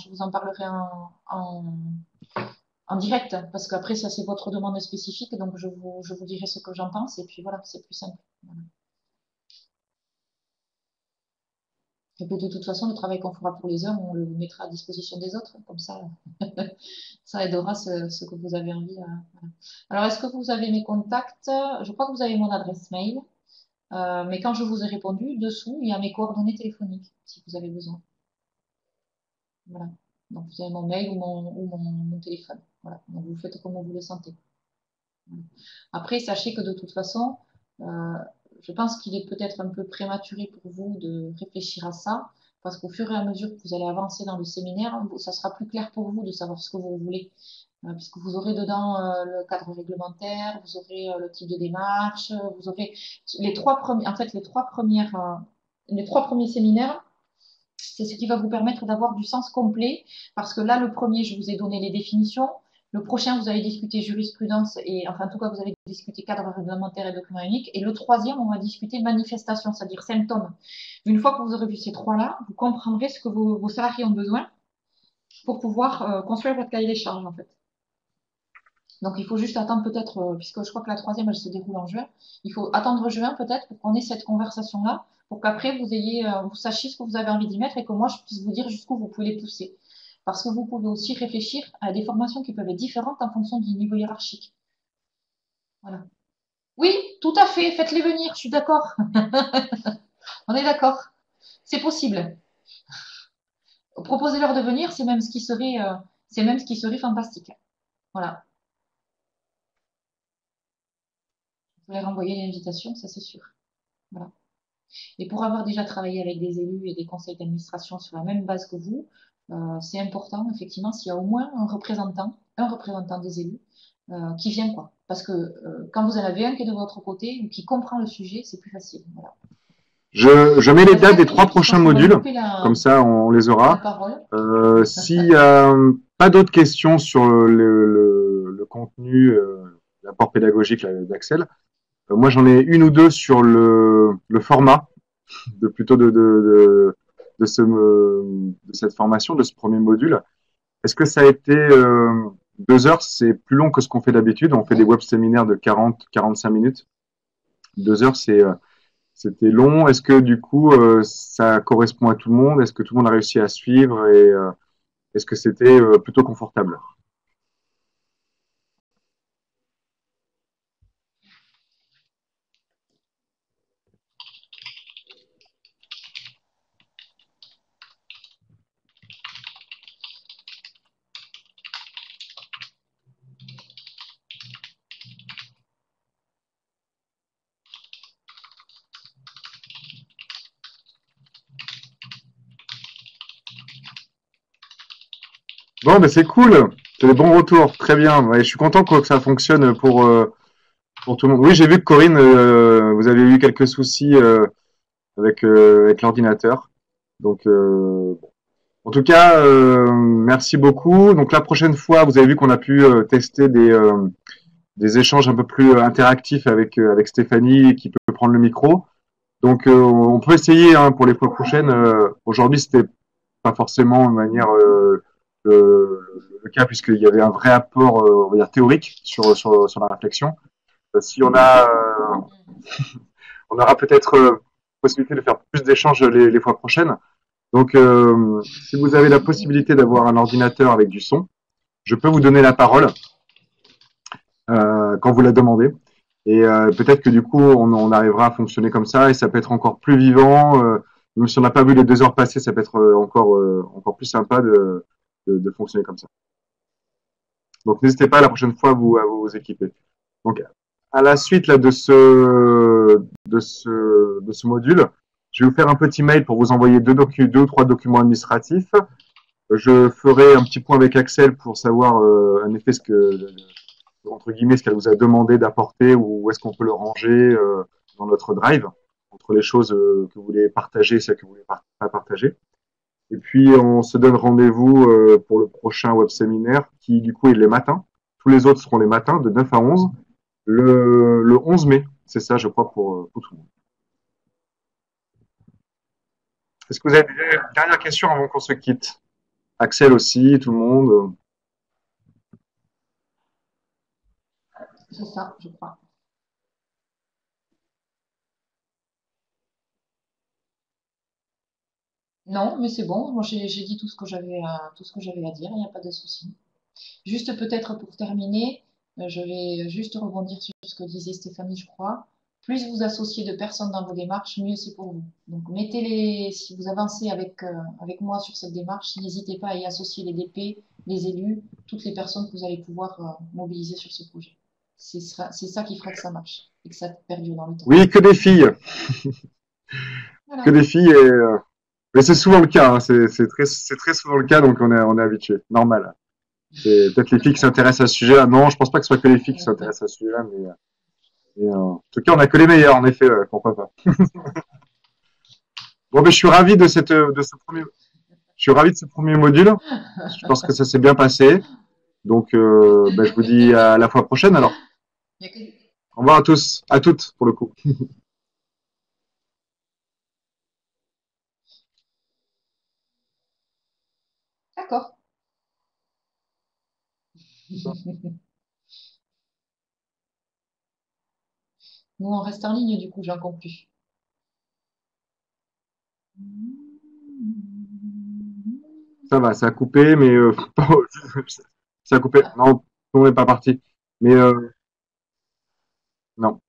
direct, parce qu'après, ça, c'est votre demande spécifique, donc je vous dirai ce que j'en pense, et puis voilà, c'est plus simple. Voilà. Et puis de toute façon, le travail qu'on fera pour les hommes, on le mettra à disposition des autres, comme ça aidera ce que vous avez envie. Voilà. Alors, est-ce que vous avez mes contacts? Je crois que vous avez mon adresse mail, mais quand je vous ai répondu, dessous, il y a mes coordonnées téléphoniques, si vous avez besoin. Voilà. Donc, vous avez mon mail mon téléphone. Voilà. Donc, vous faites comme vous le sentez. Voilà. Après, sachez que de toute façon, euh, je pense qu'il est peut-être un peu prématuré pour vous de réfléchir à ça, parce qu'au fur et à mesure que vous allez avancer dans le séminaire, ça sera plus clair pour vous de savoir ce que vous voulez, puisque vous aurez dedans le cadre réglementaire, vous aurez le type de démarche, vous aurez les trois premiers, en fait, les trois premiers séminaires. C'est ce qui va vous permettre d'avoir du sens complet, parce que là, le premier, je vous ai donné les définitions. Le prochain, vous allez discuter jurisprudence et, enfin, en tout cas, vous allez discuter cadre réglementaire et document unique. Et le troisième, on va discuter manifestation, c'est-à-dire symptômes. Une fois que vous aurez vu ces trois-là, vous comprendrez ce que vos salariés ont besoin pour pouvoir construire votre cahier des charges, en fait. Donc, il faut juste attendre peut-être, puisque je crois que la troisième, elle se déroule en juin. Il faut attendre juin peut-être pour qu'on ait cette conversation-là, pour qu'après vous sachiez ce que vous avez envie d'y mettre et que moi, je puisse vous dire jusqu'où vous pouvez les pousser. Parce que vous pouvez aussi réfléchir à des formations qui peuvent être différentes en fonction du niveau hiérarchique. Voilà. Oui, tout à fait. Faites-les venir. Je suis d'accord. On est d'accord. C'est possible. Proposez-leur de venir, c'est même ce qui serait fantastique. Voilà. Vous leur envoyer l'invitation, ça c'est sûr. Voilà. Et pour avoir déjà travaillé avec des élus et des conseils d'administration sur la même base que vous, c'est important, effectivement, s'il y a au moins un représentant des élus qui vient, quoi. Parce que quand vous en avez un qui est de votre côté ou qui comprend le sujet, c'est plus facile. Voilà. Je mets les dates des 3 Je prochains pense qu'on va modules, couper comme ça on les la aura. parole. S'il y a pas d'autres questions sur le contenu, l'apport pédagogique d'Axel, moi j'en ai une ou deux sur le format de cette formation, de ce premier module. Est-ce que ça a été 2 heures, c'est plus long que ce qu'on fait d'habitude. On fait des web séminaires de 40-45 minutes. 2 heures, c'était long. Est-ce que du coup, ça correspond à tout le monde? Est-ce que tout le monde a réussi à suivre et est-ce que c'était plutôt confortable? Bon, ben c'est cool. C'est des bons retours. Très bien. Ouais, je suis content que ça fonctionne pour tout le monde. Oui, j'ai vu que Corinne, vous avez eu quelques soucis avec l'ordinateur. Donc, en tout cas, merci beaucoup. Donc la prochaine fois, vous avez vu qu'on a pu tester des échanges un peu plus interactifs avec Stéphanie qui peut prendre le micro. Donc on peut essayer hein, pour les fois prochaines. Aujourd'hui, c'était pas forcément de manière le cas puisqu'il y avait un vrai apport on va dire théorique sur la réflexion. Si on aura peut-être possibilité de faire plus d'échanges les fois prochaines. Donc, si vous avez la possibilité d'avoir un ordinateur avec du son, je peux vous donner la parole quand vous la demandez. Et peut-être que du coup, on arrivera à fonctionner comme ça et ça peut être encore plus vivant. Même si on n'a pas vu les 2 heures passer, ça peut être encore plus sympa de fonctionner comme ça. Donc n'hésitez pas la prochaine fois à vous équiper. Donc à la suite là, de ce module, je vais vous faire un petit mail pour vous envoyer deux ou trois documents administratifs. Je ferai un petit point avec Axel pour savoir en effet entre guillemets, ce qu'elle vous a demandé d'apporter ou où est-ce qu'on peut le ranger dans notre drive, entre les choses que vous voulez partager et celles que vous voulez pas partager. Et puis, on se donne rendez-vous pour le prochain web séminaire qui, du coup, est les matins. Tous les autres seront les matins de 9 à 11, le 11 mai. C'est ça, je crois, pour tout le monde. Est-ce que vous avez des dernières questions avant qu'on se quitte? Axel aussi, tout le monde. C'est ça, je crois. Non, mais c'est bon. Moi, j'ai dit tout ce que j'avais à dire. Il n'y a pas de souci. Juste peut-être pour terminer, je vais juste rebondir sur ce que disait Stéphanie, je crois. Plus vous associez de personnes dans vos démarches, mieux c'est pour vous. Donc mettez-les, si vous avancez avec moi sur cette démarche, n'hésitez pas à y associer les DP, les élus, toutes les personnes que vous allez pouvoir mobiliser sur ce projet. C'est ça qui fera que ça marche et que ça perdure dans le temps. Oui, que des filles. Voilà. Que des filles. Mais c'est souvent le cas. Hein. C'est très souvent le cas, donc on est habitué. Normal. C'est peut-être les filles qui s'intéressent à ce sujet-là. Non, je pense pas que ce soit que les filles qui s'intéressent à ce sujet-là, mais en tout cas, on a que les meilleurs, en effet, pourquoi pas. Bon, ben, je suis ravi de ce premier module. Je pense que ça s'est bien passé. Donc, ben, je vous dis à la fois prochaine, alors. Au revoir à tous, à toutes, pour le coup. D'accord. Nous, on reste en ligne, du coup, j'en conclus. Ça va, ça a coupé, mais ça a coupé. Non, on n'est pas parti. Mais non.